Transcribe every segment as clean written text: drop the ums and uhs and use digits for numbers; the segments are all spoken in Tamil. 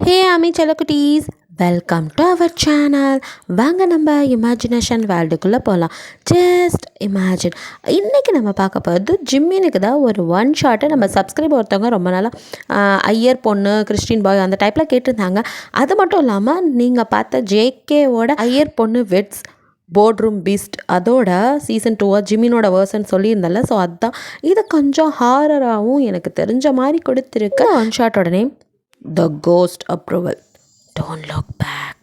ஹே அமி செல்லக்குட்டீஸ், வெல்கம் டு அவர் சேனல். வாங்க நம்ம இமேஜினேஷன் வேர்ல்டுக்குள்ளே போகலாம். Just imagine. இன்றைக்கி நம்ம பார்க்க போகிறது ஜிம்மினுக்கு தான் ஒரு ஒன் ஷாட்டு. நம்ம சப்ஸ்கிரைப் ஒருத்தவங்க ரொம்ப நாளாக ஐயர் பொண்ணு, கிறிஸ்டின் பாய் அந்த டைப்பில் கேட்டிருந்தாங்க. அது மட்டும் இல்லாமல் நீங்கள் பார்த்த ஜேகேவோட ஐயர் பொண்ணு வெட்ஸ் போர்ட் ரூம் பீஸ்ட் அதோட சீசன் 2 ஜிமினோட வேர்ஷன் சொல்லியிருந்தல. ஸோ அதுதான் இது கொஞ்சம் ஹாரராகவும் எனக்கு தெரிஞ்ச மாதிரி கொடுத்துருக்கு. ஒன் ஷாட்டோட name The Ghost Approval. Don't look back.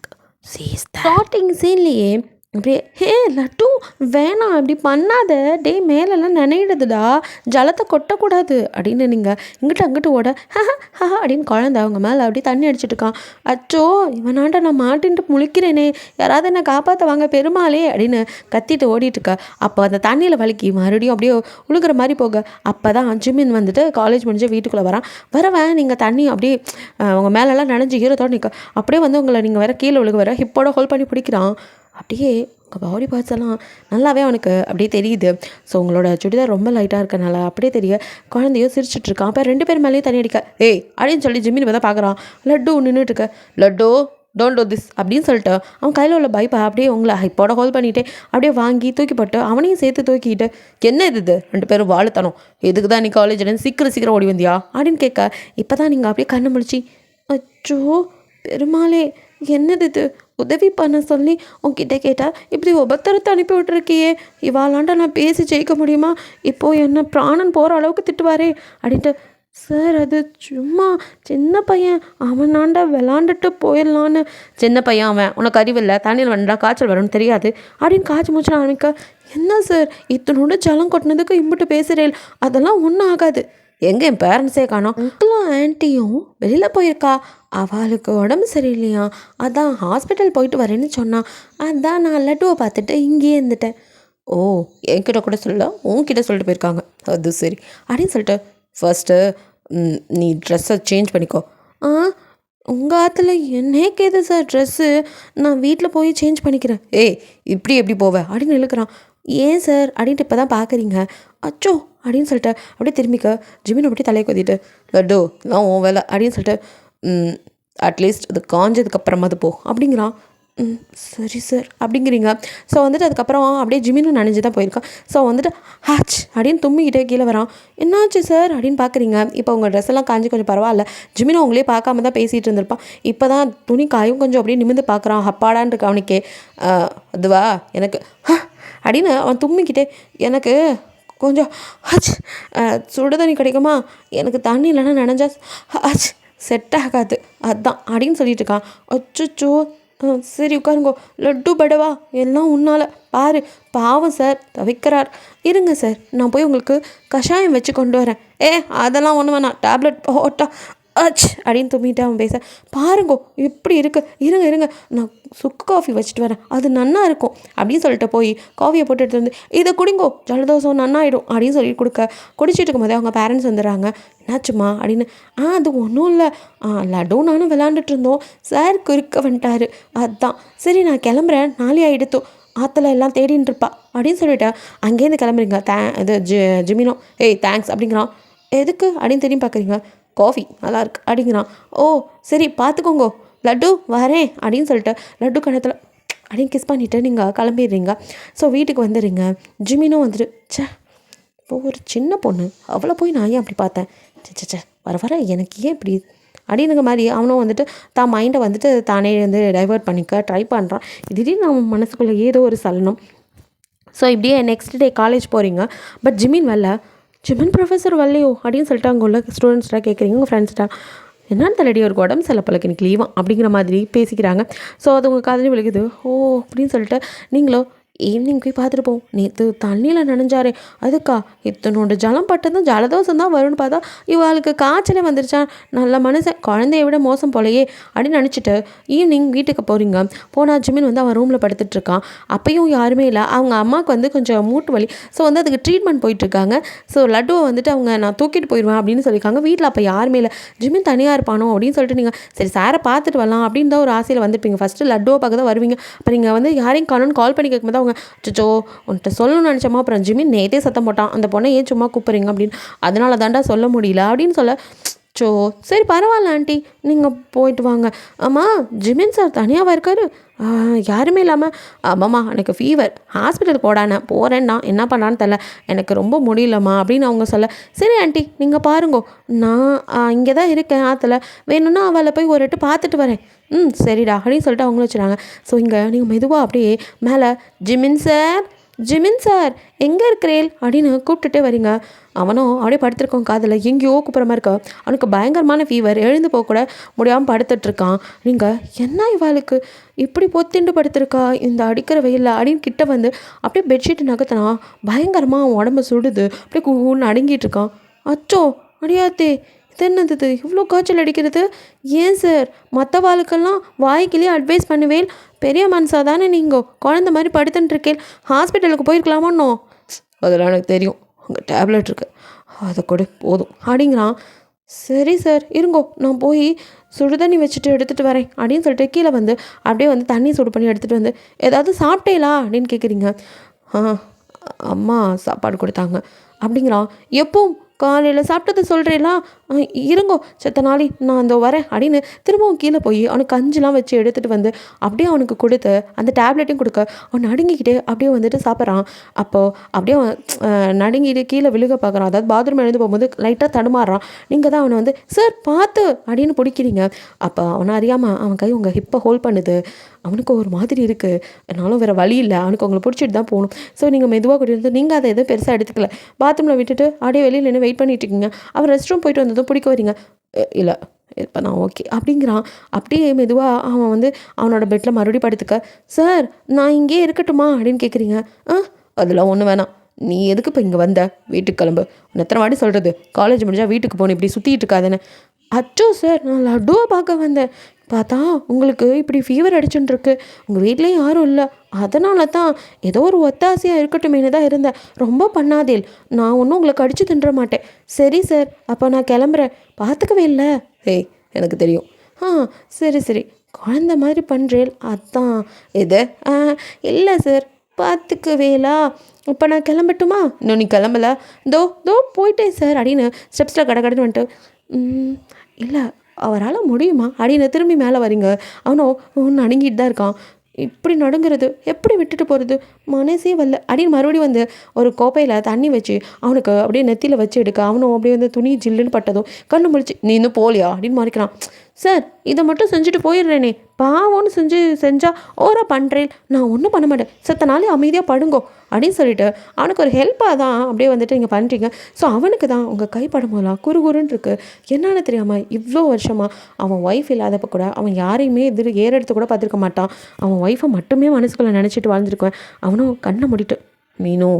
Sees that. Starting சீன்லேயே அப்படியே ஹே லட்டு வேணாம் இப்படி பண்ணாத, டே மேலெல்லாம் நினைடுதுடா, ஜலத்தை கொட்டக்கூடாது அப்படின்னு நீங்கள் அங்கிட்டு ஓட அப்படின்னு குழந்த அவங்க மேலே அப்படியே தண்ணி அடிச்சிட்டு இருக்கான். அச்சோ இவனாண்ட நான் மாட்டின்ட்டு முழிக்கிறேனே, யாராவது என்னை காப்பாற்ற வாங்க பெருமாளே அப்படின்னு கத்திட்டு ஓடிட்டுருக்கா. அப்போ அந்த தண்ணியில் வலிக்கி மறுபடியும் அப்படியே உழுகிற மாதிரி போக, அப்போ தான் ஜிமின் வந்துட்டு காலேஜ் முடிஞ்சு வீட்டுக்குள்ளே வரவன் நீங்கள் தண்ணி அப்படியே உங்கள் மேலெல்லாம் நனைஞ்சு ஈரத்தோடு நிற்க, அப்படியே வந்து உங்களை நீங்கள் வேற கீழே வர ஹிப்போட ஹோல்ட் பண்ணி பிடிக்கிறான். அப்படியே உங்கள் பாடி பார்ட்ஸ் எல்லாம் நல்லாவே அவனுக்கு அப்படியே தெரியுது. ஸோ உங்களோட சுடிதார் ரொம்ப லைட்டாக இருக்கனால அப்படியே தெரிய குழந்தையோ சிரிச்சிட்ருக்கான். அப்போ 2 பேர் மேலேயும் தண்ணி அடிக்க ஏய் அப்படின்னு சொல்லி ஜிம்மின் தான் பார்க்குறான். லட்டு நின்றுட்டுருக்க, லட்டு டோன்ட் டூ திஸ் அப்படின்னு சொல்லிட்டு அவன் கையில் உள்ள பைப்பை அப்படியே உங்களை ஹைப்போட ஹோல்ட் பண்ணிவிட்டு அப்படியே வாங்கி தூக்கி போட்டு அவனையும் சேர்த்து தூக்கிட்டு, என்ன இது 2 பேரும் வாழுத்தணும், எதுக்கு தான் நீ காலேஜில் சீக்கிரம் ஓடி வந்தியா அப்படின்னு கேட்க, இப்போ தான் நீங்கள் அப்படியே கண்ணை முழிச்சு அச்சோ பெருமாளே என்னது இது உதவி பண்ண சொல்லி உன்கிட்ட கேட்டால் இப்படி உபத்திரத்தை அனுப்பி விட்டுருக்கியே, இவாளாண்ட நான் பேசி ஜெயிக்க முடியுமா, இப்போது என்ன பிராணன் போகிற அளவுக்கு திட்டுவாரே அப்படின்ட்டு. சார் அது சும்மா சின்ன பையன், அவனாண்ட விளாண்டுட்டு போயிடலான்னு. சின்ன பையன் அவன், உனக்கு அறிவில்லை, தண்ணியில் வந்தா காய்ச்சல் வரும்னு தெரியாது அப்படின்னு காய்ச்சி மூச்சு ஆரம்பிக்க, என்ன சார் இத்தனோட ஜலம் கொட்டினதுக்கு இம்பிட்டு பேசுகிறேன், அதெல்லாம் ஒன்றும் ஆகாது, எங்கே என் பேரண்ட்ஸே காணோம், அங்கிளும் ஆன்ட்டியும் வெளியில் போயிருக்கா, அவளுக்கு உடம்பு சரியில்லையா, அதான் ஹாஸ்பிட்டல் போயிட்டு வரேன்னு சொன்னான், அதான் நான் லட்டுவை பார்த்துட்டு இங்கேயே இருந்துட்டேன். ஓ என்கிட்ட கூட சொல்ல உன்கிட்ட சொல்லிட்டு போயிருக்காங்க, அது சரி அப்படின்னு சொல்லிட்டு ஃபர்ஸ்ட்டு நீ ட்ரெஸ்ஸை சேஞ்ச் பண்ணிக்கோ. உங்கள் ஆற்றுல என்னே கேது சார் ட்ரெஸ்ஸு, நான் வீட்டில் போய் சேஞ்ச் பண்ணிக்கிறேன். ஏய் இப்படி எப்படி போவேன் அப்படின்னு இழுக்கிறான். ஏன் சார் அப்படின்ட்டு இப்போ தான் பார்க்குறீங்க, அச்சோ அப்படின்னு சொல்லிட்டு அப்படியே திரும்பிக்க ஜிமின் அப்படியே தலையை கொதிட்டு, லட்டு நான் உன் வேலை அப்படின்னு சொல்லிட்டு அட்லீஸ்ட் அது காஞ்சதுக்கப்புறமா அது போ அப்படிங்கிறான். சரி சார் அப்படிங்கிறீங்க. ஸோ வந்துட்டு அதுக்கப்புறம் அப்படியே ஜிமினும் நனைஞ்சு தான் போயிருக்கான். ஸோ வந்துட்டு ஹாச் அப்படின்னு தும்மிக்கிட்டே கீழே வரான். என்னாச்சு சார் அப்படின்னு பார்க்குறீங்க. இப்போ உங்கள் ட்ரெஸ் எல்லாம் காஞ்சி கொஞ்சம் பரவாயில்ல, ஜிமினும் அவங்களே பார்க்காம தான் பேசிகிட்டு இருந்திருப்பான். இப்போ தான் துணி காயும் கொஞ்சம் அப்படியே நிமிந்து பார்க்குறான். அப்பாடான் இருக்கு அவனுக்கே. அதுவா எனக்கு அப்படின்னு அவன் தும்மிக்கிட்டே, எனக்கு கொஞ்சம் ஹச் சுடு தண்ணி கிடைக்குமா, எனக்கு தண்ணி இல்லைன்னா நனைஞ்சா ஹச் செட் ஆகாது அதான் அப்படின்னு சொல்லிட்டு இருக்கான். அச்சோ சரி உட்காருங்கோ, லட்டு படவா எல்லாம் உன்னால் பாரு, பாவம் சார் தவிக்கிறார், இருங்க சார் நான் போய் உங்களுக்கு கஷாயம் வச்சு கொண்டு வரேன். அதெல்லாம் ஒன்று வேணாம், டேப்லெட் போட்டா அச் அப்படின்னு தும்மிட்டு அவன் பேச, பாருங்கோ எப்படி இருக்குது, இருங்க நான் சுக்கு காஃபி வச்சுட்டு வரேன், அது நன்னா இருக்கும் அப்படின்னு சொல்லிட்டு போய் காஃபியை போட்டு எடுத்து வந்து இதை குடிங்கோ ஜலதோஷம் நன்னாயிடும் அப்படின்னு சொல்லி குடிச்சிட்டு இருக்கும்போதே அவங்க பேரண்ட்ஸ் வந்துடுறாங்க. என்னாச்சுமா அப்படின்னு, அது ஒன்றும் இல்லை, லட்டும் நானும் விளாண்டுட்டு இருந்தோம், சார் குறுக்க வந்துட்டாரு, அதுதான் சரி நான் கிளம்புறேன், நாளே ஆகிடுத்தோம், ஆற்றுல எல்லாம் தேடின்னு இருப்பா அப்படின்னு சொல்லிட்டு அங்கேருந்து கிளம்புறீங்க. இது ஜிமினோ தேங்க்ஸ் அப்படிங்கிறான். எதுக்கு அப்படின்னு திரும்பி பார்க்குறீங்க, காஃபி நல்லாயிருக்கு அப்படிங்கிறான். ஓ சரி பார்த்துக்கோங்கோ லட்டு வரேன் அப்படின்னு சொல்லிட்டு லட்டு கணத்தில் அப்படின்னு கிஸ் பண்ணிவிட்டு நீங்கள் கிளம்பிடுறீங்க. ஸோ வீட்டுக்கு வந்துடுறீங்க. ஜிமினும் வந்துட்டு ஒரு சின்ன பொண்ணு அவளை போய் நான் ஏன் அப்படி பார்த்தேன், வர எனக்கு ஏன் இப்படி அப்படிங்கிற மாதிரி அவனும் வந்துட்டு தான் மைண்டை வந்துட்டு தானே வந்து டைவர்ட் பண்ணிக்க ட்ரை பண்ணுறான். திடீர்னு அவன் மனசுக்குள்ளே ஏதோ ஒரு சலனம். ஸோ இப்படியே நெக்ஸ்ட் டே காலேஜ் போகிறீங்க. பட் ஜிமின் வரல. ஜிமின் ப்ரொஃபஸர் வரலையோ அப்படின்னு சொல்லிட்டு அங்கே உள்ள ஸ்டூடெண்ட்ஸ்லாம் கேட்குறீங்க. உங்கள் ஃப்ரெண்ட்ஸ்டா என்னன்னு தலைடி ஒரு உடம்பு சில பழக்கு எனக்கு லீவான் அப்படிங்கிற மாதிரி பேசிக்கிறாங்க. ஸோ அது உங்கள் காதலி விழுகுது. ஓ அப்படின்னு சொல்லிட்டு நீங்களும் ஈவினிங் போய் பார்த்துட்டு போவோம், நேற்று தண்ணியில் நனைஞ்சாரே அதுக்கா, இத்தனோட ஜலம் பட்டதும் ஜலதோஷம் தான் வரும்னு பார்த்தா இவளுக்கு காய்ச்சலே வந்துருச்சான், நல்ல மனுஷன் குழந்தைய விட மோசம் போலையே அப்படின்னு நினச்சிட்டு ஈவினிங் வீட்டுக்கு போகிறீங்க. போனால் ஜிமின் வந்து அவன் ரூமில் படுத்துட்ருக்கான். அப்பையும் யாருமே இல்லை. அவங்க அம்மாவுக்கு வந்து கொஞ்சம் மூட்டு வலி. ஸோ வந்து அதுக்கு ட்ரீட்மெண்ட் போயிட்டுருக்காங்க. ஸோ லட்டுவை வந்துட்டு அவங்க நான் தூக்கிட்டு போயிடுவேன் அப்படின்னு சொல்லியிருக்காங்க. வீட்டில் அப்போ யாருமே இல்லை. ஜிமின் தனியாக இருப்பானோ அப்படின்னு சொல்லிட்டு நீங்கள் சரி சாரை பார்த்துட்டு வரலாம் அப்படின்னு தான் ஒரு ஆசையில் வந்துருப்பீங்க. ஃபஸ்ட்டு லட்டுவை பார்க்க தான் வருவீங்க. அப்போ நீங்கள் வந்து யாரையும் காணோன்னு கால் பண்ணி கேட்கும்போது அவங்க அச்சோ உன்கிட்ட சொல்லணும்னு நினச்சோமா, அப்புறம் ஜிமின் நேற்றே சத்தம் போட்டான், அந்த பொண்ணை ஏன் சும்மா கூப்பிட்றீங்க அப்படின்னு, அதனால தாண்டா சொல்ல முடியல அப்படின்னு சொல்ல, சோ சரி பரவாயில்ல ஆண்டி, நீங்கள் போயிட்டு வாங்க. ஆமாம் ஜிமின் சார் தனியாகவா இருக்காரு? யாருமே இல்லாமல்? ஆமாம்மா எனக்கு ஃபீவர், ஹாஸ்பிட்டல் போடானே போகிறேன்னா என்ன பண்ணான்னு தெரில, எனக்கு ரொம்ப முடியலம்மா அப்படின்னு அவங்க சொல்ல, சரி ஆண்டி நீங்கள் பாருங்கோ, நான் இங்கே தான் இருக்கேன் ஆற்றுல, வேணும்னா அவளை போய் ஒரு எட்டு பார்த்துட்டு வரேன். சரிடா அப்படின்னு சொல்லிட்டு அவங்களும் வச்சுறாங்க. ஸோ இங்கே நீங்கள் மெதுவாக அப்படியே மேலே, ஜிமின் சார், ஜிமின் சார் எங்கே இருக்கிறேன் அப்படின்னு கூப்பிட்டுட்டே வரீங்க. அவனும் அப்படியே படுத்திருக்கான், காதில் எங்கேயோ கூப்பிட்ற மாதிரி இருக்கா. அவனுக்கு பயங்கரமான ஃபீவர், எழுந்து போக கூட முடியாமல் படுத்துட்ருக்கான். நீங்கள் என்ன இவாளுக்கு இப்படி பொத்திண்டு படுத்திருக்கா இந்த அடிக்கிற வெயிலில் அப்படின்னு கிட்ட வந்து அப்படியே பெட்ஷீட்டு நகர்த்தினா பயங்கரமாக அவன் உடம்பு சுடுது, அப்படியே கூன்னு அடங்கிட்டு இருக்கான். அச்சோ அடியாத்தே, இது என்னது இவ்வளோ காய்ச்சல் அடிக்கிறது? ஏன் சார் மற்றவாளுக்கெல்லாம் வாய்க்கிலேயே அட்வைஸ் பண்ணுவேன், பெரிய மனுஷா தானே நீங்கள், குழந்த மாதிரி படுத்துட்டு இருக்கேன், ஹாஸ்பிட்டலுக்கு போயிருக்கலாமான்னோ? அதெல்லாம் எனக்கு தெரியும், அங்கே டேப்லெட் இருக்குது, அதை கூட போதும் அப்படிங்கிறான். சரி சார் இருங்கோ, நான் போய் சுடுதண்ணி வச்சுட்டு எடுத்துகிட்டு வரேன் அப்படின்னு சொல்லிட்டு கீழே வந்து அப்படியே வந்து தண்ணி சுடு பண்ணி எடுத்துகிட்டு வந்து, ஏதாவது சாப்பிட்டேலா அப்படின்னு கேட்குறீங்க. அம்மா சாப்பாடு கொடுத்தாங்க அப்படிங்கிறான். எப்போ காலையில் சாப்பிட்டது சொல்கிறேங்களா? இருங்கோ செத்த நாளி நான் அந்த வரேன் அப்படின்னு திரும்பவும் கீழே போய் அவனுக்கு கஞ்சிலாம் வச்சு எடுத்துகிட்டு வந்து அப்படியே அவனுக்கு கொடுத்து அந்த டேப்லெட்டையும் கொடுக்க அவன் நடுங்கிக்கிட்டே அப்படியே வந்துட்டு சாப்பிட்றான். அப்போது அப்படியே நடுங்கிட்டு கீழே விழுக பார்க்குறான். அதாவது பாத்ரூம் எழுந்து போகும்போது லைட்டாக தடுமாறுறான். நீங்கள் தான் அவனை வந்து சார் பார்த்து அப்படின்னு பிடிக்கிறீங்க. அப்போ அவனை அறியாமல் அவன் கை உங்கள் ஹிப்பை ஹோல்ட் பண்ணுது. அவனுக்கு ஒரு மாதிரி இருக்குது, என்னாலும் வேறு வழி இல்லை, அவனுக்கு உங்களை பிடிச்சிட்டு தான் போகணும். ஸோ நீங்கள் மெதுவாக கூட்டிட்டு வந்து, நீங்கள் அதை எதுவும் பெருசாக எடுத்துக்கல, பாத்ரூமில் விட்டுட்டு அப்படியே வெளியில் நின்று வெயிட் பண்ணிட்டு இருக்கீங்க. அவர் ரெஸ்ட் ரூம் போயிட்டு வந்ததும் பிடிக்க வரீங்க. இல்லை இப்போ நான் ஓகே அப்படிங்கிறான். அப்படியே மெதுவாக அவன் வந்து அவனோட பெட்டில் மறுபடியும் படுத்துக்க, சார் நான் இங்கே இருக்கட்டுமா அப்படின்னு கேட்குறீங்க. அதெல்லாம் ஒன்றும் வேணாம், நீ எதுக்கு இப்போ இங்கே வந்த, வீட்டுக்கு கிளம்பு, உன்னை எத்தனை வாட்டி சொல்கிறது, காலேஜ் முடிஞ்சால் வீட்டுக்கு போகணும், இப்படி சுற்றிட்டு இருக்காதுன்னு. அச்சோ சார் நான் லட்டுவை பார்க்க வந்தேன், பார்த்தா உங்களுக்கு இப்படி ஃபீவர் அடிச்சுட்டுருக்கு, உங்கள் வீட்லேயும் யாரும் இல்லை, அதனால தான் ஏதோ ஒரு ஒத்தாசையாக இருக்கட்டுமேனு தான் இருந்தேன், ரொம்ப பண்ணாதேல், நான் ஒன்றும் உங்களை கடிச்சு தின்ற மாட்டேன். சரி சார் அப்போ நான் கிளம்புறேன், பார்த்துக்கவே இல்லை. ஏய் எனக்கு தெரியும். சரி சரி குழந்த மாதிரி பண்ணுறேன் அதான். எது? இல்லை சார் பார்த்துக்கவேலா, இப்போ நான் கிளம்பட்டுமா? இன்னும் நீ கிளம்பல, தோ போயிட்டேன் சார் அப்படின்னு ஸ்டெப்ஸில் கடன்னு வந்துட்டு, இல்லை அவரால் முடியுமா அப்படின்னு திரும்பி மேலே வரீங்க. அவனும் ஒன்று அடங்கிட்டு தான் இருக்கான். இப்படி நடுங்கிறது, எப்படி விட்டுட்டு போகிறது, மனசே வரல அப்படின்னு மறுபடியும் வந்து ஒரு கோப்பையில் தண்ணி வச்சு அவனுக்கு அப்படியே நெத்தியில் வச்சு எடுக்க, அவனும் அப்படியே வந்து துணி ஜில்லுன்னு பட்டதும் கண்ணு முழிச்சு, நீ இன்னும் போலியா அப்படின்னு மறைக்கிறான். சார் இதை மட்டும் செஞ்சுட்டு போயிடுறேனே, பாவம்னு செஞ்சால் ஓரா பண்ணுறேன், நான் ஒன்றும் பண்ண மாட்டேன், செத்த நாளே அமைதியாக படுங்கோ அப்படின்னு சொல்லிட்டு அவனுக்கு ஒரு ஹெல்ப்பாக தான் அப்படியே வந்துட்டு நீங்கள் பண்ணுறீங்க. ஸோ அவனுக்கு தான் உங்கள் கைப்படும் போதெல்லாம் குறுகுறுன்னு இருக்குது. என்னென்னு தெரியாமல் இவ்வளோ வருஷமாக அவன் ஒய்ஃப் இல்லாதப்போ கூட அவன் யாரையுமே ஏறெடுத்து கூட பார்த்துருக்க மாட்டான். அவன் ஒய்ஃபை மட்டுமே மனசுக்குள்ளே நினச்சிட்டு வாழ்ந்துருக்குவேன். அவனும் கண்ணை மூடிட்டு, மீனோ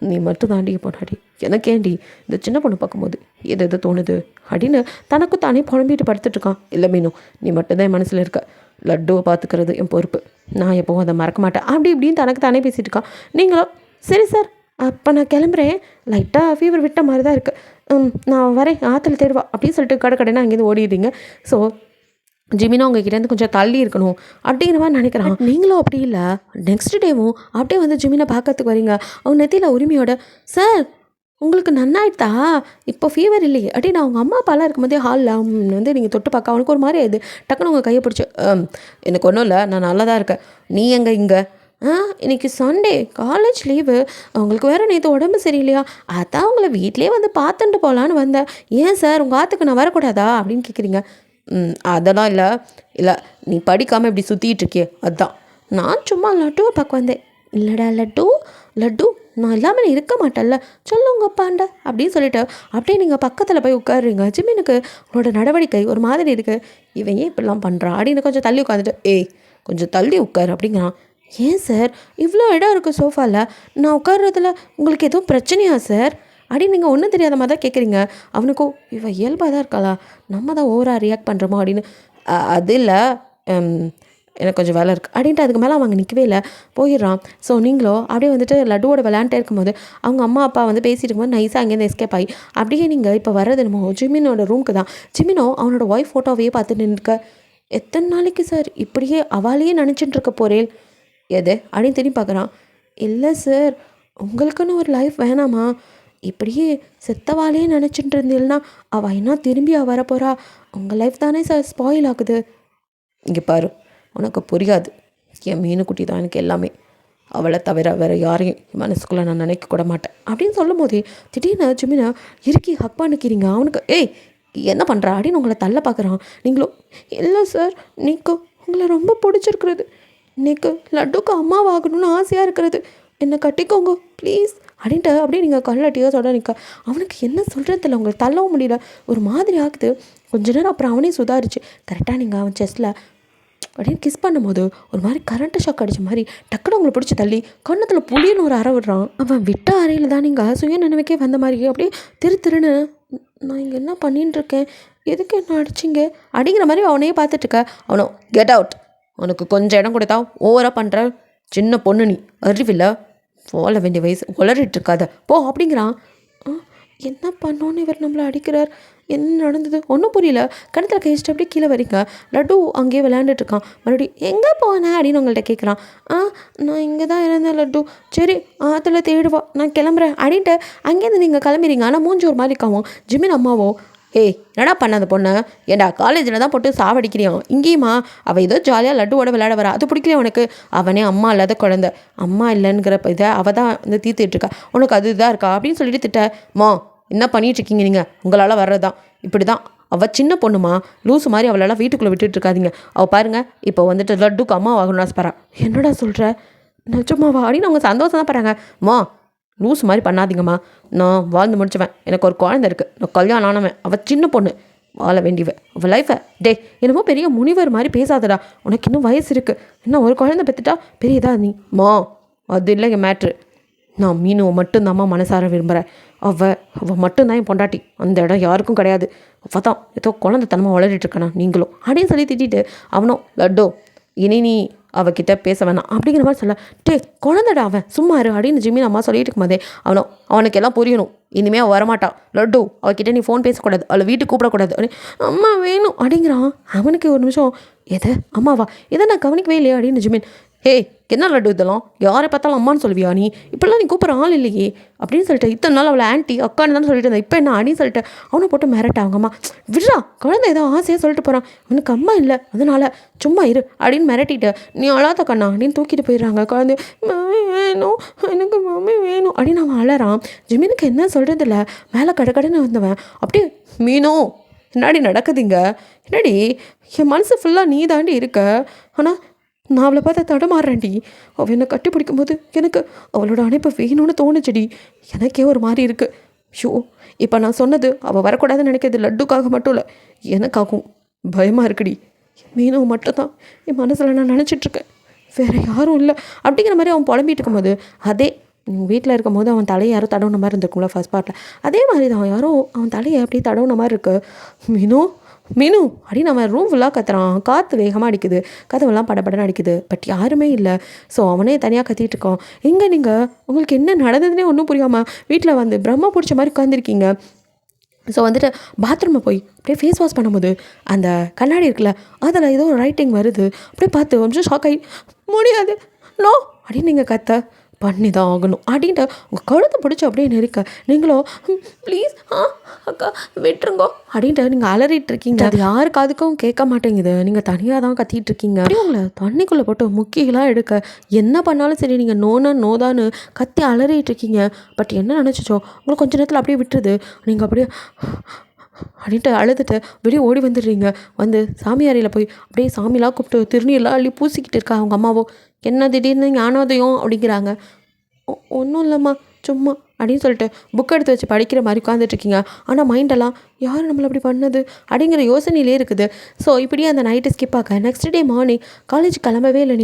நீ மட்டும் தாண்டி போனாடி, எனக்கேண்டி இந்த சின்ன பொண்ணு பார்க்கும்போது எது தோணுது அப்படின்னு தனக்கு தானே புலம்பிட்டு படுத்துட்ருக்கான். இல்லை மீனோ நீ மட்டும்தான் என் மனசில் இருக்க, லட்டுவை பார்த்துக்கிறது என் பொறுப்பு, நான் எப்போவும் அதை மறக்க மாட்டேன் அப்படி இப்படின்னு தனக்கு தானே பேசிகிட்டு இருக்கான். நீங்களும் சரி சார் அப்போ நான் கிளம்புறேன், லைட்டாக ஃபீவர் விட்ட மாதிரி தான் இருக்குது, நான் வரேன் ஆற்றுல தேடுவா அப்படின்னு சொல்லிட்டு கடைன்னா அங்கேருந்து ஓடிடுறீங்க. ஸோ ஜிமினா உங்ககிட்டேருந்து கொஞ்சம் தள்ளி இருக்கணும் அப்படிங்கிற மாதிரி நினைக்கிறான். நீங்களும் அப்படி இல்லை, நெக்ஸ்ட் டேவும் அப்படியே வந்து ஜிமினை பார்க்கறதுக்கு வரீங்க. அவங்க நெத்தியில் உரிமையோட, சார் உங்களுக்கு நன்னாயிட்டா, இப்போ ஃபீவர் இல்லையே அப்படின்னு அவங்க அம்மா அப்பாலாம் இருக்கும்போதே ஹாலில் வந்து நீங்கள் தொட்டு பார்க்க அவனுக்கு ஒரு மாதிரி ஆகுது. டக்குன்னு உங்கள் கையை பிடிச்சி, எனக்கு ஒன்றும் இல்லை, நான் நல்லா தான் இருக்கேன், நீ எங்கே இங்கே? இன்றைக்கி சண்டே காலேஜ் லீவு, அவங்களுக்கு வேறு நேற்று உடம்பு சரியில்லையா, அதான் உங்களை வீட்லேயே வந்து பார்த்துட்டு போகலான்னு வந்தேன், ஏன் சார் உங்கள் ஆற்றுக்கு நான் வரக்கூடாதா அப்படின்னு கேட்குறீங்க. அதெல்லாம் இல்லை நீ படிக்காமல் இப்படி சுற்றிட்டு இருக்கியே அதுதான், நான் சும்மா லட்டுவை பார்க்க வந்தேன். இல்லைடா லட்டு நான் இல்லாமல் இருக்க மாட்டேன்ல, சொல்லுங்க அப்பாண்ட அப்படின்னு சொல்லிட்டு அப்படியே நீங்கள் பக்கத்தில் போய் உட்காருறீங்க. ஜிமினுக்கு உங்களோட நடவடிக்கை ஒரு மாதிரி இருக்குது, இவன் ஏன் இப்படிலாம் பண்ணுறான் அப்படின்னு கொஞ்சம் தள்ளி உட்காந்துட்டு, கொஞ்சம் தள்ளி உட்காரு அப்படிங்கிறான். ஏன் சார் இவ்வளோ இடம் இருக்குது சோஃபாவில், நான் உட்கார்றதுல உங்களுக்கு எதுவும் பிரச்சனையா சார் அப்படின்னு நீங்கள் ஒன்றும் தெரியாத மாதிரி தான் கேட்குறீங்க. அவனுக்கும் இவன் இயல்பாக தான் இருக்காளா, நம்ம தான் ஓவராக ரியாக்ட் பண்ணுறோமோ அப்படின்னு. அது இல்லை எனக்கு கொஞ்சம் வேலை இருக்குது அப்படின்ட்டு அதுக்கு மேலே அவங்க நிற்கவே இல்லை, போயிடுறான். ஸோ நீங்களும் அப்படியே வந்துட்டு லட்டுவோட விளையாண்டே இருக்கும்போது அவங்க அம்மா அப்பா வந்து பேசிட்டு இருக்கும்போது நைஸாக அங்கேருந்து எஸ்கேப் ஆகி அப்படியே நீங்கள் இப்போ வர்றது என்னமோ ஜிமினோட ரூமுக்கு தான். ஜிமினோ அவனோட ஒய்ஃப் ஃபோட்டோவையே பார்த்து நின்றுக்க, எத்தனை நாளைக்கு சார் இப்படியே அவளையே நினச்சிட்டு இருக்க போகிறேன், எது அப்படின்னு திரும்பி பார்க்குறான். இல்லை சார் உங்களுக்குன்னு ஒரு லைஃப் வேணாமா, இப்படியே செத்தவாளே நினச்சிட்டு இருந்தீங்கன்னா அவள் என்ன திரும்பி வரப்போகிறா? உங்கள் லைஃப் தானே சார் ஸ்பாயில் ஆகுது. இங்கே பாரு, உனக்கு புரியாது. என் மீனுக்குட்டி தான் எனக்கு எல்லாமே. அவளை தவிர வேறு யாரையும் மனசுக்குள்ளே நான் நினைக்க கூட மாட்டேன் அப்படின்னு சொல்லும் போதே திடீர்னு ஜிமினை இறுக்கி ஹக் பண்ணிக்கிறீங்க. அவனுக்கு ஏய் என்ன பண்ணுறா அப்படின்னு உங்களை தள்ள பார்க்குறான். நீங்களும் இல்லை சார், நீக்கு உங்களை ரொம்ப பிடிச்சிருக்கிறது, இன்னைக்கு லட்டுக்கு அம்மாவாகணும்னு ஆசையாக இருக்கிறது, என்னை கட்டிக்கோங்க ப்ளீஸ் அப்படின்ட்டு அப்படியே நீங்கள் கல்லட்டியோ சொல்ல நிற்க அவனுக்கு என்ன சொல்கிறதில்ல. உங்களுக்கு தள்ளவும் முடியல, ஒரு மாதிரி ஆகுது. கொஞ்ச நேரம் அப்புறம் அவனே சுதாரிச்சு கரெக்டாக நீங்கள் அவன் செஸ்ட்டில் அப்படின்னு கிஸ் பண்ணும்போது ஒரு மாதிரி கரண்ட்டு ஷாக் அடித்த மாதிரி டக்குனு அவங்களை பிடிச்சி தள்ளி கன்னத்தில் புளியன்னு ஒரு அறை விடுறான். அவன் விட்ட அறையில் தான் நீங்கள் சுய நினைவுக்கே வந்த மாதிரி அப்படியே திருன்னு நான் இங்கே என்ன பண்ணின்னு இருக்கேன், எதுக்கு என்ன அடிச்சிங்க அப்படிங்கிற மாதிரி அவனையே பார்த்துட்ருக்க. அவனோ கெட் அவுட், உனக்கு கொஞ்சம் இடம் கொடுத்தா ஓவராக பண்ணுற, சின்ன பொண்ணு நீ, அறிவில்லை, போல வேண்டிய வயசு உளறிட்டு இருக்காத போ அப்படிங்கிறான். என்ன பண்ணோன்னு இவர் நம்மளை அடிக்கிறார், என்ன நடந்தது ஒன்றும் புரியல. கணத்தில் கைச்சிட்டு அப்படியே கீழே வரீங்க. லட்டு அங்கேயே விளையாண்டுட்ருக்கான். மறுபடியும் எங்கே போனேன் அப்படின்னு உங்கள்கிட்ட கேட்குறான். நான் இங்கே தான் இருந்தேன் லட்டு, சரி அதில் தேடுவா, நான் கிளம்புறேன் அப்படின்ட்டு அங்கேருந்து நீங்கள் கிளம்பிறீங்க. ஆனால் மூஞ்சி ஒரு மாதிரி இருக்காவும். ஜிமின் அம்மாவோ ஏய் என்னடா பண்ண அந்த பொண்ணை, ஏண்டா காலேஜில் தான் போட்டு சாவடிக்கிறியான், இங்கேயுமா அவள் ஏதோ ஜாலியாக லட்டுவோட விளையாட வரா, அது பிடிக்கலையா உனக்கு? அவனே அம்மா இல்லாத குழந்தை, அம்மா இல்லைங்கிற இதை அவள் தான் வந்து தீர்த்துட்ருக்கா, உனக்கு அது இதாக இருக்கா அப்படின்னு சொல்லிட்டு திட்டமா. என்ன பண்ணிகிட்ருக்கீங்க நீங்கள், உங்களால் வர்றதான் இப்படி தான். அவள் சின்ன பொண்ணுமா, லூஸு மாதிரி அவளெல்லாம் வீட்டுக்குள்ளே விட்டுட்டு இருக்காதிங்க. அவள் பாருங்கள் இப்போ வந்துட்டு லட்டுக்கு அம்மா ஆகணும்னு ஆசைப்பட்றா. என்னடா சொல்கிற, நிஜமாவா அப்படின்னு அவங்க சந்தோஷம் தான் படுறாங்க. மா லூஸ் மாதிரி பண்ணாதீங்கம்மா, நான் வாழ்ந்து முடிச்சுவேன், எனக்கு ஒரு குழந்தை இருக்குது, நான் கல்யாணம் ஆனவன், அவள் சின்ன பொண்ணு, வாழ வேண்டியவன் அவள் லைஃபை. டே என்னமோ பெரிய முனிவர் மாதிரி பேசாதடா, உனக்கு இன்னும் வயசு இருக்குது, இன்னும் ஒரு குழந்தை பெற்றுட்டா பெரியதா நீ. மா அது இல்லைங்க மேட்ரு, நான் மீனுவை மட்டும்தாம்மா மனசார விரும்புகிறேன், அவள் மட்டும்தான் என் பொண்டாட்டி, அந்த இடம் யாருக்கும் கிடையாது, அவள் தான் ஏதோ குழந்தைத்தனமாக வளரிட்டு இருக்கானா நீங்களும் அப்படின்னு சொல்லி திட்டிட்டு அவனும் லட்டோ இனி நீ அவகிட்ட பேச வேணாம் அப்படிங்கிற மாதிரி சொல்ல. டே குழந்தைடா அவன் சும்மா இரு அப்படின்னு ஜிமின் அம்மா சொல்லிட்டு இருக்கும்போதே அவனுக்கு எல்லாம் புரியணும், இனிமேல் அவள் வரமாட்டான் லட்டு, அவகிட்ட நீ ஃபோன் பேசக்கூடாது, அவளை வீட்டுக்கு கூப்பிடக்கூடாது அப்படின்னு அம்மா வேணும் அப்படிங்கிறான். அவனுக்கு ஒரு நிமிஷம் எதை அம்மாவா இதை நான் கவனிக்கவே இல்லையா அப்படின்னு ஜிமின். ஹே என்ன லட்டு இதெல்லாம், யாரை பார்த்தாலும் அம்மான்னு சொல்லுவியா நீ, இப்படிலாம் நீ கூப்பிட்ற ஆள் இல்லையே அப்படின்னு சொல்லிட்டு இத்தனை நாள் அவளை ஆன்ட்டி அக்கான்னு தான் சொல்லிட்டு இருந்தேன், இப்போ என்ன அப்படின்னு சொல்லிட்டு அவனை போட்டு மிரட்ட. அவங்க அம்மா விட்றா குழந்தை ஏதோ ஆசையாக சொல்லிட்டு போகிறான், அவனுக்கு அம்மா இல்லை அதனால் சும்மா இரு அப்படின்னு மிரட்டிட்டு நீ அழாத கண்ணா அப்படின்னு தூக்கிட்டு போயிடுறாங்க. குழந்தை மம்மி வேணும், எனக்கு மம்மி வேணும் அப்படின்னு அவன் அழறான். ஜிமினுக்கு என்ன சொல்கிறதில்ல, மேலே கடைன்னு வந்தவன் அப்படியே மீனோ என்னாடி நடக்குதுங்க, என்னடி என் மனசு ஃபுல்லாக நீ தாண்டி இருக்க, ஆனால் நான் அவளை பார்த்தா தடமாறேன்டி, அவள் என்னை கட்டி பிடிக்கும்போது எனக்கு அவளோட அணைப்பு வேணும்னு தோணுச்சுடி, எனக்கே ஒரு மாதிரி இருக்குது. ஷோ இப்போ நான் சொன்னது அவள் வரக்கூடாதுன்னு நினைக்கிறது லட்டுக்காக மட்டும் இல்லை, எனக்காகும் பயமாக இருக்குடி, மீனவும் மட்டும்தான் என் மனசில் நான் நினச்சிட்ருக்கேன், வேறு யாரும் இல்லை அப்படிங்கிற மாதிரி அவன் புலம்பிட்டு இருக்கும்போது அதே வீட்டில் இருக்கும்போது அவன் தலையை யாரும் தடவுன மாதிரி இருந்திருக்கும்ல ஃபர்ஸ்ட் பார்ட்டில், அதே மாதிரி தான் யாரோ அவன் தலையை அப்படியே தடவுன மாதிரி இருக்குது. மீனு அப்படின்னு அவன் ரூம் ஃபுல்லாக கத்துறான், காற்று வேகமாக அடிக்குது, கதவெல்லாம் படபடன்னு அடிக்குது, பட் யாருமே இல்லை. ஸோ அவனே தனியாக கத்திட்டு இருக்கான். எங்கே நீங்கள், உங்களுக்கு என்ன நடந்ததுன்னே ஒன்றும் புரியாமல் வீட்டில் வந்து பிரம்மா பிடிச்ச மாதிரி உட்காந்துருக்கீங்க. ஸோ வந்துட்டு பாத்ரூமில் போய் அப்படியே ஃபேஸ் வாஷ் பண்ணும்போது அந்த கண்ணாடி இருக்குல்ல அதில் ஏதோ ஒரு ரைட்டிங் வருது, அப்படியே பார்த்து கொஞ்சம் ஷாக் ஆகி முடியாது நோ அப்படின்னு நீங்கள் கத்த பண்ணி தான் ஆகணும் அப்படின்ட்டு உங்கள் கழுத்தை பிடிச்சி அப்படியே நெருக்க நீங்களோ ப்ளீஸ் அக்கா விட்டுருங்கோ அப்படின்ட்டு நீங்கள் அலறிட்டுருக்கீங்க. அது யாருக்கு அதுக்கும் கேட்க மாட்டேங்குது, நீங்கள் தனியாக தான் கத்திட்டு இருக்கீங்க. அப்படியே உங்களை தண்ணிக்குள்ளே போட்டு முக்கியெல்லாம் எடுக்க என்ன பண்ணாலும் சரி நீங்கள் நோதான்னு கத்தி அலறிட்டுருக்கீங்க. பட் என்ன நினச்சிச்சோ உங்களுக்கு கொஞ்சம் நேரத்தில் அப்படியே விட்டுருது. நீங்கள் அப்படியே அப்படின்ட்டு அழுதுட்டு வெளியே ஓடி வந்துடுறீங்க. வந்து சாமியாரியில் போய் அப்படியே சாமிலாம் கூப்பிட்டு திருநீர்லாம் அள்ளி பூசிக்கிட்டு இருக்கா. அவங்க அம்மாவோ என்ன திடீர்னு ஞானோதயம் அப்படிங்கிறாங்க. ஒன்றும் இல்லைம்மா சும்மா அப்படின்னு சொல்லிட்டு புக் எடுத்து வச்சு படிக்கிற மாதிரி உட்காந்துட்ருக்கீங்க. ஆனால் மைண்டெல்லாம் யார் நம்மளை அப்படி பண்ணது அப்படிங்கிற யோசனையிலே இருக்குது. ஸோ இப்படியே அந்த நைட்டு ஸ்கிப் ஆக நெக்ஸ்ட் டே மார்னிங் காலேஜ் கிளம்பவே இல்லை.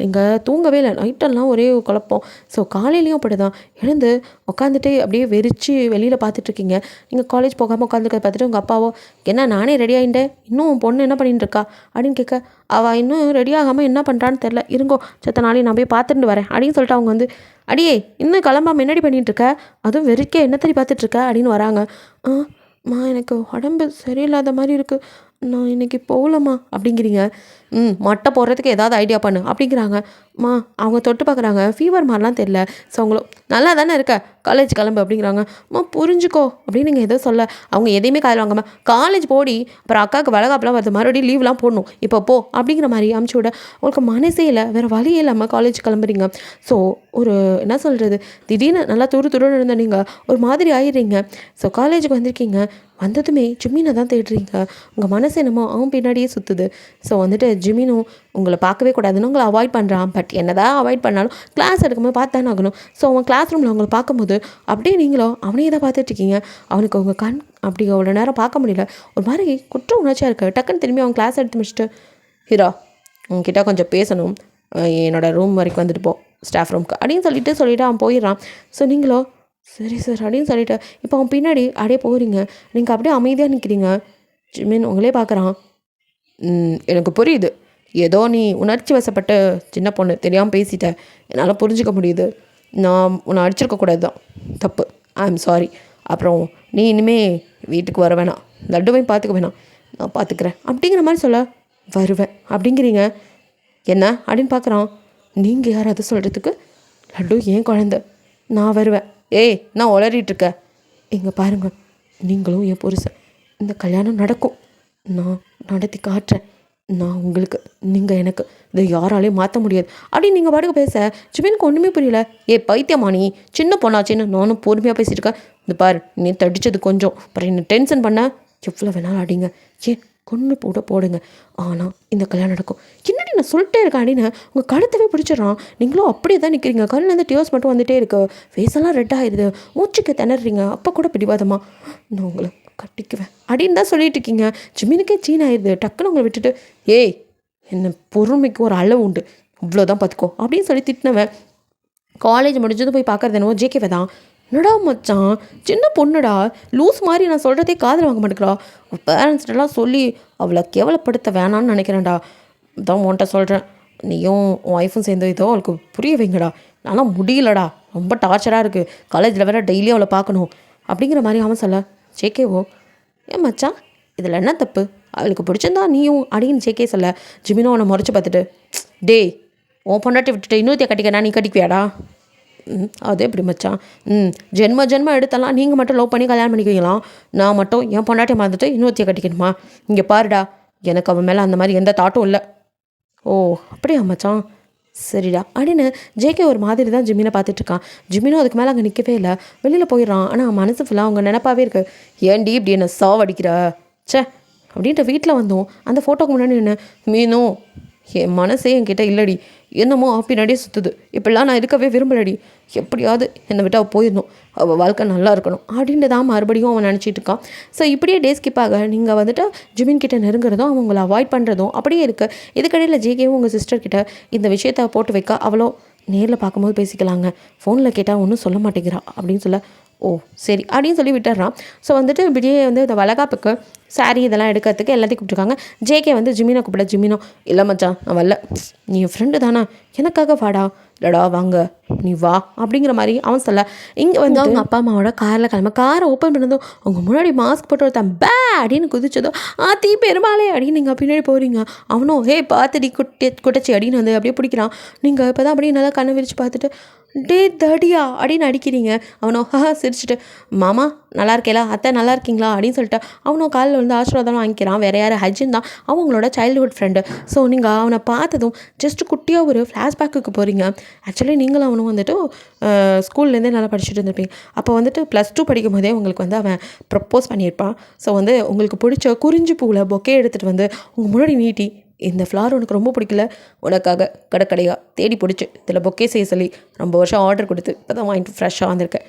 நீங்கள் தூங்கவே இல்லை, நைட்டெல்லாம் ஒரே குழப்பம். ஸோ காலையிலையும் அப்படி தான் எழுந்து உட்காந்துட்டு அப்படியே வெறிச்சு வெளியில் பார்த்துட்ருக்கீங்க. நீங்கள் காலேஜ் போகாமல் உட்காந்துருக்க பார்த்துட்டு உங்கள் அப்பாவோ என்ன நானே ரெடி ஆகிட்டேன், இன்னும் உன் பொண்ணு என்ன பண்ணிட்டு இருக்கா அப்படின்னு கேட்க அவள் இன்னும் ரெடி ஆகாமல் என்ன பண்ணுறான்னு தெரில, இருங்கோ செத்த நாளையும் நான் போய் பார்த்துட்டு வரேன் அப்படின்னு சொல்லிட்டு அவங்க வந்து அடியே இன்னும் கிளம்பாம என்னடி பண்ணிகிட்ருக்க, அதுவும் வெறிக்க என்ன தடி பார்த்துட்ருக்க அப்படின்னு வராங்க. எனக்கு உடம்பு சரியில்லாத மாதிரி இருக்குது, நான் இன்றைக்கி போகலம்மா அப்படிங்கிறீங்க. மட்டை போடுறதுக்கு ஏதாவது ஐடியா பண்ணு அப்படிங்கிறாங்க. மா அவங்க தொட்டு பார்க்குறாங்க, ஃபீவர் மாதிரிலாம் தெரில. ஸோ அவங்களும் நல்லா தானே இருக்க, காலேஜ் கிளம்பு அப்படிங்கிறாங்க. அம்மா புரிஞ்சுக்கோ அப்படின்னு நீங்கள் எதோ சொல்ல அவங்க எதையுமே காதில் வாங்காமல் காலேஜ் போடி, அப்புறம் அக்காவுக்கு வளகாப்பெலாம் வருது, மறுபடியும் லீவ்லாம் போடணும், இப்போ போ அப்படிங்கிற மாதிரி அமுச்சு விட உங்களுக்கு மனசே இல்லை, வேறு வழியே இல்லாமல் காலேஜ் கிளம்புறீங்க. ஸோ ஒரு என்ன சொல்கிறது, திடீர்னு நல்லா துருன்னு இருந்த நீங்கள் ஒரு மாதிரி ஆயிடுறீங்க. ஸோ காலேஜுக்கு வந்திருக்கீங்க, வந்ததுமே ஜிம்மினை தான் தேடுறீங்க. உங்கள் மனசு என்னமோ அவன் பின்னாடியே சுற்றுது. ஸோ வந்துட்டு ஜிம்மினும் உங்களை பார்க்கவே கூடாதுன்னு உங்களை அவாய்ட் பண்ணுறான். பட் என்னதான் அவாய்ட் பண்ணாலும் கிளாஸ் எடுக்கும்போது பார்த்து தானே ஆகணும். ஸோ அவன் கிளாஸ் ரூமில் அவங்களை பார்க்கும்போது அப்படியே நீங்களும் அவனையே தான் பார்த்துட்ருக்கீங்க. அவனுக்கு உங்கள் கண் அப்படி அவ்வளோ நேரம் பார்க்க முடியல, ஒரு மாதிரி குற்ற உணர்ச்சியாக இருக்குது. டக்குன்னு திரும்பி அவன் கிளாஸ் எடுத்து முடிச்சுட்டு, ஹீரோ உங்ககிட்ட கொஞ்சம் பேசணும், என்னோடய ரூம் வரைக்கும் வந்துட்டு போ, ஸ்டாஃப் ரூம்க்கு அப்படின்னு சொல்லிவிட்டு அவன் போயிடுறான். ஸோ நீங்களோ சரி சார் அப்படின்னு சொல்லிட்டு இப்போ அவன் பின்னாடி அப்படியே போகிறீங்க. நீங்கள் அப்படியே அமைதியாக நிற்கிறீங்க. ஜிமின் உங்களே பார்க்குறான். எனக்கு புரியுது, ஏதோ நீ உணர்ச்சி வசப்பட்டு சின்ன பொண்ணு தெரியாமல் பேசிட்ட, என்னால் புரிஞ்சிக்க முடியுது. நான் உன்னை அடிச்சிருக்கக்கூடாது தான், தப்பு, ஐ எம் சாரி. அப்புறம் நீ இனிமேல் வீட்டுக்கு வர வேணாம், லட்டுவையும் பார்த்துக்க வேணாம், நான் பார்த்துக்கிறேன் அப்படிங்கிற மாதிரி சொல்ல வருவேன் அப்படிங்கிறீங்க. என்ன அப்படின்னு பார்க்குறான். நீங்கள் யார் அதை சொல்கிறதுக்கு? லட்டு ஏன் குழந்த, நான் வருவேன். ஏய் நான் உளறிட்டுருக்க, இங்கே பாருங்கள், நீங்களும் என் புருஷன், இந்த கல்யாணம் நடக்கும், நான் நடத்தி காட்டுறேன், நான் உங்களுக்கு, நீங்கள் எனக்கு, இதை யாராலையும் மாற்ற முடியாது அப்படின்னு நீங்கள் பாட்டுக்கு பேச ஜிமினுக்கு ஒன்றுமே புரியல. பைத்தியமா நீ, சின்ன பொண்ணாச்சின்னு நானும் பொறுமையாக பேசியிருக்கேன். இந்த பாரு நீ தடிச்சது கொஞ்சம், அப்புறம் என்ன டென்ஷன் பண்ண எவ்வளோ வேணாலும் அடிங்க, ஏன் கொன்று போடுங்க, ஆனால் இந்த கல்யாணம் நடக்கும். என்னடி நான் சொல்லிட்டே இருக்கேன் அப்படின்னு உங்கள் கழுத்தவே பிடிச்சிடறான். நீங்களும் அப்படியே தான் நிற்கிறீங்க. கண்ணிலேருந்து டியோஸ் மட்டும் வந்துகிட்டே இருக்கு, ஃபேஸெல்லாம் ரெட் ஆகிடுது, மூச்சுக்கு திணறீங்க. அப்போ கூட பிடிவாதமா நான் உங்களை கட்டிக்குவேன் அப்படின்னு தான் சொல்லிட்டு இருக்கீங்க. ஜிமினுக்கே சீன் ஆயிடுது. டக்குன்னு உங்களை விட்டுட்டு, ஏய் என்ன பொறுமைக்கு ஒரு அளவு உண்டு, இவ்வளோதான் பார்த்துக்கோ அப்படின்னு சொல்லி திட்டினவன் காலேஜ் முடிஞ்சதும் போய் பார்க்குறது என்னவோ ஜேகேவை தான். என்னடா மச்சான், சின்ன பொண்ணுடா, லூஸ் மாதிரி நான் சொல்கிறதே காதில் வாங்க மாட்டேங்கிறா, பேரண்ட்ஸ்டெல்லாம் சொல்லி அவளை கேவலப்படுத்த வேணான்னு நினைக்கிறேன்டா, தான் உன்கிட்ட சொல்கிறேன், நீயும் உன் ஒய்ஃபும் சேர்ந்து இதோ அவளுக்கு புரிய வைங்கடா, நான்லாம் முடியலடா, ரொம்ப டார்ச்சராக இருக்குது, காலேஜில் வேறு டெய்லியும் அவளை பார்க்கணும் அப்படிங்கிற மாதிரி அவன் சொல்ல, ஜேகேவோ ஏன் மச்சான் இதில் என்ன தப்பு, அவளுக்கு பிடிச்சிருந்தா நீயும் அப்படின்னு ஜேகே சொல்ல, ஜிமினோ அவனை முறைச்சி பார்த்துட்டு, டேய் உன் பொண்டாட்டி விட்டுட்டு இன்னொருத்தைய கட்டிக்கனா, நீ கட்டிக்குவியாடா? அதே எப்படி மச்சான், ஜென்ம எடுத்தலாம், நீங்கள் மட்டும் லவ் பண்ணி கல்யாணம் பண்ணிக்குவீங்களாம், நான் மட்டும் என் பொண்டாட்டியை மறந்துட்டு இன்னொருத்தையை கட்டிக்கணுமா? இங்கே பாருடா, எனக்கு அவன் மேலே அந்த மாதிரி எந்த தாட்டும் இல்லை. ஓ அப்படியா மச்சான், சரிடா அப்படின்னு ஜேகே ஒரு மாதிரி தான் ஜிமினை பார்த்துட்ருக்கான். ஜிமினும் அதுக்கு மேலே அங்கே நிற்கவே இல்லை, வெளியில் போயிடுறான். ஆனால் மனசு ஃபுல்லாக அவங்க நினப்பாவே இருக்குது. ஏன்டி இப்படி என்ன சாவடிக்கிற சே அப்படின்ட்டு வீட்டில் வந்தோம். அந்த ஃபோட்டோக்கு முன்னாடி என்ன மீனும் என் மனசே என்கிட்ட இல்லடி, என்னமோ பின்னாடியே சுற்றுது, இப்படிலாம் நான் இருக்கவே விரும்பலடி, எப்படியாவது என்னை விட்டு அவள் போயிடணும், அவள் வாழ்க்கை நல்லா இருக்கணும் அப்படின்ட்டு தான் மறுபடியும் அவன் நினச்சிட்டு இருக்கான். ஸோ இப்படியே டே ஸ்கிப்பாக நீங்கள் வந்துட்டு ஜிமின் கிட்ட நெருங்குறதும் அவங்கள அவாய்ட் பண்ணுறதும் அப்படியே இருக்குது. இதுக்கடையில் ஜேகேவும் உங்கள் சிஸ்டர்கிட்ட இந்த விஷயத்த போட்டு வைக்க, அவளோ நேரில் பார்க்கும்போது பேசிக்கலாங்க, ஃபோனில் கேட்டால் ஒன்றும் சொல்ல மாட்டேங்கிறா அப்படின்னு சொல்ல, ஓ சரி அப்படின்னு சொல்லி விட்டுறான். ஸோ வந்துட்டு இப்படியே வந்து இந்த வளகாப்புக்கு சாரீ இதெல்லாம் எடுக்கிறதுக்கு எல்லாத்தையும் கூப்பிட்டுருக்காங்க. ஜேகே வந்து ஜிமினை கூப்பிட, ஜிமினோ இல்லை மச்சான் நான் வரல, நீ என் ஃப்ரெண்டு தானே, எனக்காக வாடா, இல்லடா வாங்க நீ வா அப்படிங்கிற மாதிரி அவன் சொல்ல, இங்கே வந்து அவங்க அப்பா அம்மாவோட காரில் கிளம்ப, காரை ஓப்பன் பண்ணதும் அவங்க முன்னாடி மாஸ்க் போட்டு ஒருத்தன் பே அப்படின்னு குதிச்சதோ, தீ பெருமாளே அப்படின்னு நீங்கள் பின்னாடி போகிறீங்க. அவனும் ஹே பார்த்துடி குட்டச்சி அப்படின்னு வந்து அப்படியே பிடிக்கிறான். நீங்கள் இப்போ தான் அப்படியே நல்லா கண்ணை விரிச்சு பார்த்துட்டு, டே தடியா அப்படின்னு அடிக்கிறீங்க. அவனோ சிரிச்சுட்டு, மாமா நல்லா இருக்கேலா, அத்தை நல்லா இருக்கீங்களா அப்படின்னு சொல்லிட்டு அவனும் காலில் வந்து ஆசீர்வாதம் வாங்கிக்கிறான். வேறு யார், ஹஜின் தான், அவங்களோட சைல்டுஹுட் ஃப்ரெண்டு. ஸோ நீங்கள் அவனை பார்த்ததும் ஜஸ்ட் குட்டியாக ஒரு ஃப்ளாஷ்பேக்குக்கு போகிறீங்க. ஆக்சுவலி நீங்களும் அவனும் வந்துட்டு ஸ்கூல்லேருந்தே நல்லா படிச்சுட்டு இருந்திருப்பீங்க. அப்போ வந்துட்டு +2 படிக்கும் போதே உங்களுக்கு வந்து அவன் ப்ரப்போஸ் பண்ணியிருப்பான். ஸோ வந்து உங்களுக்கு பிடிச்ச குறிஞ்சி பூவில் பொக்கே எடுத்துகிட்டு வந்து உங்கள் முன்னாடி நீட்டி, இந்த ஃப்ளார் உனக்கு ரொம்ப பிடிக்கல, உனக்காக கடையாக தேடி பிடிச்சி இதில் பொக்கே செய்ய சொல்லி ரொம்ப வருஷம் ஆர்டர் கொடுத்து இப்போ தான் வாங்கிட்டு ஃப்ரெஷ்ஷாக வந்திருக்கேன்,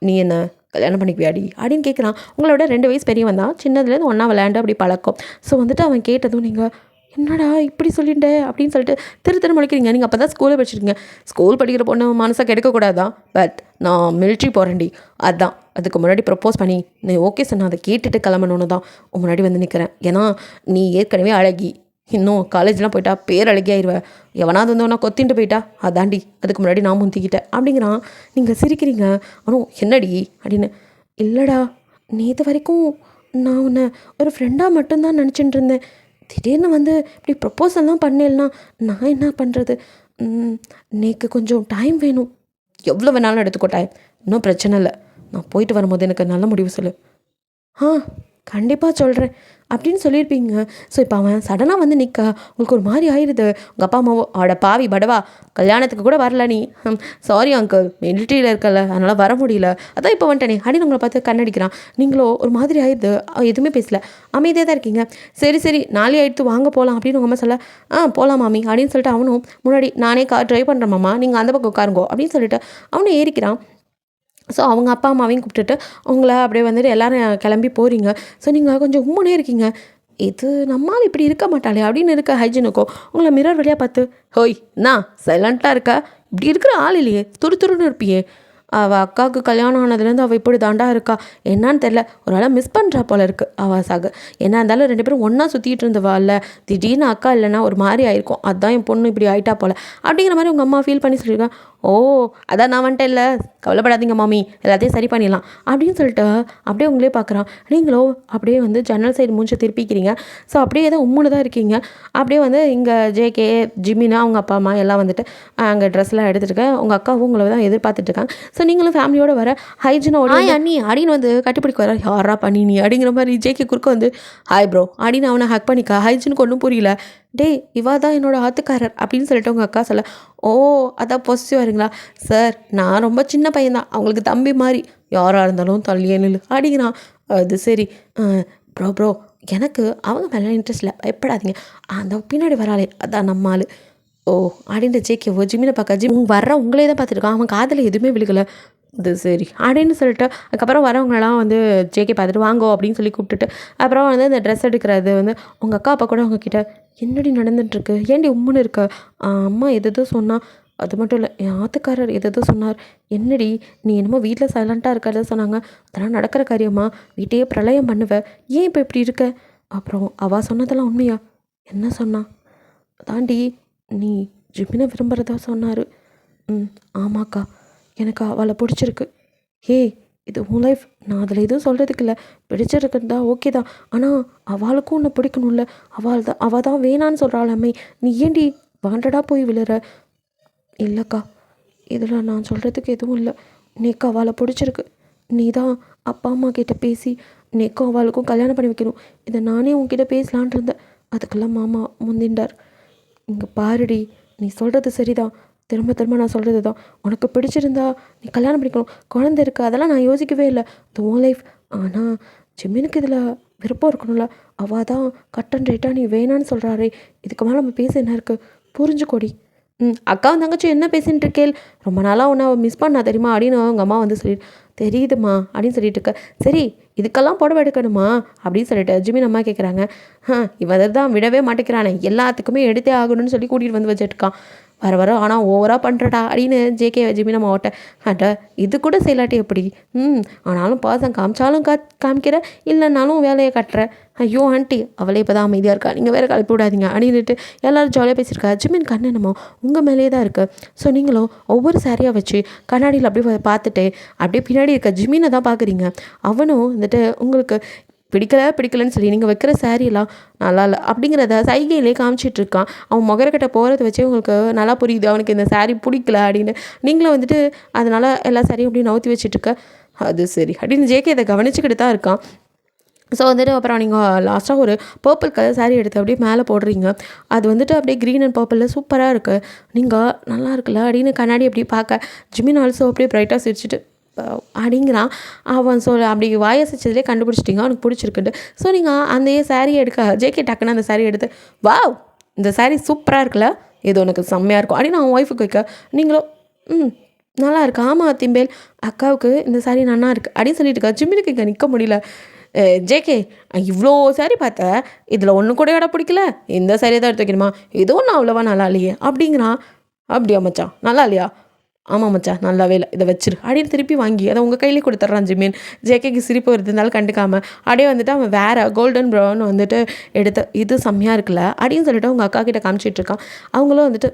நீ என்ன கல்யாணம் பண்ணிக்குவியாடி அப்படின்னு கேட்குறான். உங்களோட 2 வயசு பெரியவன் தான், சின்னதுலேருந்து ஒன்றா விளையாண்டு அப்படி பழக்கம். ஸோ வந்துட்டு அவன் கேட்டதும் நீங்கள் என்னடா இப்படி சொல்லிட்டே அப்படின்னு சொல்லிட்டு திரு முழிக்கிறீங்க. நீங்கள் அப்போ தான் ஸ்கூலில் படிச்சிருக்கீங்க. ஸ்கூல் படிக்கிற பொண்ணு மனசாக கெடுக்கக்கூடாதான், பட் நான் மிலிட்ரி போகிறேன்டி, அதுதான் அதுக்கு முன்னாடி ப்ரப்போஸ் பண்ணி நீ ஓகே சொன்ன அதை கேட்டுட்டு கிளம்பணுன்னு தான் உன் முன்னாடி வந்து நிற்கிறேன். ஏன்னா நீ ஏற்கனவே அழகி, இன்னும் காலேஜ்லாம் போயிட்டா பேரழகியாயிருவேன், எவனாவது வந்து ஒன்றா கொத்தின்ட்டு போயிட்டா அதாண்டி, அதுக்கு முன்னாடி நான் முந்திக்கிட்டேன் அப்படிங்கிறான். நீங்கள் சிரிக்கிறீங்க. அவனும் என்னடி அப்படின்னு, இல்லைடா நேற்று வரைக்கும் நான் உன்னை ஒரு ஃப்ரெண்டாக மட்டும்தான் நினச்சிட்டு இருந்தேன், திடீர்னு வந்து இப்படி ப்ரப்போசல்லாம் பண்ணேன்னா நான் என்ன பண்ணுறது, நேக்கு கொஞ்சம் டைம் வேணும். எவ்வளோ வேணாலும் எடுத்துக்கோ டைம், இன்னும் பிரச்சனை இல்லை. நான் போயிட்டு வரும்போது எனக்கு நல்ல முடிவு சொல்லு. ஆ கண்டிப்பாக சொல்கிறேன் அப்படின்னு சொல்லியிருப்பீங்க. ஸோ இப்போ அவன் சடனாக வந்து நிற்க உங்களுக்கு ஒரு மாதிரி ஆயிடுது. உங்கள் அப்பா அம்மாவோ ஆட பாவி படவா கல்யாணத்துக்கு கூட வரல நீ, சாரி அங்கிள் மிலிட்ரியில் இருக்கல அதனால் வர முடியல, அதான் இப்போ வந்துட்டேனே அப்படின்னு உங்களை பார்த்து கண்ணடிக்கிறான். நீங்களோ ஒரு மாதிரி ஆயிடுது, எதுவுமே பேசல, அமைதியாக தான் இருக்கீங்க. சரி சரி நாளே ஆயிடுத்து வாங்க போகலாம் அப்படின்னு உங்கள் அம்மா சொல்ல, போகலாம் மாமி அப்படின்னு சொல்லிட்டு அவனும் முன்னாடி நானே கார் ட்ரைவ் பண்ணுறேன் மாமா நீங்கள் அந்த பக்கம் உட்காருங்கோ அப்படின்னு சொல்லிட்டு அவனும் ஏறிக்கிறான். ஸோ அவங்க அப்பா அம்மாவையும் கூப்பிட்டுட்டு உங்களை அப்படியே வந்துட்டு எல்லோரும் கிளம்பி போகிறீங்க. ஸோ நீங்கள் கொஞ்சம் உம்முனே இருக்கீங்க. இது நம்மால் இப்படி இருக்க மாட்டாளே அப்படின்னு இருக்க ஹைஜினுக்கும் உங்களை மிரர் வழியாக பார்த்து, ஹோய் நான் சைலண்ட்டாக இருக்க, இப்படி இருக்கிற ஆள் இல்லையே, துருன்னு இருப்பியே, அவள் அக்காவுக்கு கல்யாணம் ஆனதுலேருந்து அவள் இப்படி தாண்டா இருக்கா என்னான்னு தெரில, ஒரு வேளை மிஸ் பண்ணுறா போல இருக்குது அவள் என்ன இருந்தாலும் 2 பேரும் ஒன்றா சுற்றிட்டு இருந்தவா இல்லை, திடீர்னு அக்கா இல்லைன்னா ஒரு மாதிரி ஆயிருக்கும், அதுதான் என் பொண்ணு இப்படி ஆயிட்டா போல அப்படிங்கிற மாதிரி உங்கள் அம்மா ஃபீல் பண்ணி சொல்லியிருக்கேன். ஓ அதான் நான் வந்துட்டேன் இல்லை, கவலைப்படாதீங்க மாமி எல்லாத்தையும் சரி பண்ணிடலாம் அப்படின்னு சொல்லிட்டு அப்படியே உங்களே பார்க்குறான். நீங்களோ அப்படியே வந்து ஜன்னல் சைடு மூஞ்சி திருப்பிக்கிறீங்க. ஸோ அப்படியே தான் உம்முன்னு தான் இருக்கீங்க. அப்படியே வந்து இங்கே ஜேகே ஜிமினா அவங்க அப்பா அம்மா எல்லாம் வந்துட்டு அங்கே ட்ரெஸ்லாம் எடுத்துகிட்டு உங்கள் அக்காவும் உங்களை தான் எதிர்பார்த்துட்ருக்காங்க. ஸோ நீங்களும் ஃபேமிலியோடு வர ஹைஜினோட அண்ணி அப்படின்னு வந்து கட்டிப்பிடிக்க வர, யாரா பண்ணி நீ அப்படிங்கிற மாதிரி ஜேகே குறுக்க வந்து ஹாய் ப்ரோ அப்படின்னு அவனை ஹக் பண்ணிக்கா. ஹைஜினுக்கு ஒன்றும் புரியல. டே இவா தான் என்னோடய ஆத்துக்காரர் அப்படின்னு சொல்லிட்டு உங்கள் அக்கா சொல்ல, ஓ அதான் பொசிட்டிவ் வரீங்களா சார், நான் ரொம்ப சின்ன பையன்தான், அவங்களுக்கு தம்பி மாதிரி, யாராக இருந்தாலும் தள்ளியே நில்லு அப்படிங்கிறான். அது சரி ப்ரோ எனக்கு அவங்க மேலே இன்ட்ரெஸ்ட் இல்லை, பயப்படாதீங்க, அந்த பின்னாடி வராளே அதான் நம்ம ஆள். ஓ அப்படின்ட்டு ஜேகேவோ ஜிமினை பார்க்க வர்ற உங்களே தான் பார்த்துருக்கான், அவன் காதில் எதுவுமே விழுகலை. இது சரி அப்படின்னு சொல்லிட்டு அதுக்கப்புறம் வரவங்களெல்லாம் வந்து ஜேகே பார்த்துட்டு வாங்கோ அப்படின்னு சொல்லி கூப்பிட்டுட்டு அப்புறம் வந்து இந்த ட்ரெஸ் எடுக்கிறது வந்து உங்கள் அக்கா அப்பா கூட அவங்கக்கிட்ட என்னடி நடந்துட்டுருக்கு, ஏன்டி உம்முன்னு இருக்க, அம்மா எதோ சொன்னால், அது மட்டும் இல்லை என் ஆத்துக்காரர் எதோ சொன்னார், என்னடி நீ என்னமோ வீட்டில் சைலண்ட்டாக இருக்கிறத சொன்னாங்க, அதெல்லாம் நடக்கிற காரியமா, வீட்டையே பிரளயம் பண்ணுவேன், ஏன் இப்போ இப்படி இருக்க, அப்புறம் அவள் சொன்னதெல்லாம் உண்மையா, என்ன சொன்னா, தாண்டி நீ ஜிமினை விரும்புகிறதா சொன்னார். ஆமாக்கா எனக்கு அவளை பிடிச்சிருக்கு. ஏய் இது உன் லைஃப், நான் அதில் எதுவும் சொல்கிறதுக்கு இல்லை, பிடிச்சிருக்குன்னு தான் ஓகே தான், ஆனால் அவளுக்கும் உன்னை பிடிக்கணும்ல, அவள் தான் வேணான்னு சொல்கிறாளாமே, நீ ஏண்டி வாண்டடாக போய் விழுற. இல்லைக்கா இதில் நான் சொல்கிறதுக்கு எதுவும் இல்லை, நேக்கு அவளை பிடிச்சிருக்கு, நீ தான் அப்பா அம்மா கிட்டே பேசி நேக்கும் அவளுக்கும் கல்யாணம் பண்ணி வைக்கணும், இதை நானே உன்கிட்ட பேசலான் இருந்தேன், அதுக்கெல்லாம் மாமா முந்திண்டார். இங்கே பாருடி நீ சொல்கிறது சரிதான், திரும்ப நான் சொல்கிறது தான், உனக்கு பிடிச்சிருந்தா நீ கல்யாணம் பண்ணிக்கணும், குழந்தை இருக்குது, அதெல்லாம் நான் யோசிக்கவே இல்லை, இது உன் லைஃப், ஆனால் ஜிம்மினுக்கு இதில் விருப்பம் இருக்கணும்ல, அவள் தான் கட் அண்ட் ரைட்டாக நீ வேணான்னு சொல்கிறாரே, இதுக்கு மேலே நம்ம பேச என்ன இருக்குது, புரிஞ்சுக்கோடி. அக்காவும் தங்கச்சி என்ன பேசின்னு இருக்கேள், ரொம்ப நாளாக உன்னை மிஸ் பண்ணா தெரியுமா அப்படின்னு அவங்க அம்மா வந்து சொல்லிட்டு, தெரியுதுமா அப்படின்னு சொல்லிட்டு இருக்க, சரி இதுக்கெல்லாம் புடவை எடுக்கணுமா அப்படின்னு சொல்லிட்டு ஜிமின் அம்மா கேட்குறாங்க. இவன் தான் விடவே மாட்டேங்கிறானே, எல்லாத்துக்குமே எடுத்தே ஆகணும்னு சொல்லி கூட்டிகிட்டு வந்து வச்சுருக்கான், வர ஆனால் ஓவராக பண்ணுறடா அப்படின்னு ஜேகே ஜிமின் அம்மாவட்ட, அட இது கூட செய்யலாட்டி எப்படி, ஆனாலும் பாசம் காமிச்சாலும் காமிக்கிற, இல்லைன்னாலும் வேலையை கட்டுற, ஐயோ ஆண்டி அவளே இப்போ தான் அமைதியாக இருக்கா, நீங்கள் வேறு கிளப்பி விடாதீங்க அப்படின்ட்டு எல்லோரும் ஜாலியாக பேசியிருக்கா. ஜிமின் கண் என்னமோ உங்கள் மேலேயே தான் இருக்குது. ஸோ நீங்களும் ஒவ்வொரு சாரியாக வச்சு கண்ணாடியில் அப்படியே பார்த்துட்டு அப்படியே பின்னாடி இருக்க ஜிமினை தான் பார்க்குறீங்க. அவனும் வந்துட்டு உங்களுக்கு பிடிக்கலன்னு சொல்லி நீங்கள் வைக்கிற சாரியெல்லாம் நல்லா இல்லை அப்படிங்கிறத சைகையிலே காமிச்சிட்டு இருக்கான். அவன் முகரக்கிட்ட போகிறத வச்சே உங்களுக்கு நல்லா புரியுது அவனுக்கு இந்த சாரீ பிடிக்கல அப்படின்னு. நீங்களும் வந்துட்டு அதனால் எல்லா சாரியும் அப்படி நவுத்தி வச்சுட்ருக்க, அது சரி அப்படின்னு ஜேகே இதை கவனிச்சுக்கிட்டு தான் இருக்கான். ஸோ வந்துட்டு அப்புறம் நீங்கள் லாஸ்ட்டாக ஒரு பர்பிள் கலர் சாரீ எடுத்து அப்படியே மேலே போடுறீங்க. அது வந்துட்டு அப்படியே க்ரீன் அண்ட் பர்பிளில் சூப்பராக இருக்குது, நீங்கள் நல்லா இருக்குல்ல அப்படின்னு கண்ணாடி அப்படி பார்க்க ஜிமின் ஆல்சோ அப்படியே ப்ரைட்டாக சிரிச்சிட்டு அப்படிங்கிறான். அவன் அப்படி வாயசிச்சதுலேயே கண்டுபிடிச்சிட்டிங்க அவனுக்கு பிடிச்சிருக்குன்ட்டு. ஸோ நீங்கள் அந்த சாரியை எடுக்க ஜேகே டக்குன்னு அந்த சாரீ எடுத்து, வாவ் இந்த சாரீ சூப்பராக இருக்குல்ல, இது உனக்கு செம்மையாக இருக்கும் அப்படின்னு அவன் ஒய்ஃபுக்கு வைக்க, நீங்களும் நல்லா இருக்கு, ஆமாம் திம்பேல் அக்காவுக்கு இந்த சாரீ நல்லா இருக்குது அப்படின்னு சொல்லிட்டு இருக்கா. ஜிம்மினுக்கு இங்கே நிற்க முடியல. ஜேகே இவ்வளோ சாரி பார்த்தேன், இதில் ஒன்று கூட இடம் பிடிக்கல, இந்த சாரியை தான் எடுத்து வைக்கணுமா, ஏதோ ஒன்றும் அவ்வளோவா நல்லா இல்லையே அப்படிங்கிறான். அப்படியா மச்சான் நல்லா இல்லையா, ஆமாம் மச்சான் நல்லாவே இல்லை, இதை வச்சிரு அப்படின்னு திருப்பி வாங்கி அதை உங்கள் கையிலே கொடுத்துட்றான் ஜிமின். ஜேகேக்கு சிரிப்பு வருதுனால கண்டுக்காமல் அப்படியே வந்துட்டு அவன் வேறு கோல்டன் ப்ரௌன் வந்துட்டு எடுத்து இது செம்மையாக இருக்குல்ல அப்படின்னு சொல்லிட்டு அவங்க அக்கா கிட்ட காமிச்சிட்ருக்கான். அவங்களும் வந்துட்டு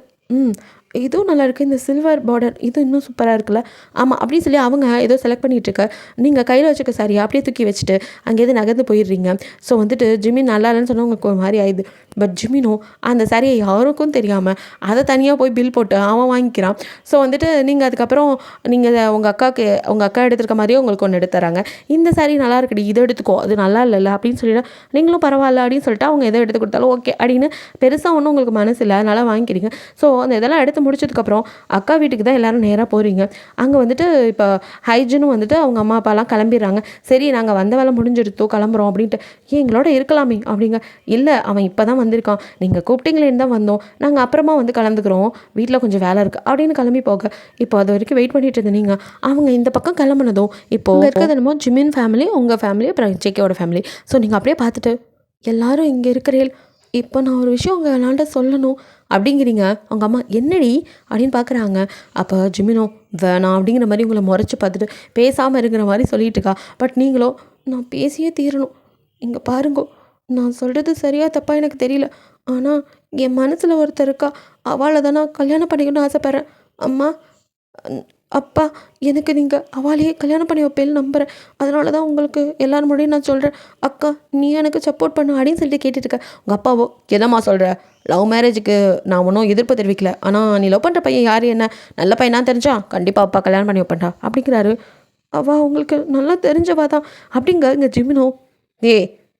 இதுவும் நல்லா இருக்குது, இந்த சில்வர் பார்டர் இது இன்னும் சூப்பராக இருக்குல்ல, ஆமாம் அப்படின்னு சொல்லி அவங்க ஏதோ செலக்ட் பண்ணிகிட்ருக்க, நீங்கள் கையில் வச்சுக்க சாரியை அப்படியே தூக்கி வச்சுட்டு அங்கேயிருந்து நகர்ந்து போயிடுறீங்க. ஸோ வந்துட்டு ஜிமின் நல்லா இல்லைன்னு சொன்னால் உங்களுக்கு ஒரு மாதிரி ஆயிடுது. பட் ஜிமினும் அந்த சாரியை யாருக்கும் தெரியாமல் அதை தனியாக போய் பில் போட்டு அவன் வாங்கிக்கிறான். ஸோ வந்துட்டு நீங்கள் அதுக்கப்புறம் நீங்கள் உங்கள் அக்கா எடுத்துருக்க மாதிரியே உங்களுக்கு ஒன்று எடுத்து தராங்க. இந்த சாரி நல்லா இருக்குடி, இதை எடுத்துக்கோ, அது நல்லா இல்லைல்ல அப்படின்னு சொல்லிட்டு நீங்களும் பரவாயில்ல அப்படின்னு சொல்லிட்டு அவங்க எதை எடுத்து கொடுத்தாலும் ஓகே அப்படின்னு பெருசாக ஒன்றும் உங்களுக்கு மனசு இல்லை, அதனால் வாங்கிக்கிறீங்க. ஸோ அந்த இதெல்லாம் எடுத்து முடிச்சதுக்கப்புறம் அக்கா வீட்டுக்கு தான் எல்லோரும் நேராக போகிறீங்க. அங்கே வந்துட்டு இப்போ ஹைஜனும் வந்துட்டு அவங்க அம்மா அப்பாலாம் கிளம்பிடுறாங்க. சரி நாங்கள் வந்த வேலை முடிஞ்சிருத்தோ கிளம்புறோம் அப்படின்ட்டு. ஏன் எங்களோட இருக்கலாமே அப்படிங்க. இல்லை அவன் இப்போ தான் வந்திருக்கான், நீங்கள் கூப்பிட்டீங்களேன்னு தான் வந்தோம், நாங்கள் அப்புறமா வந்து கலந்துக்கிறோம், வீட்டில் கொஞ்சம் வேலை இருக்குது அப்படின்னு கிளம்பி போக இப்போ அது வரைக்கும் வெயிட் பண்ணிட்டு இருந்தீங்க. அவங்க இந்த பக்கம் கிளம்புனதும் இப்போது இருக்கிறது என்னமோ ஜிமின் ஃபேமிலி, உங்கள் ஃபேமிலி, அப்புறம் ஜேகேவோட ஃபேமிலி. ஸோ நீங்கள் அப்படியே பார்த்துட்டு எல்லாரும் இங்கே இருக்கிறேன், இப்போ நான் ஒரு விஷயம் உங்கள் விளாண்ட சொல்லணும் அப்படிங்கிறீங்க. அவங்க அம்மா என்னடி அப்படின்னு பார்க்குறாங்க. அப்போ ஜிமினோ வேணாம் அப்படிங்கிற மாதிரி உங்களை முறைச்சி பார்த்துட்டு பேசாமல் இருக்கிற மாதிரி சொல்லிட்டு இருக்கா. பட் நீங்களோ நான் பேசியே தீரணும், இங்கே பாருங்கோ, நான் சொல்கிறது சரியாக தப்பாக எனக்கு தெரியல, ஆனால் என் மனசில் ஒருத்தர் இருக்கா, அவளை தான் நான் கல்யாணம் பண்ணிக்கணும்னு ஆசைப்பட்றேன். அம்மா அப்பா எனக்கு நீங்கள் அவளையே கல்யாணம் பண்ணி வைப்பேன்னு நம்புகிறேன், அதனால தான் உங்களுக்கு எல்லோரும் முன்னாடியும் நான் சொல்கிறேன். அக்கா நீ எனக்கு சப்போர்ட் பண்ணு அப்படின்னு சொல்லிட்டு கேட்டுட்ருக்க. உங்கள் அப்பாவோ எதம்மா சொல்கிற, லவ் மேரேஜுக்கு நான் ஒன்றும் எதிர்ப்பு தெரிவிக்கல, ஆனால் நீ லவ் பண்ணுற பையன் யார், என்ன நல்ல பையனா தெரிஞ்சா கண்டிப்பாக அப்பா கல்யாணம் பண்ணி வைப்பேன்டா அப்படிங்கிறாரு. அவள் உங்களுக்கு நல்லா தெரிஞ்சவா தான் அப்படிங்க. இங்கே ஜிமினோ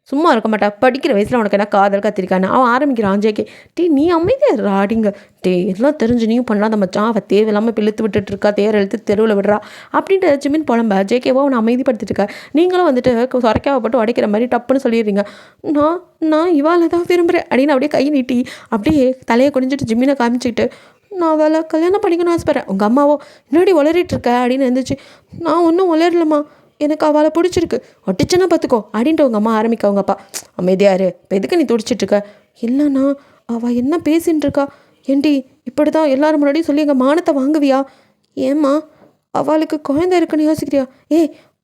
சும்மா இருக்க மாட்டா, படிக்கிற வயசில் உனக்கு என்ன காதல் கத்திரிக்கான்னு அவன் ஆரம்பிக்கிறான். ஜேகே நீ அமைதியாக ராடிங்க, எல்லாம் தெரிஞ்சு நீயும் பண்ணாத மச்சான், அவள் தேவையில்லாமல் பிழுத்து விட்டுட்டுருக்கா, தேர் எழுத்து தெருவில் விடுறா அப்படின்ட்டு ஜிமின் புலம்ப. ஜேகேவோ அவனை அமைதிப்படுத்திட்டு இருக்கா. நீங்களும் வந்துட்டு சொரைக்காவை போட்டு உடைக்கிற மாதிரி டப்புன்னு சொல்லிடுறீங்க. நான் இவாளை தான் விரும்புகிறேன் அப்படின்னு அப்படியே கை நீட்டி அப்படியே தலையை குனிஞ்சிட்டு ஜிம்மினை காமிச்சிக்கிட்டு நான் அவளை கல்யாணம் பண்ணிக்கணும்னு ஆசைப்பட்றேன். உங்கள் அம்மாவோ முன்னாடி உளறிட்டுருக்க அப்படின்னு இருந்துச்சு. நான் ஒன்றும் உளரலம்மா, எனக்கு அவளை பிடிச்சிருக்கு, ஒட்டிச்சுன்னா பார்த்துக்கோ அப்படின்ட்டு உங்கள் அம்மா ஆரம்பிக்க. அவங்க அப்பா அமைதியாரு, இப்போ எதுக்கு நீ துடிச்சிட்ருக்க. இல்லைண்ணா அவள் என்ன பேசின்னு இருக்கா, ஏண்டி இப்படி தான் எல்லோரும் முன்னாடியும் சொல்லி எங்கள் மானத்தை வாங்குவியா, ஏம்மா அவளுக்கு குழந்தை இருக்குன்னு யோசிக்கிறியா.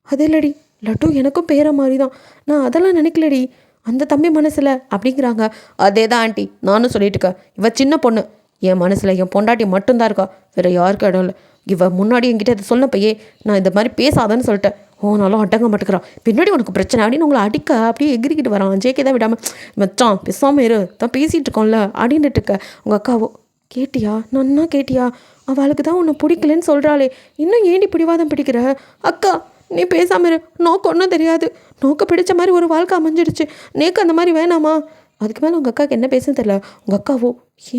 அது இல்லடி லட்டு எனக்கும் பேர மாதிரி தான், நான் அதெல்லாம் நினைக்கலடி அந்த தம்பி மனசில் அப்படிங்கிறாங்க. அதே தான் ஆண்டி நானும் சொல்லிட்டு இருக்கேன், இவள் சின்ன பொண்ணு, என் மனசில் என் பொண்டாட்டி மட்டும்தான் இருக்கா, வேறு யாருக்கும் இடம் இல்லை. இவ முன்னாடி என்கிட்ட இதை சொன்னப்பையே நான் இந்த மாதிரி பேசாதன்னு சொல்லிட்டேன். நானும் அடங்க மாட்டேங்கிறான், பின்னாடி உனக்கு பிரச்சனை அப்படின்னு உங்களை அடிக்க அப்படியே எகிரிக்கிட்டு வரான். ஜேகே தான் விடாமல் மச்சான் பேசாமல் இரு, தான் பேசிகிட்டு இருக்கோம்ல அப்படின்ட்டு இருக்க. உங்கள் அக்காவோ கேட்டியா, நன்னா கேட்டியா, அவளுக்கு தான் உன்னை பிடிக்கலன்னு சொல்கிறாளே, இன்னும் ஏண்டி பிடிவாதம் பிடிக்கிற. அக்கா நீ பேசாமல் இரு, நோக்கு ஒன்றும் தெரியாது, நோக்க பிடிச்ச மாதிரி ஒரு வாழ்க்கை அமைஞ்சிடுச்சு, நேக்கு அந்த மாதிரி வேணாமா. அதுக்கு மேலே உங்கள் அக்காவுக்கு என்ன பேசுன்னு தெரியல. உங்கள் அக்காவோ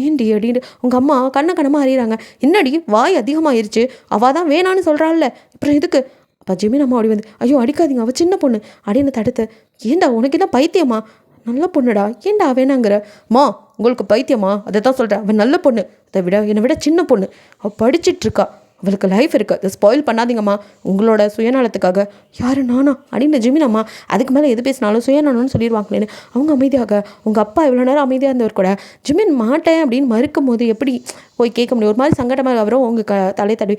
ஏண்டி அப்படின்னு உங்கள் அம்மா கண்ணமாக அறிகிறாங்க. என்னடி வாய் அதிகமாகிருச்சு, அவள் தான் வேணான்னு சொல்கிறாள்ல, அப்புறம் எதுக்கு. அப்போ ஜிமின் அம்மா அப்படி வந்து ஐயோ அடிக்காதீங்க, அவள் சின்ன பொண்ணு அப்படின்னு தடுத்து. ஏண்டா உனக்கு என்ன பைத்தியமா, நல்ல பொண்ணுடா, ஏண்டா வேணாங்கிற. மா உங்களுக்கு பைத்தியமா, அதை தான் சொல்கிறேன், அவள் நல்ல பொண்ணு, என்னை விட சின்ன பொண்ணு, அவள் படிச்சிட்ருக்கா, அவளுக்கு லைஃப் இருக்குது, அதை ஸ்பாயில் பண்ணாதீங்கம்மா உங்களோட சுயநலத்துக்காக. யார் நானா அப்படின்னு ஜிமின் அம்மா அதுக்கு மேலே எது பேசினாலும் சுயநலம்னு சொல்லிடுவாங்களேன்னு அவங்க அமைதியாக. உங்கள் அப்பா இவ்வளோ நேரம் அமைதியாக இருந்தவர் கூட ஜிமின் மாட்டேன் அப்படின்னு மறுக்கும் போது எப்படி போய் கேட்க முடியும். ஒரு மாதிரி சங்கடமாக அவரும் உங்கள் தலை தடவி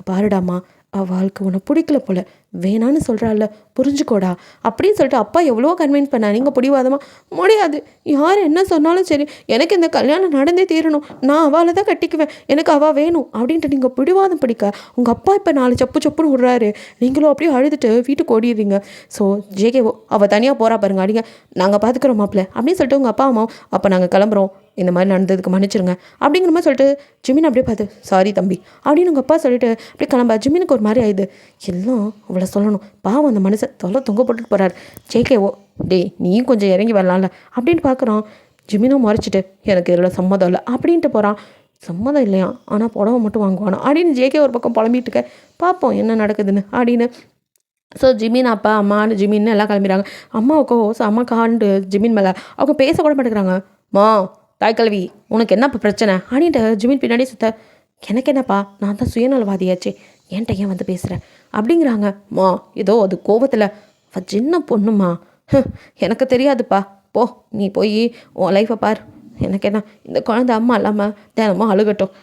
பாருடாமா, அவளுக்கு உன்னை பிடிக்கல போல, வேணான்னு சொல்கிறாள்ல, புரிஞ்சுக்கோடா அப்படின்னு சொல்லிட்டு அப்பா எவ்வளோ கன்வின்ஸ் பண்ணா. நீங்கள் பிடிவாதமாக முடியாது, யார் என்ன சொன்னாலும் சரி எனக்கு இந்த கல்யாணம் நடந்தே தீரணும், நான் அவளை தான் கட்டிக்குவேன், எனக்கு அவள் வேணும் அப்படின்ட்டு நீங்கள் பிடிவாதம் பிடிக்க உங்கள் அப்பா இப்போ 4 சப்புன்னு விட்றாரு. நீங்களும் அப்படியே அழுதுட்டு வீட்டுக்கு ஓடிடுறீங்க. ஸோ ஜேகேவோ அவள் தனியாக போகிறா பாருங்க, அடிங்க நாங்கள் பார்த்துக்குறோம் மாப்பிள்ள அப்படின்னு சொல்லிட்டு உங்கள் அப்பா அம்மா அப்போ நாங்கள் கிளம்புறோம், இந்த மாதிரி நடந்ததுக்கு மன்னிச்சிருங்க அப்படிங்கிற மாதிரி சொல்லிட்டு ஜிமின் அப்படியே பார்த்து சாரி தம்பி அப்படின்னு உங்கள் அப்பா சொல்லிட்டு அப்படியே கிளம்ப. ஜிமினுக்கு ஒரு மாதிரி ஆயிடுது, எல்லாம் அவளை சொல்லணும், பாவம் அந்த மனுஷன் தொலை தொங்க போட்டுட்டு போகிறார். ஜேகேவோ நீயும் கொஞ்சம் இறங்கி வரலாம்ல அப்படின்னு பார்க்குறான். ஜிமினும் மறைச்சிட்டு எனக்கு இதில் சம்மதம் இல்லை அப்படின்ட்டு போகிறான். சம்மதம் இல்லையா, ஆனால் புடவை மட்டும் வாங்குவானோ அப்படின்னு ஜேகே ஒரு பக்கம் புலம்பிட்டு இருக்க. பார்ப்போம் என்ன நடக்குதுன்னு அப்படின்னு. ஸோ ஜிமின் அப்பா அம்மான்னு ஜிமின்னு எல்லாம் கிளம்பிடுறாங்க. அம்மாவுக்கோ அம்மா காண்டு ஜிமின் மேலே அவங்க பேசக்கூட மாட்டேங்கிறாங்க. மா தாய்க்கல்வி உனக்கு என்ன இப்போ பிரச்சனை அப்படின்ட்டு ஜிமின் பின்னாடி சுத்த. எனக்கு என்னப்பா, நான் தான் சுயநலவாதியாச்சே, ஏன்ட்ட ஏன் வந்து பேசுகிறேன் அப்படிங்கிறாங்க. மா ஏதோ அது கோபத்தில், அவள் சின்ன பொண்ணுமா, எனக்கு தெரியாதுப்பா, போ நீ போய் உன் லைஃப்பை பார், எனக்கு என்ன இந்த குழந்தை அம்மா இல்லாமல் தினமும் அழுகட்டும்,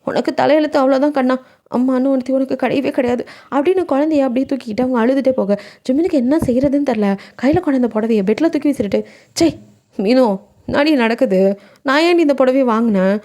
உனக்கு தலையெழுத்து அவ்வளோதான் கண்ணா, அம்மான்னு ஒருத்தி உனக்கு கிடையவே கிடையாது அப்படின்னு குழந்தைய அப்படியே தூக்கிக்கிட்டு அவங்க அழுதுகிட்டே போக. ஜிமினுக்கு என்ன செய்கிறதுன்னு தெரில. கையில் குழந்தை புடவையை பெட்டில் தூக்கி வீசிட்டு, சே மீனோ நாடி நடக்குது, நான் ஏன்டி இந்த புடவையை வாங்கினேன்,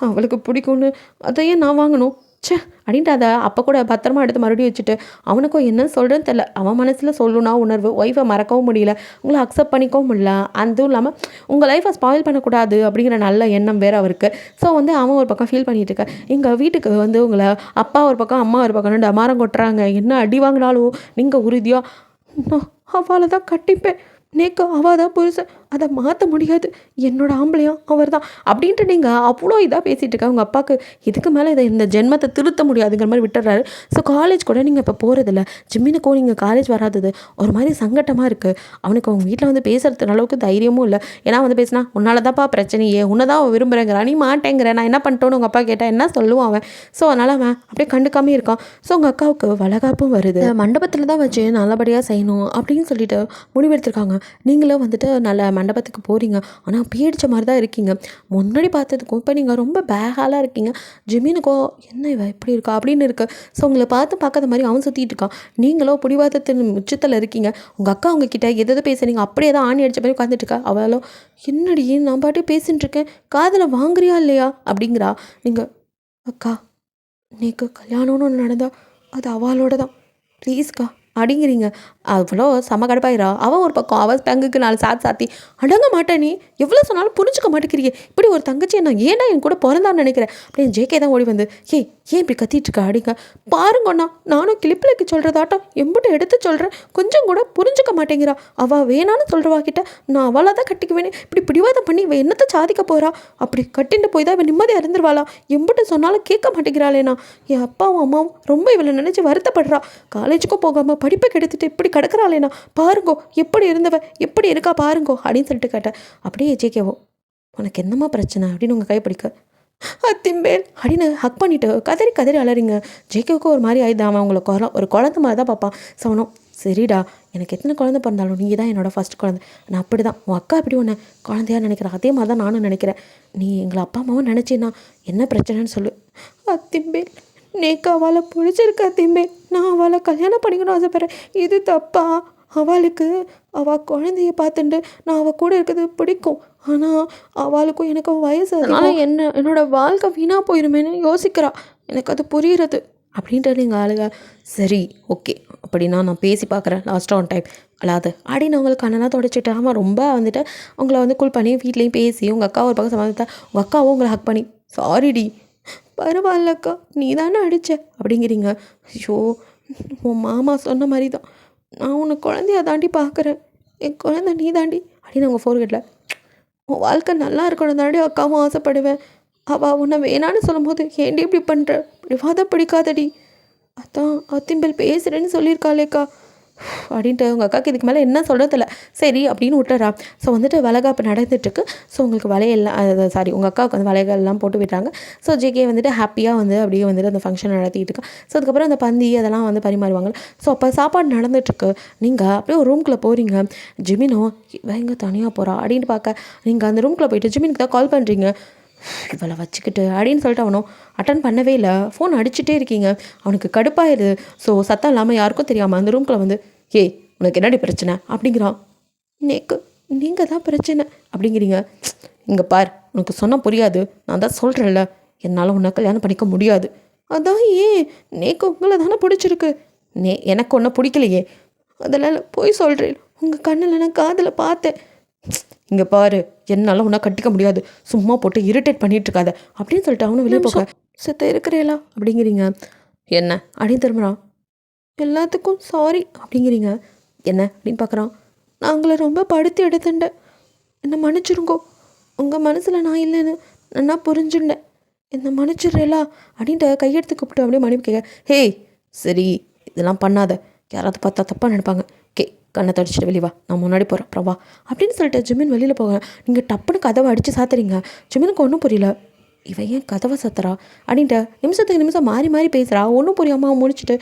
அவளுக்கு பிடிக்கும்னு அதையே நான் வாங்கணும். ச்சே! அப்படின்ட்டு அதை அப்போ கூட பத்திரமா எடுத்து மறுபடியும் வச்சுட்டு, அவனுக்கும் என்ன சொல்கிறேன்னு தெரில. அவன் மனசில் சொல்லணும்னா உணர்வு, ஒய்ஃபை மறக்கவும் முடியல, உங்களை அக்செப்ட் பண்ணிக்கவும் முடியல. அதுவும் இல்லாமல் உங்கள் லைஃப்பை ஸ்பாயில் பண்ணக்கூடாது அப்படிங்கிற நல்ல எண்ணம் வேறு அவருக்கு. ஸோ வந்து அவன் ஒரு பக்கம் ஃபீல் பண்ணிகிட்டு இருக்க, எங்கள் வீட்டுக்கு வந்து உங்களை அப்பா ஒரு பக்கம் அம்மா ஒரு பக்கம்னு டமாரம் கொட்டுறாங்க. என்ன அடி வாங்கினாலும் நீங்கள் உறுதியாக நான் அவளை தான் கட்டிப்பேன், நேக்கு அவள் தான் புருஷன், அதை மாற்ற முடியாது, என்னோட ஆம்பளையும் அவர் தான் அப்படின்ட்டு நீங்கள் அவ்வளோ இதாக பேசிகிட்டு இருக்க. உங்கள் அப்பாவுக்கு இதுக்கு மேலே இதை இந்த ஜென்மத்தை திருத்த முடியாதுங்கிற மாதிரி விட்டுறாரு. ஸோ காலேஜ் கூட நீங்கள் இப்போ போகிறதில்ல, ஜிம்மினுக்கும் நீங்கள் காலேஜ் வராதது ஒரு மாதிரி சங்கட்டமாக இருக்குது. அவனுக்கு அவங்க வீட்டில் வந்து பேசுகிறதுக்கு அளவுக்கு தைரியமும் இல்லை. ஏன்னா வந்து பேசினா உன்னால தான்ப்பா பிரச்சனையே, உன்னை தான் அவன் விரும்புகிறேங்கிற, நீ மாட்டேங்கிற, நான் என்ன பண்ணிட்டோன்னு உங்கள் அப்பா கேட்டால் என்ன சொல்லுவான் அவன். ஸோ அதனால் அவன் அப்படியே கண்டுக்காமே இருக்கான். ஸோ உங்கள் அக்காவுக்கு வளகாப்பும் வருது, மண்டபத்தில் தான் வச்சு நல்லபடியாக செய்யணும் அப்படின்னு சொல்லிட்டு முடிவெடுத்திருக்காங்க. நீங்களும் வந்துட்டு நல்ல மண்டபத்துக்கு போகிறீங்க, ஆனால் பீடிச்ச மாதிரி தான் இருக்கீங்க. முன்னாடி பார்த்ததுக்கும் இப்போ நீங்கள் ரொம்ப பேகாலாக இருக்கீங்க. ஜிமினுக்கும் என்ன இவ இப்படி இருக்கா அப்படின்னு இருக்குது. ஸோ உங்களை பார்க்காத மாதிரி அவன் சுற்றிட்டு இருக்கான். நீங்களோ பிடிவாதத்தின் உச்சத்தில் இருக்கீங்க. உங்கள் அக்கா உங்ககிட்ட எதை பேசுறீங்க அப்படியே தான் ஆணி அடித்த மாதிரி உட்காந்துட்டு இருக்கா. அவளோ என்னடி நான் பாட்டு பேசிகிட்டு இருக்கேன், காதில் வாங்குறியா இல்லையா அப்படிங்கிறா. நீங்கள் அக்கா நீக்கு கல்யாணம்னு ஒன்று நடந்தா அது அவளோட தான், ப்ளீஸ்க்கா அப்படிங்கிறீங்க. அவ்வளோ செம கடுப்பாயிரா. அவன் ஒரு பக்கம் அவள் தங்குக்கு 4 சாத்தி அடங்க மாட்டேன், நீ எவ்வளோ சொன்னாலும் புரிஞ்சுக்க மாட்டேங்கிறீங்க, இப்படி ஒரு தங்கச்சி நான் ஏன்னா என் கூட பிறந்தான்னு நினைக்கிறேன் அப்படின்னு ஜேகே தான் ஓடி வந்து, ஏன் இப்படி கத்திட்டு இருக்கா அப்படிங்க. பாருங்கண்ணா, நானும் கிளிப்பிலைக்கு சொல்கிறதாட்டம் எம்பிட்டு எடுத்து சொல்கிறேன், கொஞ்சம் கூட புரிஞ்சுக்க மாட்டேங்கிறா. அவள் வேணான்னு சொல்கிறவா கிட்ட நான் அவளை தான் கட்டிக்குவேனே, இப்படி பிடிவாதம் பண்ணி இவன் என்னத்தை சாதிக்க போகிறா, அப்படி கட்டிட்டு போய் தான் இவன் நிம்மதியாக இருந்துருவாளா, எம்பிட்டு சொன்னாலும் கேட்க மாட்டேங்கிறாளேண்ணா. என் அப்பாவும் அம்மாவும் ரொம்ப இவளை நினச்சி வருத்தப்படுறா. காலேஜுக்கும் போகாமல் படிப்பை கெடுத்துட்டு இப்படி கிடக்குறாளேண்ணா, பாருங்கோ எப்படி இருந்தவ எப்படி இருக்கா பாருங்கோ அப்படின்னு சொல்லிட்டு கேட்டேன். அப்படியே ஜேகேவோ உனக்கு என்னம்மா பிரச்சனை அப்படின்னு உங்கள் கைப்பிடிக்க அத்திம்பேல் அப்படின்னு ஹக் பண்ணிவிட்டு கதறி அலறிங்க. ஜேகேவுக்கு ஒரு மாதிரி ஆயிடுது. அவன் அவங்கள ஒரு குழந்தை மாதிரி தான் பார்ப்பான். சவனும் சரிடா, எனக்கு எத்தனை குழந்தை பிறந்தாலும் நீ தான் என்னோடய ஃபஸ்ட் குழந்தை, நான் அப்படி தான் உன் அக்கா எப்படி ஒன்று குழந்தையாக நினைக்கிறேன், அதே மாதிரி தான் நானும் நினைக்கிறேன். நீ எங்களை அப்பா அம்மாவும் நினச்சின்னா என்ன பிரச்சனைன்னு சொல்லு. அத்திம்பேல் நேக்கு அவளை பிடிச்சிருக்கு அத்திம்பேல், நான் அவளை கல்யாணம் பண்ணிக்கணும்னு ஆசைப்பட்றேன், இது தப்பா? அவளுக்கு அவள் குழந்தைய பார்த்துட்டு நான் அவள் கூட இருக்கிறது பிடிக்கும், ஆனால் அவளுக்கும் எனக்கும் வயசு, அதனால் என்னோடய வாழ்க்கை வீணாக போயிருமேன்னு யோசிக்கிறா, எனக்கு அது புரியுறது அப்படின்ட்டு நீங்கள் ஆளுங்க. சரி ஓகே, அப்படின்னா நான் பேசி பார்க்குறேன் லாஸ்ட்டாக ஒன் டைம் அல்லாது அப்படின்னு அவங்களுக்கு கண்ணெல்லாம் தொடச்சிட்டு அவன் ரொம்ப வந்துட்டு உங்களை வந்து கூல் பண்ணி வீட்லேயும் பேசி உங்கள் அக்கா ஒரு பக்கம் சமாளித்தா. உங்கள் அக்காவும் உங்களை ஹக் பண்ணி சாரிடி, பரவாயில்லக்கா நீ தானே அடித்த அப்படிங்கிறீங்க. ஐயோ உன் மாமா சொன்ன மாதிரி தான், நான் உன்னை குழந்தைய தாண்டி பார்க்குறேன், என் குழந்தை நீ தாண்டி அப்படின்னு அவங்க ஃபோர்கெட்டில் உன் வாழ்க்கை நல்லா இருக்கணும் தாண்டி அக்காவும் ஆசைப்படுவேன். அவள் உன்னை வேணான்னு சொல்லும் போது ஏன்டி இப்படி பண்ணுற, விவாதம் பிடிக்காதடி, அதான் அத்திம்பல் பேசுகிறேன்னு சொல்லியிருக்காளேக்கா அப்படின்ட்டு உங்கள் அக்காவுக்கு இதுக்கு மேலே என்ன சொல்கிறதில்ல. சரி அப்படின்னு விட்டுறா. ஸோ வந்துட்டு வளைகாப்பு நடந்துட்டுருக்கு. ஸோ உங்களுக்கு வளையெல்லாம் சாரி உங்கள் அக்காவுக்கு வந்து வளையல்லாம் போட்டு விடுறாங்க. ஸோ ஜேகே வந்துட்டு ஹாப்பியாக வந்து அப்படியே வந்துட்டு அந்த ஃபங்க்ஷன் நடத்திட்டு இருக்கா. ஸோ அதுக்கப்புறம் அந்த பந்தி அதெல்லாம் வந்து பரிமாறுவாங்க. ஸோ அப்போ சாப்பாடு நடந்துட்டுருக்கு. நீங்கள் அப்படியே ஒரு ரூம்குள்ளே போகிறீங்க. ஜிமினோ இவங்க தனியாக போகிறா அப்படின்னு பார்க்க நீங்கள் அந்த ரூம்குள்ளே போயிட்டு ஜிமினுக்கு தான் கால் பண்ணுறீங்க. இவளை வச்சுக்கிட்டு அப்படின்னு சொல்லிட்டு அவனும் அட்டன் பண்ணவே இல்லை, ஃபோன் அடிச்சுட்டே இருக்கீங்க. அவனுக்கு கடுப்பாயிருது. ஸோ சத்தம் இல்லாமல் யாருக்கும் தெரியாமல் அந்த ரூம்குள்ளே வந்து உனக்கு என்னடி பிரச்சனை அப்படிங்கிறான். நேக்கு நீங்கள் தான் பிரச்சனை அப்படிங்கிறீங்க. இங்கே பார், உனக்கு சொன்னால் புரியாது, நான் தான் சொல்கிறேன்ல, என்னால் உன்னை கல்யாணம் பண்ணிக்க முடியாது. அதான் ஏன், நேக்கு உங்களை தானே பிடிச்சிருக்கு, எனக்கு ஒன்றும் பிடிக்கலையே, அதெல்லாம் போய் சொல்கிறேன், உங்கள் கண்ணில் நான் காதில் பார்த்தேன். இங்கே பாரு, என்னால் உன்னை கட்டிக்க முடியாது, சும்மா போட்டு இரிட்டேட் பண்ணிகிட்டு இருக்காத அப்படின்னு சொல்லிட்டு அவனும் வெளியே போக செத்த இருக்கிறேலா அப்படிங்கிறீங்க. என்ன அப்படின்னு திரும்புகிறான். எல்லாத்துக்கும் சாரி அப்படிங்கிறீங்க. என்ன அப்படின்னு பார்க்குறான். நான் உங்களை ரொம்ப படுத்தி எடுத்துட்டேன், என்னை மன்னிச்சிருங்கோ, உங்கள் மனசில் நான் இல்லைன்னு நான் புரிஞ்சுட்டேன், என்னை மன்னிச்சிடுறேலா அப்படின்ட்டு கையெடுத்து கூப்பிட்டு அப்படியே மன்னிப்பு கேட்க. சரி இதெல்லாம் பண்ணாத, யாராவது பார்த்தா தப்பாக நினைப்பாங்க, கண்ணை தடிச்சிட்டு வெளியே வா, நான் முன்னாடி போகிறேன் அப்புறம் வா அப்படின்னு சொல்லிட்டு ஜிமின் வெளியில் போக நீங்கள் டப்புன்னு கதவை அடித்து சாத்துறீங்க. ஜிமினுக்கு ஒன்றும் புரியல, இவன் ஏன் கதவை சாத்துறா அப்படின்ட்டு நிமிஷத்துக்கு நிமிஷம் மாறி பேசுகிறா. ஒன்றும் புரியாமல் அவன் முடிச்சுட்டு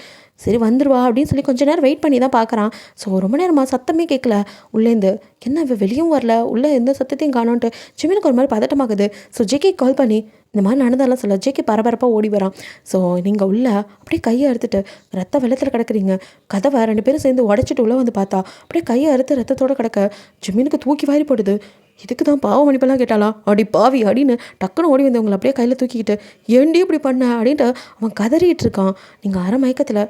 சரி வந்துடுவா அப்படின்னு சொல்லி கொஞ்சம் நேரம் வெயிட் பண்ணி தான் பார்க்குறான். ஸோ ரொம்ப நேரமாக சத்தமே கேட்கல உள்ளேருந்து, என்ன இவன் வெளியும் வரல, உள்ளே எந்த சத்தத்தையும் காணோன்ட்டு ஜிமினுக்கு ஒரு மாதிரி பதட்டமாகுது. ஸோ ஜேகே கால் பண்ணி இந்த மாதிரி நடந்தாலும் சொல்ல. ஜேகே பரபரப்பாக ஓடி வரான். ஸோ நீங்கள் உள்ளே அப்படியே கையை அறுத்துட்டு ரத்த வெள்ளத்தில் கிடக்குறீங்க. கதவை 2 பேரும் சேர்ந்து உடச்சிட்டு உள்ளே வந்து பார்த்தா அப்படியே கையை அறுத்து ரத்தத்தோடு கிடக்க ஜிமினுக்கு தூக்கி வாரி போடுது. இதுக்கு தான் பாவ மன்னிப்பெல்லாம் கேட்டாளா அடி பாவி அப்படின்னு டக்குன்னு ஓடி வந்து அவங்களை அப்படியே கையில் தூக்கிக்கிட்டு ஏண்டி இப்படி பண்ண அப்படின்ட்டு அவன் கதறிட்டு இருக்கான். நீங்கள் அரை மயக்கத்தில்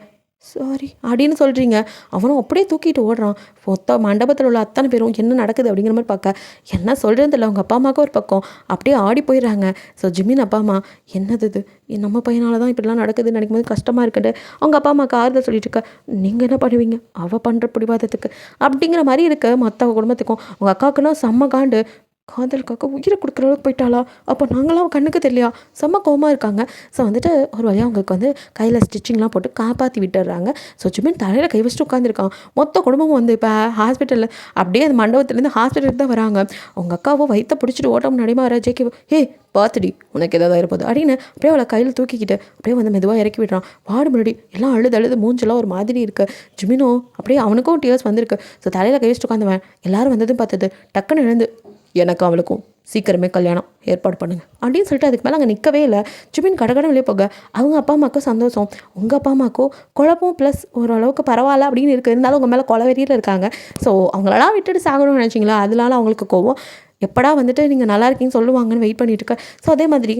சாரி அப்படின்னு சொல்கிறீங்க. அவனும் அப்படியே தூக்கிட்டு ஓடுறான். மொத்த மண்டபத்தில் உள்ள அத்தனை பேரும் என்ன நடக்குது அப்படிங்கிற மாதிரி பார்க்க என்ன சொல்கிறது இல்லை. அவங்க அப்பா அம்மாவுக்கு ஒரு பக்கம் அப்படியே ஆடி போயிடுறாங்க. ஸோ ஜிம்மின் அப்பா அம்மா என்னது இது நம்ம பையனால தான் இப்படிலாம் நடக்குதுன்னு நினைக்கும் போது கஷ்டமாக இருக்குன்ட்டு அவங்க அப்பா அம்மாவுக்கு ஆறுதல் சொல்லிட்டு இருக்க. நீங்கள் என்ன பண்ணுவீங்க அவள் பண்ணுற பிடிவாதத்துக்கு அப்படிங்கிற மாதிரி இருக்க. மொத்த குடும்பத்துக்கும் உங்கள் அக்காவுக்குன்னா செம்ம காண்டு. காதலுக்காக உயிரை கொடுக்குற அளவுக்கு போயிட்டாளா? அப்போ நாங்களாம் கண்ணுக்கு தெரியலையா? செம்ம கோவமாக இருக்காங்க. ஸோ வந்துட்டு ஒரு வழியாக அவங்களுக்கு வந்து கையில் ஸ்டிச்சிங்லாம் போட்டு காப்பாற்றி விட்டுடுறாங்க. ஸோ ஜிமின் தலையில் கை வச்சுட்டு உட்காந்துருக்கான். மொத்த குடும்பமும் வந்து இப்போ ஹாஸ்பிட்டலில் அப்படியே அந்த மண்டபத்துலேருந்து ஹாஸ்பிட்டலுக்கு தான் வராங்க. அவங்க அக்காவோ வயிற்ற பிடிச்சிட்டு ஓட்ட முன்னாடியே வர ஜேகே பார்த்துடி உனக்கு எதாவது இருப்பது அப்படின்னு அப்படியே அவளை கையில் தூக்கிக்கிட்டு அப்படியே வந்து மெதுவாக இறக்கி விடுறான். வாடு முன்னாடி எல்லாம் அழுது மூஞ்செல்லாம் ஒரு மாதிரி இருக்குது. ஜிமினோ அப்படியே அவனுக்கும் டியர்ஸ் வந்திருக்கு. ஸோ தலையில் கை வச்சுட்டு உட்காந்துவேன். எல்லாரும் வந்ததும் பார்த்தது டக்குன்னு எழுந்து எனக்கு அவளுக்கும் சீக்கிரமே கல்யாணம் ஏற்பாடு பண்ணுங்க அப்படின்னு சொல்லிட்டு அதுக்கு மேலே அங்கே நிற்கவே இல்லை. ஜிமின் கடகடம் வெளியே போக அவங்க அப்பா அம்மாவுக்கும் சந்தோஷம். உங்கள் அப்பா அம்மாவுக்கும் குழப்பம் ப்ளஸ் ஓரளவுக்கு பரவாயில்ல அப்படின்னு இருக்குது. இருந்தாலும் உங்கள் மேலே கொலவெறியில் இருக்காங்க. ஸோ அவங்களெல்லாம் விட்டுட்டு சாகணும்னு நினச்சிங்களா? அதனால அவங்களுக்கு கோவம். எப்படா வந்துட்டு நீங்கள் நல்லா இருக்கீங்கன்னு சொல்லுவாங்கன்னு வெயிட் பண்ணிட்டு இருக்க. ஸோ அதே மாதிரி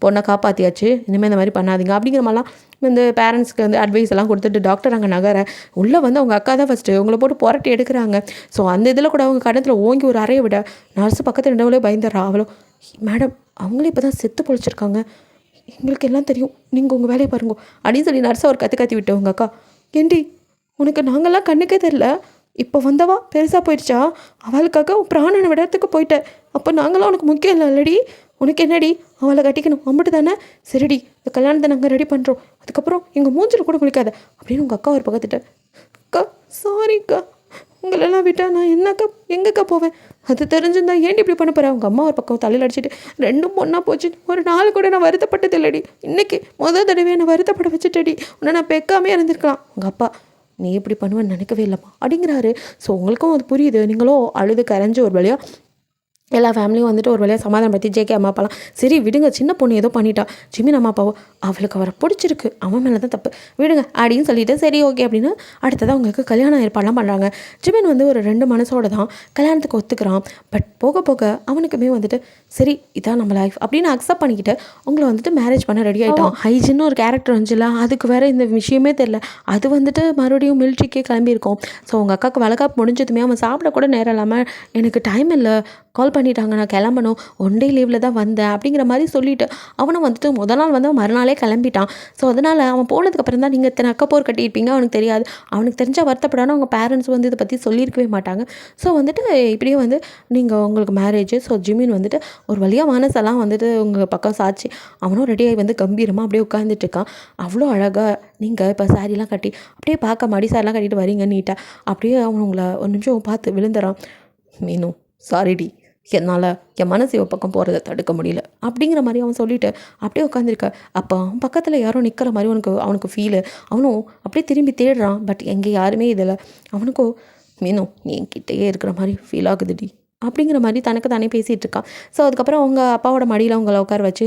பொண்ணை காப்பாற்றியாச்சு, இனிமேல் இந்த மாதிரி பண்ணாதீங்க அப்படிங்கிற மாதிரிலாம் இந்த பேரண்ட்ஸ்க்கு வந்து அட்வைஸ் எல்லாம் கொடுத்துட்டு டாக்டர் அங்கே நகர உள்ளே வந்து அவங்க அக்கா தான் ஃபஸ்ட்டு உங்களை போட்டு புரட்டி எடுக்கிறாங்க. ஸோ அந்த இதில் கூட அவங்க கடத்தில் ஓங்கி ஒரு அறையை விட நர்ஸு பக்கத்தில் ரெண்டவளே பயந்துடுறா. அவளோ மேடம் அவங்களே இப்போ தான் செத்து பொழிச்சிருக்காங்க, எங்களுக்கு எல்லாம் தெரியும், நீங்கள் உங்கள் வேலையை பாருங்க அப்படின்னு சொல்லி நர்ஸை ஒரு கற்று விட்டு உங்கள் அக்கா ஏண்டி உனக்கு நாங்கள்லாம் கண்ணுக்கே தெரில, இப்போ வந்தவா பெருசாக போயிடுச்சா, அவளுக்காக பிராணனை விடத்துக்கு போயிட்டேன், அப்போ நாங்களாம் உனக்கு முக்கியம் இல்லை இல்லடி, உனக்கு என்னடி அவளை கட்டிக்கணும் அம்பிட்டு தானே, சரிடி இந்த கல்யாணத்தை நாங்கள் ரெடி பண்ணுறோம், அதுக்கப்புறம் எங்கள் மூஞ்சில் கூட குளிக்காத அப்படின்னு உங்கள் அக்கா ஒரு பக்கத்துட்ட. அக்கா சாரிக்கா, உங்களெல்லாம் விட்டால் நான் என்னக்கா எங்கக்கா போவேன், அது தெரிஞ்சிருந்தா ஏன்டி இப்படி பண்ண போகிறேன். அவங்க அம்மா ஒரு பக்கம் தலையில் அடிச்சுட்டு ரெண்டும் ஒன்றா போச்சு, ஒரு நாள் கூட நான் வருத்தப்பட்டது இல்லடி, இன்றைக்கி தடவை நான் வருத்தப்பட வச்சுட்டடி, உன்னை நான் பெக்காமே இருந்திருக்கலாம். உங்கள் அப்பா நீ இப்படி பண்ணுவேன்னு நினைக்கவே இல்லைம்மா அப்படிங்கிறாரு. ஸோ உங்களுக்கும் அது புரியுது. நீங்களும் அழுது கரைஞ்சி ஒரு வழியாக எல்லா ஃபேமிலியும் வந்துட்டு ஒரு வழியாக சமாதானப்படுத்தி ஜேகே அம்மா அப்பாலாம் சரி விடுங்க, சின்ன பொண்ணு ஏதோ பண்ணிட்டா, ஜிமின் அம்மா அப்பாவோ அவளுக்கு அவரை பிடிச்சிருக்கு, அவன் மேலே தான் தப்பு, விடுங்க அப்படின்னு சொல்லிட்டு சரி ஓகே அப்படின்னு அடுத்ததான் அவங்களுக்கு கல்யாணம் ஏற்பாடெலாம் பண்ணுறாங்க. ஜிமின் வந்து ஒரு 2 மனசோட தான் கல்யாணத்துக்கு ஒத்துக்கிறான். பட் போக போக அவனுக்குமே வந்துட்டு சரி இதான் நம்ம லைஃப் அப்படின்னு அக்செப்ட் பண்ணிக்கிட்டு அவங்கள வந்துட்டு மேரேஜ் பண்ண ரெடி ஆகிட்டான். ஹைஜின்னு ஒரு கேரக்டர் வந்துச்சுல, அதுக்கு வேறு இந்த விஷயமே தெரில, அது வந்துட்டு மறுபடியும் மிலிட்ரிக்கே கிளம்பியிருக்கோம். ஸோ அவங்க அக்காவுக்கு வளகாப்பு முடிஞ்சதுமே அவன் சாப்பிட கூட நேரம் இல்லாமல் எனக்கு டைம் இல்லை, கால் பண்ணிட்டாங்க, நான் கிளம்பணும், 1 டே லீவில் தான் வந்தேன் அப்படிங்கிற மாதிரி சொல்லிவிட்டு அவனும் வந்துட்டு முதல் நாள் வந்து மறுநாளே கிளம்பிட்டான். ஸோ அதனால் அவன் போனதுக்கப்புறம் தான் நீங்கள் இத்தனை அக்கப்போர் கட்டியிருப்பீங்க அவனுக்கு தெரியாது, அவனுக்கு தெரிஞ்சால் வருத்தப்படாமல் அவங்க பேரண்ட்ஸ் வந்து இதை பற்றி சொல்லியிருக்கவே மாட்டாங்க. ஸோ வந்துட்டு இப்படியே வந்து நீங்கள் உங்களுக்கு மேரேஜ். ஸோ ஜிமின் வந்துட்டு ஒரு வழியாக மனசெல்லாம் வந்துட்டு உங்கள் பக்கம் சாட்சி அவனும் ரெடியாகி வந்து கம்பீரமாக அப்படியே உட்காந்துட்டு இருக்கான். அவ்வளோ அழகாக நீங்கள் இப்போ சாரிலாம் கட்டி அப்படியே பார்க்க மாடி சாரிலாம் கட்டிட்டு வரீங்க நீட்டாக, அப்படியே அவன் உங்களை ஒரு நிமிஷம் பார்த்து விழுந்துறான். மீனும் சாரிடி, என்னால் என் மனசு இவ பக்கம் போகிறத தடுக்க முடியல அப்படிங்கிற மாதிரி அவன் சொல்லிவிட்டு அப்படியே உட்காந்துருக்க. அப்போ அவன் பக்கத்தில் யாரோ நிற்கிற மாதிரி அவனுக்கு ஃபீலு. அவனும் அப்படியே திரும்பி தேடுறான். பட் எங்கே யாருமே இதில். அவனுக்கும் மீனும் நீ என்கிட்டயே இருக்கிற மாதிரி ஃபீல் ஆகுதுடி அப்படிங்கிற மாதிரி தனக்கு தானே பேசிகிட்டு இருக்கான். ஸோ அதுக்கப்புறம் அவங்க அப்பாவோட மடியில் அவங்கள உட்கார வச்சு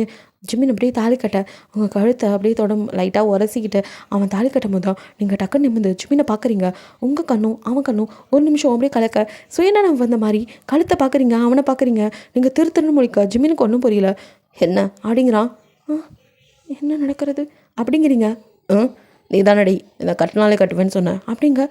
ஜிமின் அப்படியே தாலி கட்ட அவங்க கழுத்தை அப்படியே லைட்டாக உரசிக்கிட்டு அவன் தாலி கட்டும் போது தான் நீங்கள் டக்குன்னு நிமிந்து ஜிமினை பார்க்குறீங்க. உங்கள் கண்ணும் அவன் கண்ணும் ஒரு நிமிஷம் அப்படியே கலக்க சுயநலம் வந்த மாதிரி கழுத்தை பார்க்குறீங்க, அவனை பார்க்குறீங்க, நீங்கள் திருன்னு முடிக்க ஜிமினுக்கு ஒன்றும் புரியல. என்ன அப்படிங்கிறான். என்ன நடக்கிறது அப்படிங்கிறீங்க. நீ தானடி இந்த கட்டினாலே கட்டுவேன்னு சொன்னேன் அப்படிங்க.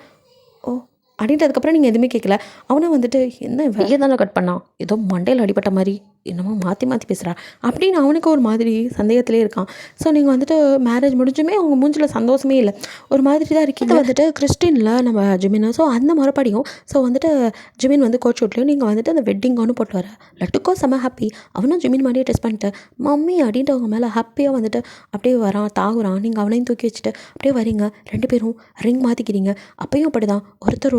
ஓ அப்படின்ட்டு அதுக்கப்புறம் நீங்கள் எதுவுமே கேட்கல. அவனை வந்துட்டு என்ன வெய்ய தானே கட் பண்ணான், ஏதோ மண்டையில் அடிப்பட்ட மாதிரி என்னமோ மாற்றி பேசுகிறா அப்படின்னு அவனுக்கு ஒரு மாதிரி சந்தேகத்திலே இருக்கான். ஸோ நீங்கள் வந்துட்டு மேரேஜ் முடிஞ்சுமே அவங்க மூஞ்சில் சந்தோஷமே இல்லை, ஒரு மாதிரி தான் இருக்கீங்க. வந்துட்டு கிறிஸ்டினில் நம்ம ஜிமின். ஸோ அந்த மறுபடியும் ஸோ வந்துட்டு ஜிமின் வந்து கோச் விட்லையும் நீங்கள் வந்துட்டு அந்த வெட்டிங் கவுன்னு போட்டு வர லட்டுக்கோ செம்ம ஹாப்பி. அவனும் ஜிமின் மாதிரியே டெஸ்ட் பண்ணிட்டு மம்மி அப்படின்ட்டு அவங்க மேலே ஹாப்பியாக வந்துட்டு அப்படியே வரான், தாகுறான். நீங்கள் அவனையும் தூக்கி வச்சுட்டு அப்படியே வரீங்க, 2 பேரும் ரிங் மாற்றிக்கிறீங்க. அப்பயும் அப்படி தான்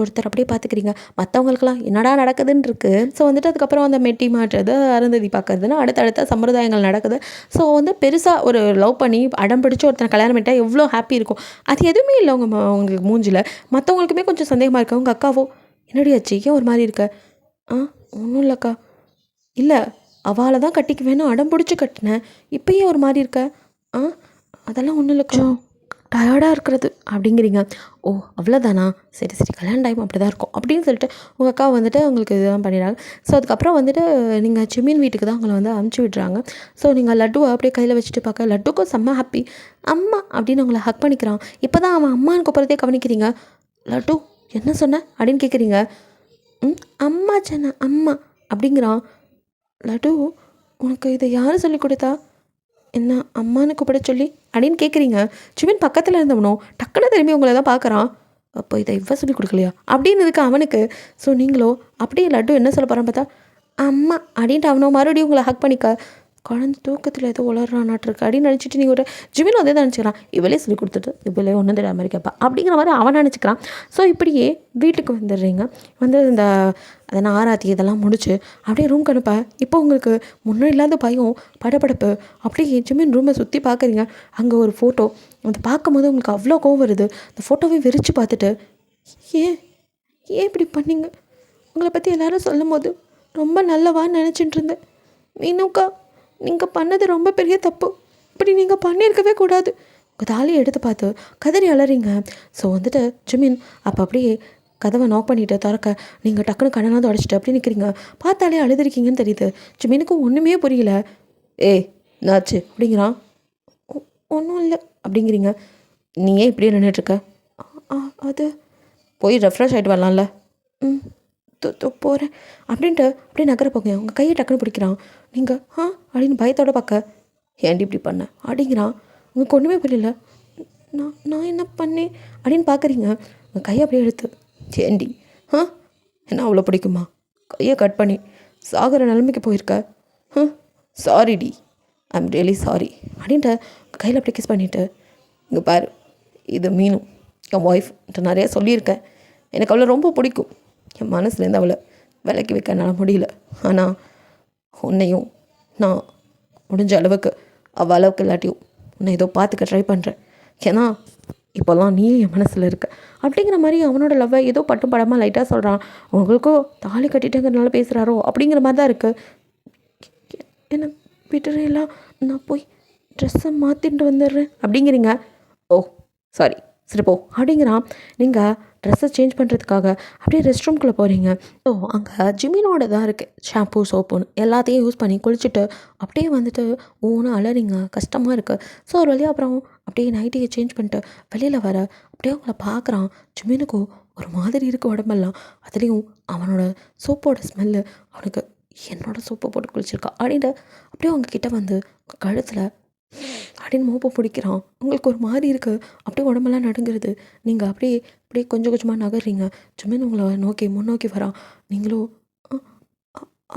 ஒருத்தர் அப்படியே பார்த்துக்கிறீங்க. மற்றவங்களுக்குலாம் என்னடா நடக்குதுன்னு இருக்குது. ஸோ வந்துட்டு அதுக்கப்புறம் அந்த மெட்டி மாட்டுறது அருந்ததி பார்க்குறதுன்னு அடுத்தடுத்த சம்பிரதாயங்கள் நடக்குது. ஸோ வந்து பெருசாக ஒரு லவ் பண்ணி அடம் பிடிச்சி ஒருத்தனை கல்யாணம் பண்ணிட்டா எவ்வளோ ஹாப்பி இருக்கும், அது எதுவுமே இல்லை அவங்களுக்கு மூஞ்சில். மற்றவங்களுக்குமே கொஞ்சம் சந்தேகமாக இருக்கு. அவங்க அக்காவோ என்னடி ஆச்சு, ஏன் ஒரு மாதிரி இருக்க. ஒன்றும் இல்லைக்கா, இல்லை அவளை தான் கட்டிக்குவேன்னு அடம் பிடிச்சி கட்டினேன், இப்போயே ஒரு மாதிரி இருக்க. அதெல்லாம் ஒன்றும் இல்லைக்கா. டயர்டாக இருக்கிறது அப்படிங்கிறீங்க. ஓ அவ்வளோதானா, சரி சரி கல்யாண டைம் அப்படி தான் இருக்கும் அப்படின்னு சொல்லிட்டு உங்கள் அக்கா வந்துட்டு உங்களுக்கு இதெல்லாம் பண்ணிடுறாங்க. ஸோ அதுக்கப்புறம் வந்துட்டு நீங்கள் ஜிமின் வீட்டுக்கு தான் உங்களை வந்து அமுச்சு விட்றாங்க. ஸோ நீங்கள் லட்டுவை அப்படியே கையில் வச்சுட்டு பார்க்க லட்டுக்கும் செம்ம ஹாப்பி. அம்மா அப்படின்னு உங்களை ஹக் பண்ணிக்கிறான். இப்போ தான் அவன் அம்மான்னு கூப்பிட்றதே கவனிக்கிறீங்க. லட்டு என்ன சொன்ன அப்படின்னு கேட்குறீங்க. அம்மா சொன்ன அம்மா அப்படிங்கிறான். லட்டு உனக்கு இதை யார் சொல்லி கொடுத்தா, என்ன அம்மானு கூப்பிட சொல்லி அப்படின்னு கேட்குறீங்க. ஜிமின் பக்கத்தில் இருந்தவனோ டக்குன்னு திரும்பி உங்களை தான் பார்க்குறான். அப்போ இதை இவ சொல்லி கொடுக்கலையா அப்படின்னதுக்கு அவனுக்கு. ஸோ நீங்களோ அப்படியே லட்டு என்ன சொல்ல போகிறான்னு பார்த்தா அம்மா அப்படின்ட்டு அவனோ மறுபடியும் உங்களை ஹக் பண்ணிக்க. குழந்தை தூக்கத்தில் ஏதோ உளறானாட்டிருக்கு அப்படின்னு நினச்சிட்டு நீங்கள் ஒரு ஜிமினும் அதே தான் நினச்சிக்கிறான். இவளே சொல்லி கொடுத்துட்டு இவளே ஒன்றும் தெரியாத மாதிரி கேட்பா அப்படிங்கிற மாதிரி அவன் நினச்சிக்கிறான். ஸோ இப்படியே வீட்டுக்கு வந்துடுறீங்க. வந்து இந்த அதை ஆராத்தி இதெல்லாம் முடிச்சு அப்படியே ரூம்க்கு அனுப்ப இப்போ உங்களுக்கு முன்னாடி இல்லாத பயம் படபடப்பு. அப்படியே ஜிமின் ரூமை சுற்றி பார்க்குறீங்க. அங்கே ஒரு ஃபோட்டோ அதை பார்க்கும்போது உங்களுக்கு அவ்வளோ கோவம் வருது. அந்த ஃபோட்டோவை விரித்து பார்த்துட்டு ஏன் ஏன் இப்படி பண்ணீங்க, உங்களை பற்றி எல்லாரும் சொல்லும் போது ரொம்ப நல்லவான்னு நினச்சிட்டு இருந்தேன். மீனுக்கா நீங்கள் பண்ணது ரொம்ப பெரிய தப்பு, இப்படி நீங்கள் பண்ணியிருக்கவே கூடாது. உங்கள் தாலியை எடுத்து பார்த்து கதறி அலறீங்க. ஸோ வந்துட்டு ஜிமின் அப்போ அப்படியே கதவை நாக் பண்ணிவிட்டு திறக்க நீங்கள் டக்குன்னு கண்ணெல்லாம் தொடச்சிட்டு அப்படி நிற்கிறீங்க. பார்த்தாலே அழுதுருக்கீங்கன்னு தெரியுது. ஜிமினுக்கும் ஒன்றுமே புரியல. ஏய் என்னாச்சு அப்படிங்கிறான். ஒன்றும் இல்லை அப்படிங்கிறீங்க. நீ ஏன் இப்படியே நின்றுட்டுருக்க? அது போய் ரெஃப்ரெஷ் ஆகிட்டு வரலாம்ல. ம் போகிறேன் அப்படின்ட்டு அப்படியே நகர போங்க. உங்கள் கையை டக்குன்னு பிடிக்கிறான். நீங்கள் அப்படின்னு பயத்தோட பார்க்க ஏன்டி இப்படி பண்ண அப்படிங்கிறான். உங்களுக்கு ஒன்றுமே புரியல. நான் என்ன பண்ணேன் அப்படின்னு பார்க்குறீங்க. உங்கள் கையை அப்படியே எடுத்து ஏண்டி என்ன அவ்வளோ பிடிக்குமா, கையை கட் பண்ணி சாகிற நிலைமைக்கு போயிருக்க. சாரிடி, ஐம் ரியலி சாரி அப்படின்ட்டு கையில் அப்படியே கிஸ் பண்ணிவிட்டு இங்கே பாரு, இது மீனும் என் ஒய்ஃப்ன்ட்டு நிறையா சொல்லியிருக்கேன். எனக்கு அவளை ரொம்ப பிடிக்கும். என் மனசுலேருந்து அவளை விலக்கி வைக்க என்னால் முடியல. ஆனால் உன்னையும் நான் முடிஞ்ச அளவுக்கு அவள் அளவுக்கு இல்லாட்டியும் உன்னை ஏதோ பார்த்துக்க ட்ரை பண்ணுறேன். ஏன்னா இப்போல்லாம் நீயும் என் மனசில் இருக்க அப்படிங்கிற மாதிரி அவனோட லவ்வை ஏதோ பட்டும் படமாக லைட்டாக சொல்கிறான். உங்களுக்கும் தாலி கட்டிட்டேங்கிறதுனால பேசுகிறாரோ அப்படிங்கிற மாதிரி தான் இருக்குது. என்ன விட்டுறேலாம், நான் போய் ட்ரெஸ்ஸை மாற்றிட்டு வந்துடுறேன் அப்படிங்கிறீங்க. ஓ சாரி சரி போ அப்படிங்கிறான். நீங்கள் ட்ரெஸ்ஸை சேஞ்ச் பண்ணுறதுக்காக அப்படியே ரெஸ்ட் ரூம்குள்ளே போகிறீங்க. ஸோ அங்கே ஜிமினோட தான் இருக்குது ஷாம்பூ சோப்புன்னு எல்லாத்தையும் யூஸ் பண்ணி குளிச்சுட்டு அப்படியே வந்துட்டு ஒவ்வொன்று அலறிங்க, கஷ்டமாக இருக்குது. ஸோ ஒரு வழியாக அப்புறம் அப்படியே நைட்டியை சேஞ்ச் பண்ணிட்டு வெளியில் வர அப்படியே அவங்கள பார்க்குறான். ஜிமினுக்கு ஒரு மாதிரி இருக்குது உடம்பெல்லாம். அதுலேயும் அவனோட சோப்போட ஸ்மெல்லு அவனுக்கு என்னோட சோப்பை போட்டு குளிச்சிருக்கா அப்படின்ட்டு அப்படியே அவங்க கிட்டே வந்து கழுத்தில் அப்படின்னு மோப்பை பிடிக்கிறான். உங்களுக்கு ஒரு மாதிரி இருக்குது, அப்படியே உடம்பெல்லாம் நடுங்கிறது. நீங்கள் அப்படியே அப்படியே கொஞ்சம் கொஞ்சமாக நகர்றீங்க. ஜிமின் உங்களை நோக்கி முன்னோக்கி வரான். நீங்களும்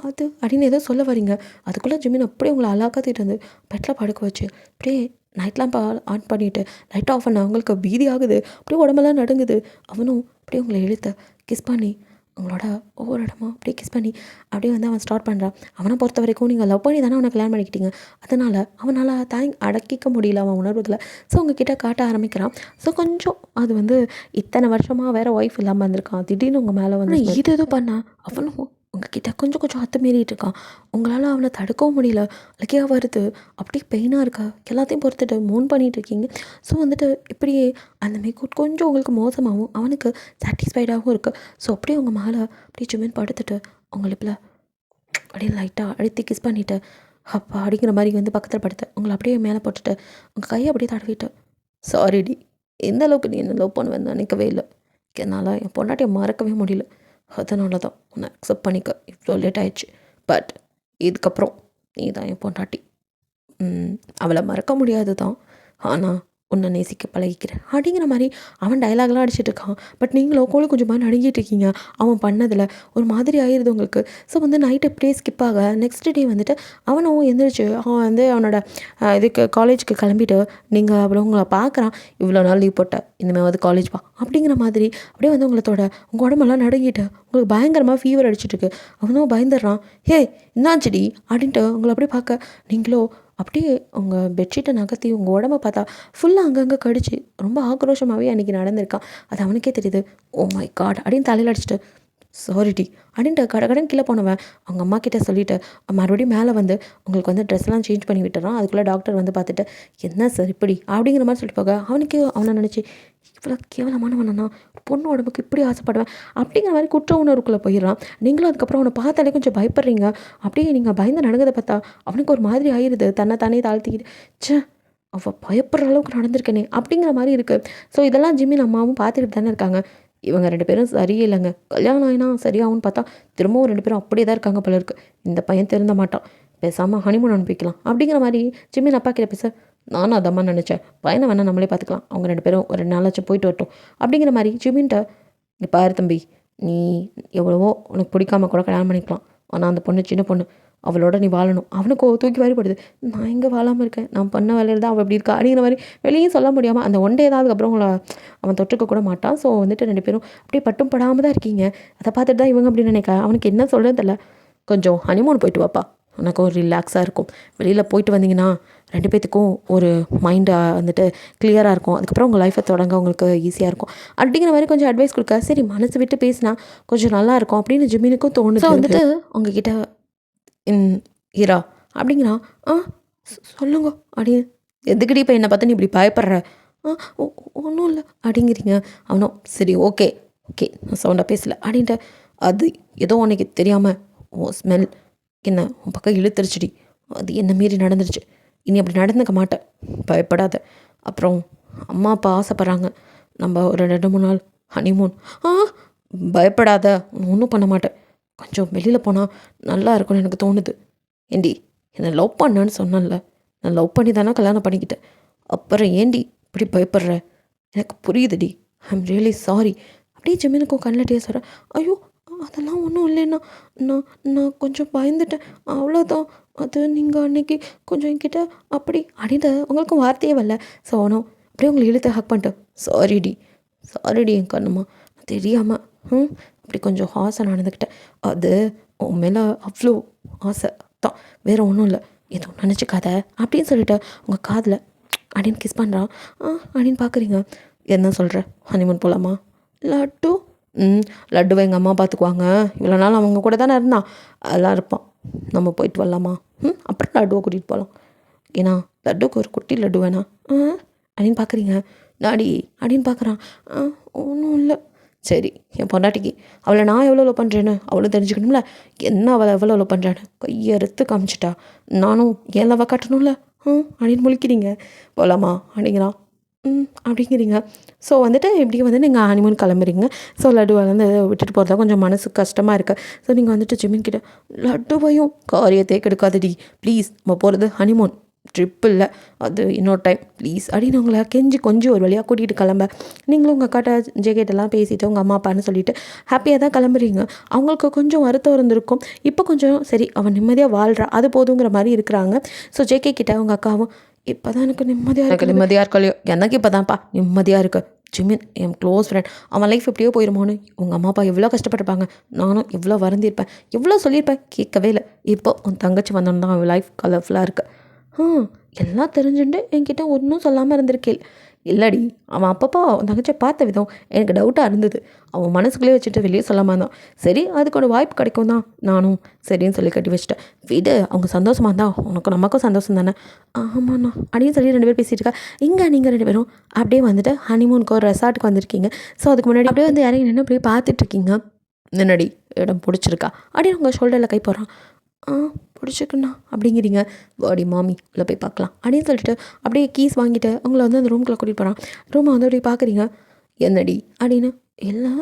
அது அப்படின்னு ஏதோ சொல்ல வரீங்க. அதுக்குள்ளே ஜிமின் அப்படியே உங்களை அலாக்காத்திட்டு வந்து பெட்டில் படுக்க வச்சு அப்படியே நைட் லேம்ப் ஆன் பண்ணிவிட்டு லைட் ஆஃப் பண்ண அவங்களுக்கு பீதி ஆகுது. அப்படியே உடம்பெல்லாம் நடுங்குது. அவனும் அப்படியே உங்களை இழுத்த கிஸ் பண்ணி அவங்களோட ஒவ்வொரு இடமா அப்படியே கிஸ் பண்ணி அப்படியே வந்து அவன் ஸ்டார்ட் பண்ணுறான். அவனை பொறுத்த வரைக்கும் நீங்கள் லவ் பண்ணி தானே அவனை கல்யாணம் பண்ணிக்கிட்டீங்க. அதனால் அவனால் அடக்கிக்க முடியல அவன் உணர்வுகளை. ஸோ உங்ககிட்ட காட்ட ஆரம்பிக்கிறான். ஸோ கொஞ்சம் அது வந்து இத்தனை வருஷமாக வேறு ஒய்ஃப் இல்லாமல் இருந்திருக்கான். திடீர்னு உங்கள் மேலே வந்து இது எதுவும் பண்ணால் அவனும் உங்ககிட்ட கொஞ்சம் கொஞ்சம் அத்துமீறிட்டு இருக்கான். உங்களால் அவனை தடுக்கவும் முடியல. அழகியாக வருது, அப்படியே பெயினாக இருக்கா, எல்லாத்தையும் பொறுத்துட்டு மூன் பண்ணிகிட்டு இருக்கீங்க. ஸோ வந்துட்டு இப்படியே அந்தமாரி கொஞ்சம் உங்களுக்கு மோசமாகவும் அவனுக்கு சாட்டிஸ்ஃபைடாகவும் இருக்குது. ஸோ அப்படியே உங்கள் மேலே அப்படியே ஜிமின் படுத்துட்டு உங்கள் லிப்பில் அப்படியே லைட்டாக அழுத்தி கிஸ் பண்ணிவிட்டு அப்பா அப்படிங்கிற மாதிரி வந்து பக்கத்தில் படுத்து உங்களை அப்படியே மேலே போட்டுட்டு உங்கள் கையை அப்படியே தடவிட்டு சாரிடி, எந்த அளவுக்கு நீ என்ன லவ் பண்ணுவேன்னு நினைக்கவே இல்லை. என்னால் என் பொண்டாட்டியை மறக்கவே முடியல. அதனால தான் உன்னை அக்செப்ட் பண்ணிக்க இவ்வளோ லேட் ஆயிடுச்சு. பட் இதுக்கப்புறம் நீ தான் என் பொண்டாட்டி. அவளை மறக்க முடியாது தான், ஆனால் உன்னை நேசிக்க பழகிக்கிறேன் அப்படிங்கிற மாதிரி அவன் டைலாக்லாம் அடிச்சிட்டு இருக்கான். பட் நீங்களோ கோழி கொஞ்சமாக நடுங்கிட்டு இருக்கீங்க அவன் பண்ணதில். ஒரு மாதிரி ஆயிடுது உங்களுக்கு. ஸோ வந்து நைட்டு இப்படியே ஸ்கிப் ஆக நெக்ஸ்ட் டே வந்துட்டு அவனும் எந்திரிச்சு அவன் வந்து அவனோட இதுக்கு காலேஜுக்கு கிளம்பிட்டு நீங்கள் அப்புறம் உங்களை பார்க்குறான். இவ்வளோ நாள் லீவ் போட்ட, இனிமேல் வந்து காலேஜ் வா அப்படிங்கிற மாதிரி அப்படியே வந்து உங்களோட உங்கள் உடம்பெல்லாம் நடுங்கிட்டு உங்களுக்கு பயங்கரமாக ஃபீவர் அடிச்சிட்ருக்கு. அவனும் பயந்துடுறான். ஹே என்னாச்சுடி அப்படின்ட்டு உங்களை அப்படியே பார்க்க நீங்களோ அப்படியே உங்கள் பெட்ஷீட்டை நகர்த்தி உங்கள் உடம்ப பார்த்தா ஃபுல்லாக அங்கங்கே கடிச்சு ரொம்ப ஆக்ரோஷமாகவே அன்றைக்கி நடந்திருக்கான். அது அவனுக்கே தெரியுது. ஓ மை காட் அப்படின்னு தலையில் அடிச்சுட்டு சாரிடி அப்படின்ட்டு கடன் கீழே போனவன் அவங்க அம்மா கிட்ட சொல்லிட்டு மறுபடியும் மேலே வந்து உங்களுக்கு வந்து ட்ரெஸ்லாம் சேஞ்ச் பண்ணி விட்டுறான். அதுக்குள்ளே டாக்டர் வந்து பார்த்துட்டு என்ன சார் இப்படி அப்படிங்கிற மாதிரி சொல்லிட்டு போக அவனுக்கு அவனை நினச்சி இவ்வளோ கேவலமானவனா பொண்ணு உடம்புக்கு இப்படி ஆசைப்படுவேன் அப்படிங்கிற மாதிரி குற்ற உணர்வுக்குள்ளே போயிடறான். நீங்களும் அதுக்கப்புறம் அவனை பார்த்தாலே கொஞ்சம் பயப்படுறீங்க. அப்படியே நீங்கள் பயந்து நடந்ததை பார்த்தா அவனுக்கு ஒரு மாதிரி ஆயிடுது. தன்னை தானே தாழ்த்திக்கிட்டு ச்சே அவள் பயப்படுற அளவுக்கு நடந்திருக்கேனே அப்படிங்கிற மாதிரி இருக்குது. ஸோ இதெல்லாம் ஜிம்மின் அம்மாவும் பார்த்துக்கிட்டு தானே இருக்காங்க. இவங்க 2 பேரும் சரியில்லைங்க. கல்யாணம் ஆயினா சரியாகும்னு பார்த்தா திரும்பவும் 2 பேரும் அப்படியே தான் இருக்காங்க போல இருக்குது. இந்த பையன் திருந்த மாட்டான், பேசாமல் ஹனிமூன் அனுப்பிக்கலாம் அப்படிங்கிற மாதிரி ஜிம்மின் அப்பா கிட்ட பேச நானும் அதம்மா நினச்சேன். பையனை வேணால் நம்மளே பார்த்துக்கலாம், அவங்க 2 பேரும் ஒரு 2 நாளாச்சும் போயிட்டு வரட்டும் அப்படிங்கிற மாதிரி ஜிம்மின்ட்ட இங்கே பாரு தம்பி, நீ எவ்வளவோ உனக்கு பிடிக்காம கூட கல்யாணம் பண்ணிக்கலாம். ஆனால் அந்த பொண்ணு சின்ன பொண்ணு, அவளோட நீ வாழணும். அவனுக்கு தூக்கி வாரிப்படுது. நான் எங்கே வாழாமல் இருக்கேன், நான் பண்ண வேலையில் தான் அவள் இப்படி இருக்கா அப்படிங்கிற மாதிரி வெளியும் சொல்ல முடியாமல் அந்த ஒன் டே தான் அதுக்கப்புறம் அவன் தொட்டுக்க கூட மாட்டான். ஸோ வந்துட்டு 2 பேரும் அப்படியே பட்டும் படாமல் தான் இருக்கீங்க. அதை பார்த்துட்டு தான் இவங்க அப்படின்னு நினைக்க அவனுக்கு என்ன சொல்கிறது தெரியல. கொஞ்சம் ஹனிமூன் போயிட்டு வாப்பா, உனக்கு ஒரு ரிலாக்ஸாக இருக்கும். வெளியில் போயிட்டு வந்தீங்கன்னா 2 பேத்துக்கும் ஒரு மைண்டாக வந்துட்டு கிளியராக இருக்கும். அதுக்கப்புறம் உங்கள் லைஃப்பை தொடங்க உங்களுக்கு ஈஸியாக இருக்கும் அப்படிங்கிற மாதிரி கொஞ்சம் அட்வைஸ் கொடுக்க சரி மனசு விட்டு பேசினா கொஞ்சம் நல்லாயிருக்கும் அப்படின்னு ஜிம்மினுக்கும் தோணுது. ஸோ வந்துட்டு உங்ககிட்ட ஈரா அப்படிங்கிறான். சொல்லுங்க அப்படின்னு. எதுக்கடி இப்போ என்னை பார்த்து நீ இப்படி பயப்படுற? ஒன்றும் இல்லை அப்படிங்கிறீங்க. அவனும் சரி ஓகே ஓகே நான் சவுண்டாக பேசலை அப்படின்ட்டு அது ஏதோ உனக்கு தெரியாமல் ஸ்மெல் என்ன உன் பக்கம் இழுத்துருச்சுடி, அது என்ன மீறி நடந்துருச்சு. இனி அப்படி நடந்துக்க மாட்டேன், பயப்படாத. அப்புறம் அம்மா அப்பா ஆசைப்பட்றாங்க நம்ம ஒரு 2-3 நாள் ஹனிமூன். பயப்படாத, ஒன்றும் பண்ண மாட்டேன். கொஞ்சம் வெளியில் போனால் நல்லா இருக்கும்னு எனக்கு தோணுது. ஏண்டி என்னை லவ் பண்ணான்னு சொன்னேன்ல, நான் லவ் பண்ணி தானே கல்யாணம் பண்ணிக்கிட்டேன். அப்புறம் ஏண்டி இப்படி பயப்படுற? எனக்கு புரியுதுடி, ஐ எம் ரியலி சாரி அப்படியே ஜிம்மினுக்கும் கண்ணில் டே சொல்கிறேன். ஐயோ அதெல்லாம் ஒன்றும் இல்லைண்ணா, நான் நான் கொஞ்சம் பயந்துட்டேன் அவ்வளோதான். அது நீங்கள் அன்னைக்கு கொஞ்சம் என்கிட்ட அப்படி அப்படின்ட்டு உங்களுக்கும் வார்த்தையே வரல. ஸோ அவனும் அப்படியே உங்களை இழுத்து ஹக் பண்ணிட்டேன். சாரிடி என் கண்ணுமா, நான் தெரியாமல் அப்படி கொஞ்சம் ஆசை நடந்துக்கிட்டேன். அது உன் மேலே அவ்வளோ ஆசை தான், வேறு ஒன்றும் இல்லை, எதுவும் நினச்சிக்காத அப்படின்னு சொல்லிட்டு உங்கள் காதில் அப்படின்னு கிஸ் பண்ணுறான். அப்படின்னு பார்க்குறீங்க. என்ன சொல்கிற, ஹனிமூன் போகலாமா? லட்டு லட்டுவை எங்கள் அம்மா பார்த்துக்குவாங்க, இவ்வளோ நாள் அவங்க கூட தானே இருந்தான், அதெல்லாம் இருப்பான், நம்ம போயிட்டு வரலாமா? அப்புறம் லட்டுவை கூட்டிகிட்டு போகலாம். ஏன்னா லட்டுக்கு ஒரு குட்டி லட்டு வேணா அப்படின்னு பார்க்குறீங்க. டாடி அப்படின்னு பார்க்குறான். ஒன்றும் இல்லை. சரி என் பொண்டாட்டிக்கு அவளை நான் எவ்வளோ லவ் பண்ணுறேன்னு அவளும் தெரிஞ்சுக்கணும்ல, என்ன அவளை எவ்வளோ லவ் பண்ணுறான்னு கையறுத்து காமிச்சிட்டா, நானும் ஏன் லவ் காட்டணும்ல அப்படின்னு முழிக்கிறீங்க. போகலாமா அப்படிங்கிறான். அப்படிங்கிறீங்க. ஸோ வந்துட்டு இப்படி வந்து நீங்கள் ஹனிமூன் கிளம்புறீங்க. ஸோ லட்டுவை வந்து விட்டுட்டு போகிறதா கொஞ்சம் மனசு கஷ்டமாக இருக்குது. ஸோ நீங்கள் வந்துட்டு ஜிம்மின் கிட்ட லட்டுவையும் காரியத்தை கெடுக்காதடி ப்ளீஸ், நம்ம போகிறது ஹனிமூன் ட்ரிப் இல்லை, அது இன்னொரு டைம் ப்ளீஸ் அப்படின்னு உங்களை கொஞ்சம் ஒரு வழியாக கூட்டிகிட்டு கிளம்ப நீங்களும் உங்கள் அக்காட்ட ஜெகேட்டெல்லாம் பேசிவிட்டு உங்கள் அம்மா அப்பான்னு சொல்லிவிட்டு ஹாப்பியாக தான் கிளம்புறீங்க. அவங்களுக்கு கொஞ்சம் வருத்தம் இருந்திருக்கும். இப்போ கொஞ்சம் சரி அவன் நிம்மதியாக வாழ்கிறா அது போதுங்கிற மாதிரி இருக்கிறாங்க. ஸோ ஜேகே கிட்ட உங்கள் அக்காவும் இப்போ தான் எனக்கு நிம்மதியாக இருக்கலையோ, எனக்கு இப்போ தான்ப்பா நிம்மதியாக இருக்குது. ஜிம்மின் என் க்ளோஸ் ஃப்ரெண்ட், அவன் லைஃப் எப்படியோ போயிருமோன்னு உங்கள் அம்மா அப்பா எவ்வளோ கஷ்டப்பட்டிருப்பாங்க, நானும் எவ்வளோ வருந்திருப்பேன், எவ்வளோ சொல்லியிருப்பேன், கேட்கவே இல்லை. இப்போ உன் தங்கச்சி வந்தோன்னு தான் அவன் லைஃப் கலர்ஃபுல்லாக இருக்குது. எல்லாம் தெரிஞ்சுட்டு என்கிட்ட ஒன்றும் சொல்லாமல் இருந்திருக்கேள். இல்லடி அவன் அப்பப்போ அவன் தங்கச்சியை பார்த்த விதம் எனக்கு டவுட்டாக இருந்தது. அவன் மனசுக்குள்ளே வச்சுட்டு வெளியே சொல்லாமல் இருந்தான். சரி அதுக்கு ஒரு வாய்ப்பு கிடைக்கும் தான் நானும் சரின்னு சொல்லி கட்டி வச்சுட்டேன். வீடு அவங்க சந்தோஷமாக இருந்தால் உனக்கும் நமக்கும் சந்தோஷம் தானே. ஆமாண்ணா அப்படின்னு சொல்லி 2 பேர் பேசிகிட்டு இருக்கா. இங்கே நீங்கள் 2 பேரும் அப்படியே வந்துட்டு ஹனிமூனுக்கு ஒரு ரெசார்ட்டுக்கு வந்திருக்கீங்க. ஸோ அதுக்கு முன்னாடி அப்படியே வந்து இறங்கி நின்று அப்படியே பார்த்துட்ருக்கீங்க. என்னடி இடம் பிடிச்சிருக்கா அப்படின்னு உங்கள் ஷோல்டரில் கை போடுறான். பிடிச்சிக்குண்ணா அப்படிங்கிறீங்க. வாடி மாமி உள்ள போய் பார்க்கலாம் அப்படின்னு சொல்லிட்டு அப்படியே கீஸ் வாங்கிட்டு அவங்கள வந்து அந்த ரூம்குள்ளே கூட்டிகிட்டு போகிறான். ரூமை வந்து அப்படியே பார்க்குறீங்க. என்னடி அப்படின்னு. இல்லை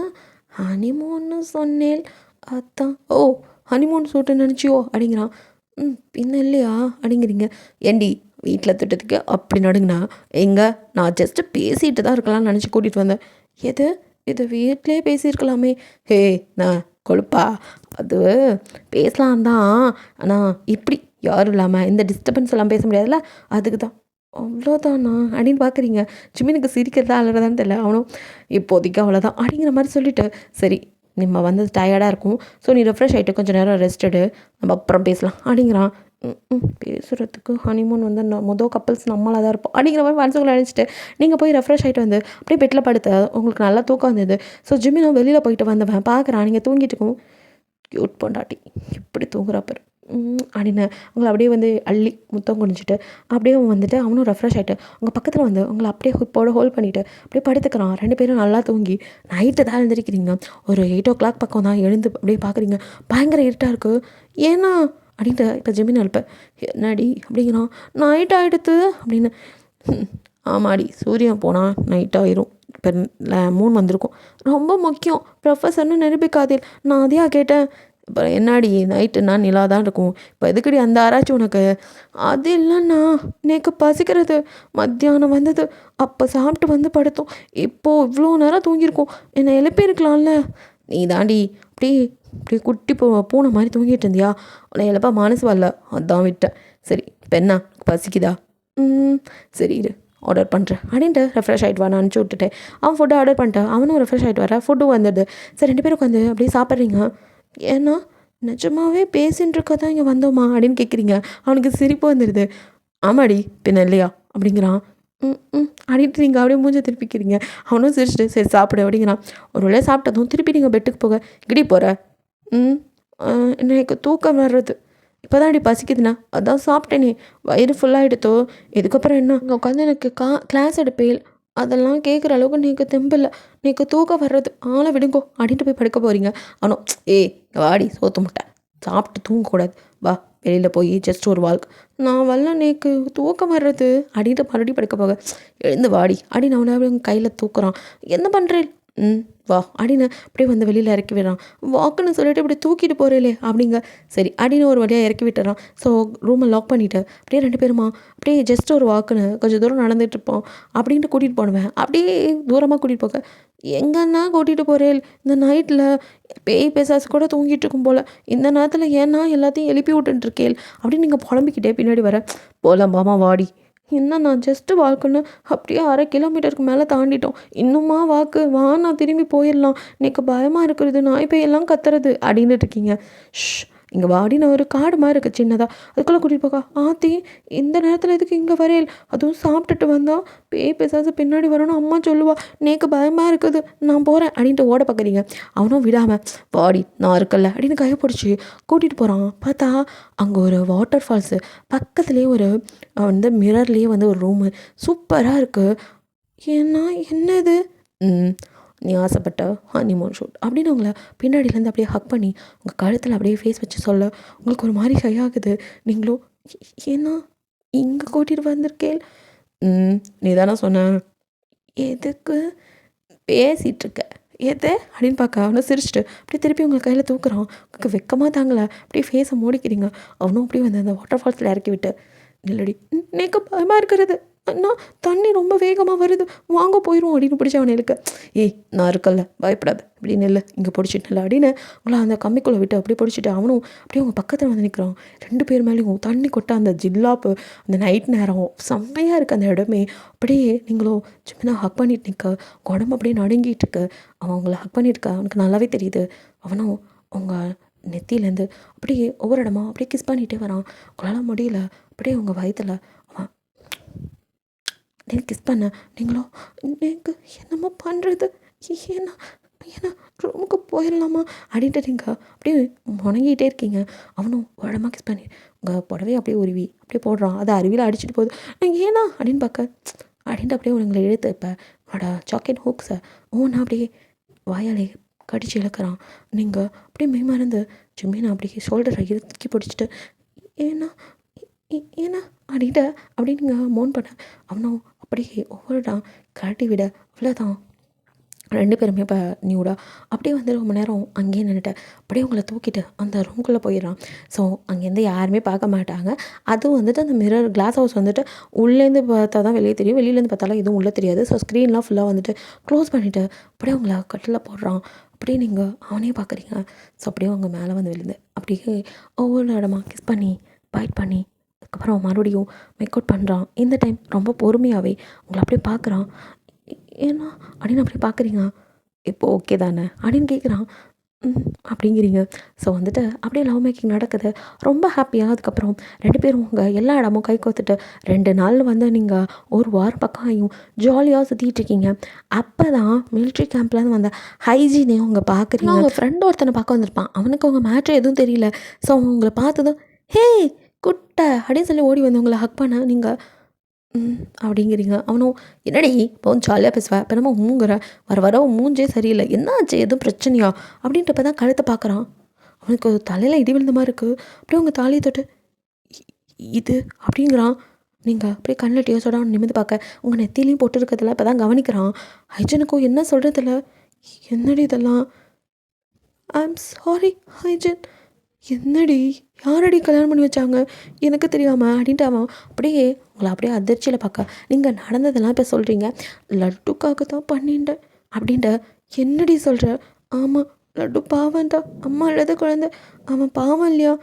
ஹனிமூன்னு சொன்னேன் அதான். ஓ ஹனிமூன் சூட்டு நினச்சியோ அப்படிங்கிறான். பின்ன இல்லையா அப்படிங்கிறீங்க. ஏண்டி வீட்டில் திட்டத்துக்கு அப்படி நடுங்கண்ணா எங்கே, நான் ஜஸ்ட்டு பேசிகிட்டு தான் இருக்கலாம்னு நினச்சி கூட்டிகிட்டு வந்தேன். இது வீட்டிலே பேசியிருக்கலாமே. ஹே நான் கொழுப்பா, அது பேசலாம் தான், ஆனால் இப்படி யாரும் இல்லாமல் இந்த டிஸ்டர்பன்ஸ் எல்லாம் பேச முடியாதுல்ல, அதுக்கு தான். அவ்வளோதானா அப்படின்னு பார்க்குறீங்க. ஜிம்மினுக்கு சிரிக்கிறதா அழுறதான்னு தெரியல. அவனும் இப்போதைக்கு அவ்வளோதான் அப்படிங்கிற மாதிரி சொல்லிவிட்டு சரி நம்ம வந்து டயர்டாக இருக்கும், ஸோ நீ ரெஃப்ரெஷ் ஆகிட்டு கொஞ்சம் நேரம் ரெஸ்ட் எடு, நம்ம அப்புறம் பேசலாம் அப்படிங்கிறான். பேசுகிறதுக்கு ஹனிமூன் வந்து மொதல் கப்பல்ஸ் நம்மளாக தான் இருப்போம் அப்படிங்கிற மாதிரி மனசுக்குள்ள நினச்சிட்டு நீங்கள் போய் ரெஃப்ரெஷ் ஆகிட்டு வந்து அப்படியே பெட்டில் படுத்த உங்களுக்கு நல்லா தூக்கம் வந்தது. ஸோ ஜிம்மினா வெளியில் போயிட்டு வந்தவன் பார்க்குறான் நீங்கள் தூங்கிட்டு இருக்கும். க்யூட் பொண்டாட்டி இப்படி தூங்குறப்ப அப்படின்னு உங்களை அப்படியே வந்து அள்ளி முத்தம் குடிச்சிட்டு அப்படியே அவன் வந்துட்டு அவனும் ரெஃப்ரெஷ் ஆகிட்டு உங்கள் பக்கத்தில் வந்து உங்களை அப்படியே ஹிப்போட ஹோல்ட் பண்ணிவிட்டு அப்படியே படுத்துக்கிறான். 2 பேரும் நல்லா தூங்கி நைட்டு தான் எழுந்திருக்கிறீங்க. ஒரு 8 o'clock பக்கம் தான் எழுந்து அப்படியே பார்க்குறீங்க. பயங்கர இருட்டாக இருக்குது. ஏன்னா அப்படின்ட்டு இப்போ ஜெமின் அனுப்பேன் என்னடி அப்படிங்கிறான். நைட் ஆகிடுத்து அப்படின்னு. ஆமாடி சூரியன் போனால் நைட் ஆயிரும். இப்போ மூன் வந்திருக்கும். ரொம்ப முக்கியம் ப்ரொஃபஸர்னு நிரூபிக்காதே. நான் அதையா கேட்டேன். இப்போ என்னாடி நைட்டுன்னா நிலா தான் இருக்கும். இப்போ எதுக்கடி அந்த ஆராய்ச்சி உனக்கு? அது இல்லைண்ணா எனக்கு பசிக்கிறது. மத்தியானம் வந்தது அப்போ சாப்பிட்டு வந்து படுத்தோம். இப்போது இவ்வளோ நேரம் தூங்கியிருக்கோம். என்னை எழுப்பியிருக்கலாம்ல. நீ தாண்டி இப்படி குட்டி பூனை மாதிரி தூங்கிட்டு இருந்தியா? உன்னை எழுப்ப மனசு வரல அதான் விட்டேன். சரி இப்போ என்ன பசிக்குதா? சரி இரு ஆர்டர் பண்ணுறேன் அப்படின்ட்டு ரெஃப்ரெஷ் ஆகிட்டு வா நான் அனுப்பிச்சி விட்டுட்டேன். அவன் ஃபுட்டு ஆர்டர் பண்ணிட்டேன். அவனும் ரெஃப்ரெஷ் ஆகிட்டு வர ஃபுட்டும் வந்துடுது. சரி 2 பேரும் உட்காந்து அப்படியே சாப்பிட்றீங்க. ஏன்னா நிஜமாவே பேசின்னு இருக்க தான் இங்கே வந்தோமா அப்படின்னு கேட்குறீங்க. அவனுக்கு சிரிப்பு வந்துடுது. ஆமாடி பின்ன இல்லையா அப்படிங்கிறான். அப்படின்ட்டு நீங்கள் அப்படியே மூஞ்ச திருப்பிக்கிறீங்க. அவனும் சிரிச்சிட்டு சரி சாப்பிடு அப்படிங்கிறான். ஒரு வேளையை சாப்பிட்டதும் திருப்பி நீங்கள் பெட்டுக்கு போக இப்படி போகிற. எனக்கு தூக்கம் வர்றது. இப்போ தான் அப்படி பசிக்குதுண்ணா அதான் சாப்பிட்டேனே வயிறு ஃபுல்லாகிடுத்தோ. இதுக்கப்புறம் என்ன இங்கே உட்காந்து எனக்கு கிளாஸ் எடுப்பேன் அதெல்லாம் கேட்குற அளவுக்கு நீக்கு தெம்பில்லை. நீக்கு தூக்கம் வர்றது ஆளை விடுங்கோ அப்படின்ட்டு போய் படுக்க போகிறீங்க. ஆனால் வாடி சோத்து முட்டை சாப்பிட்டு தூங்கக்கூடாது. வா வெளியில் போய் ஜஸ்ட் ஒரு வால்க். நான் வரல நேக்கு தூக்கம் வர்றது அப்படின்ட்டு மறுபடியும் படுக்க போக. எழுந்து வாடி அப்படின்னு அவனை அவங்க கையில் தூக்குறான். என்ன பண்ணுறேன்? வா அப்படின்னு அப்படியே வந்து வெளியில் இறக்கி விடுறான். வாக்குன்னு சொல்லிட்டு இப்படி தூக்கிட்டு போகிறேலே அப்படிங்க. சரி அப்படின்னு ஒரு வழியாக இறக்கி விட்டுறான். ஸோ ரூமை லாக் பண்ணிவிட்டு அப்படியே 2 பேருமா அப்படியே ஜஸ்ட் ஒரு வாக்குன்னு கொஞ்சம் தூரம் நடந்துகிட்டு இருப்போம் அப்படின்ட்டு கூட்டிகிட்டு போடுவேன். அப்படியே தூரமாக கூட்டிகிட்டு போக எங்கன்னா கூட்டிகிட்டு போகிறேன் இந்த நைட்டில் பேய் பேசாசு கூட தூங்கிட்டு இருக்கும் போல். இந்த நேரத்தில் ஏன்னா எல்லாத்தையும் எழுப்பி விட்டுருக்கேள் அப்படின்னு நீங்கள் புலம்பிக்கிட்டே பின்னாடி வர. போகலாம் மாமா வாடி. என்ன நான் ஜஸ்ட்டு வாக்குன்னு அப்படியே 1/2 கிலோமீட்டருக்கு மேலே தாண்டிட்டோம். இன்னுமா வாக்கு வா நான் திரும்பி போயிடலாம். எனக்கு பயமாக இருக்கிறது நாய் பேயெல்லாம் கத்துறது அப்படின்ட்டு இருக்கீங்க. இங்கே வாடின ஒரு காடு மாதிரி இருக்குது சின்னதாக. அதுக்குள்ளே கூட்டிகிட்டு போக்கா. ஆத்தி இந்த நேரத்தில் எதுக்கு இங்கே வரையல்? அதுவும் சாப்பிட்டுட்டு வந்தால் பேய் பேசாத பின்னாடி வரணும் அம்மா சொல்லுவா. நேக்கு பயமாக இருக்குது நான் போகிறேன் அப்படின்ட்டு ஓட பார்க்குறீங்க. அவனும் விடாமல் வாடி நான் இருக்கல அப்படின்னு கையை பிடிச்சி கூட்டிகிட்டு போகிறான். பார்த்தா அங்கே ஒரு வாட்டர் ஃபால்ஸு பக்கத்துலேயே ஒரு வந்து மிரர்லேயே வந்து ஒரு ரூமு சூப்பராக இருக்குது. ஏன்னா என்னது நீ ஆசைப்பட்ட ஹனிமூன் ஷூட் அப்படின்னு உங்களை பின்னாடியிலேருந்து அப்படியே ஹக் பண்ணி உங்கள் கழுத்தில் அப்படியே ஃபேஸ் வச்சு சொல்ல உங்களுக்கு ஒரு மாதிரி ஷை ஆகுது. நீங்களும் ஏன்னா இங்கே கூட்டிகிட்டு வந்திருக்கேன். நீ தானே சொன்ன எதுக்கு பேசிகிட்ருக்க எது அப்படின்னு பார்க்க அவனை சிரிச்சிட்டு அப்படியே திருப்பி உங்கள் கையில் தூக்குறான். உங்களுக்கு வெக்கமாக தாங்கலை அப்படியே ஃபேஸை மூடிக்கிறீங்க. அவனும் அப்படியே வந்து அந்த வாட்டர் ஃபால்ஸில் இறக்கி விட்டு இல்லடி எனக்கு பயமாக இருக்கிறது அண்ணா தண்ணி ரொம்ப வேகமாக வருது வாங்க போயிடும் அப்படின்னு பிடிச்ச அவனை இழுக்க. நான் இருக்கல பயப்படாது அப்படின்னு இல்லை இங்கே பிடிச்சிட்டு இல்லை அப்படின்னு உங்களை அந்த கம்மிக்குள்ளே விட்டு அப்படியே பிடிச்சிட்டு அவனும் அப்படியே உங்கள் பக்கத்தில் வந்து நிற்கிறான். 2 பேர் மேலேயும் தண்ணி கொட்ட அந்த ஜில்லாப்பு அந்த நைட் நேரம் செம்மையாக இருக்குது அந்த இடமே. அப்படியே நீங்களும் சின்னதாக ஹக் பண்ணிட்டு நிற்க உடம்பு அப்படியே நடுங்கிட்டு இருக்கு. அவன் உங்களை ஹக் பண்ணியிருக்க அவனுக்கு நல்லாவே தெரியுது. அவனும் உங்கள் நெத்தியிலேருந்து அப்படியே ஒவ்வொரு இடமா அப்படியே கிஸ் பண்ணிகிட்டே வரான். உங்களால் முடியல அப்படியே உங்கள் வயிற்றில் அவன் கிஸ் பண்ண நீங்களும் எனக்கு என்னமோ பண்ணுறது ஏன்னா ஏன்னா ரூமுக்கு போயிடலாமா அப்படின்ட்டு நீங்கள் அப்படியே முணங்கிட்டே இருக்கீங்க. அவனும் உடம்பா கிஸ் பண்ணி உங்கள் புடவையை அப்படியே உருவி அப்படியே போடுறான். அதை அருவியில் அடிச்சுட்டு போகுது. ஏன்னா அப்படின்னு பார்க்க அப்படின்ட்டு அப்படியே உங்களை இழுத்து இப்போ உன்னோட சாக்லேட் ஹூக்ஸை நான் அப்படியே வாயாலே கடிச்சு இழக்கிறான். நீங்கள் அப்படியே மெய்மறந்து ஜிம்மினை அப்படியே ஷோல்டரை இறுக்கி பிடிச்சிட்டு ஏன்னா ஏன்னா அப்படின்ட்டு அப்படின்னு நீங்கள் மோன் பண்ண அவனும் அப்படியே ஒவ்வொருடா கழட்டி விட அவ்வளோதான். 2 பேருமே இப்போ நியூடா அப்படியே வந்து ரொம்ப நேரம் அங்கேயே நின்றுட்டு அப்படியே உங்களை தூக்கிட்டு அந்த ரூம்குள்ளே போயிடறான். ஸோ அங்கேருந்து யாருமே பார்க்க மாட்டாங்க. அதுவும் வந்துட்டு அந்த மிரர் கிளாஸ் ஹவுஸ் வந்துட்டு உள்ளேருந்து பார்த்தா தான் வெளியே தெரியும். வெளியிலேருந்து பார்த்தாலும் எதுவும் உள்ளே தெரியாது. ஸோ ஸ்க்ரீன்லாம் ஃபுல்லாக வந்துட்டு க்ளோஸ் பண்ணிவிட்டு அப்படியே உங்களை கட்டில் போடுறான். அப்படியே நீங்கள் அவனே பார்க்குறீங்க. ஸோ அப்படியே அவங்க மேலே வந்து விழுந்து அப்படியே ஒவ்வொரு இடமா கிஸ் பண்ணி பைட் பண்ணி அதுக்கப்புறம் மறுபடியும் மேக் அவுட் பண்ணுறான். இந்த டைம் ரொம்ப பொறுமையாகவே உங்களை அப்படியே பார்க்குறான். ஏன்னா அப்படின்னு அப்படியே பார்க்குறீங்க. இப்போ ஓகே தானே அப்படின்னு கேட்குறான். அப்படிங்கிறீங்க. ஸோ வந்துட்டு அப்படியே லவ் மேக்கிங் நடக்குது. ரொம்ப ஹாப்பியாக அதுக்கப்புறம் 2 பேரும் உங்கள் எல்லா இடமும் கை கோத்துட்டு 2 நாள் வந்து நீங்கள் ஒரு வாரம் பக்கம் ஆகியும் ஜாலியாக சுற்றிட்டு இருக்கீங்க. அப்போ தான் மிலிட்ரி கேம்ப்லேருந்து வந்த ஹைஜீனே உங்க பார்க்குறீங்க. அவங்க ஃப்ரெண்ட் ஒருத்தனை பார்க்க வந்திருப்பான். அவனுக்கு உங்கள் மேட்ரு எதுவும் தெரியல. ஸோ அவங்க உங்களை பார்த்ததும் ஹே குட்டை அப்படின்னு சொல்லி ஓடி வந்து உங்களை ஹக் பண்ண நீங்கள் அப்படிங்கிறீங்க. அவனும் என்னடி இப்போ ஜாலியாக பேசுவேன், இப்போ நம்ம மூங்குற வர வர உன் மூஞ்சே சரியில்லை, என்ன ஆச்சு, எதுவும் பிரச்சனையா அப்படின்றப்ப தான் கழுத்தை பார்க்குறான். அவனுக்கு தலையில் இடி விழுந்த மாதிரி இருக்குது. அப்படியே உங்கள் தாலியை தொட்டு இது அப்படிங்கிறான். நீங்கள் அப்படியே கண்ணில் டேஸோட அவன் நிமிந்து பார்க்க உங்கள் நெத்திலையும் போட்டு இருக்கிறதுல இப்போ தான் கவனிக்கிறான். ஹைஜனுக்கும் என்ன சொல்கிறதில்ல, என்னடி இதெல்லாம், ஐம் சாரி ஹைஜன், என்னடி யாரடி கல்யாணம் பண்ணி வச்சாங்க எனக்கு தெரியாமல் அப்படின்ட்டு அவன் அப்படியே உங்களை அப்படியே அதிர்ச்சியில் பார்க்க நீங்கள் நடந்ததெல்லாம் இப்போ சொல்கிறீங்க. லட்டுக்காக தான் பண்ணிட்டேன் அப்படின்ட்டு என்னடி சொல்கிற, ஆமாம் லட்டு பாவம்டா, அம்மா இல்லாத குழந்தை, அவன் பாவம் இல்லையா,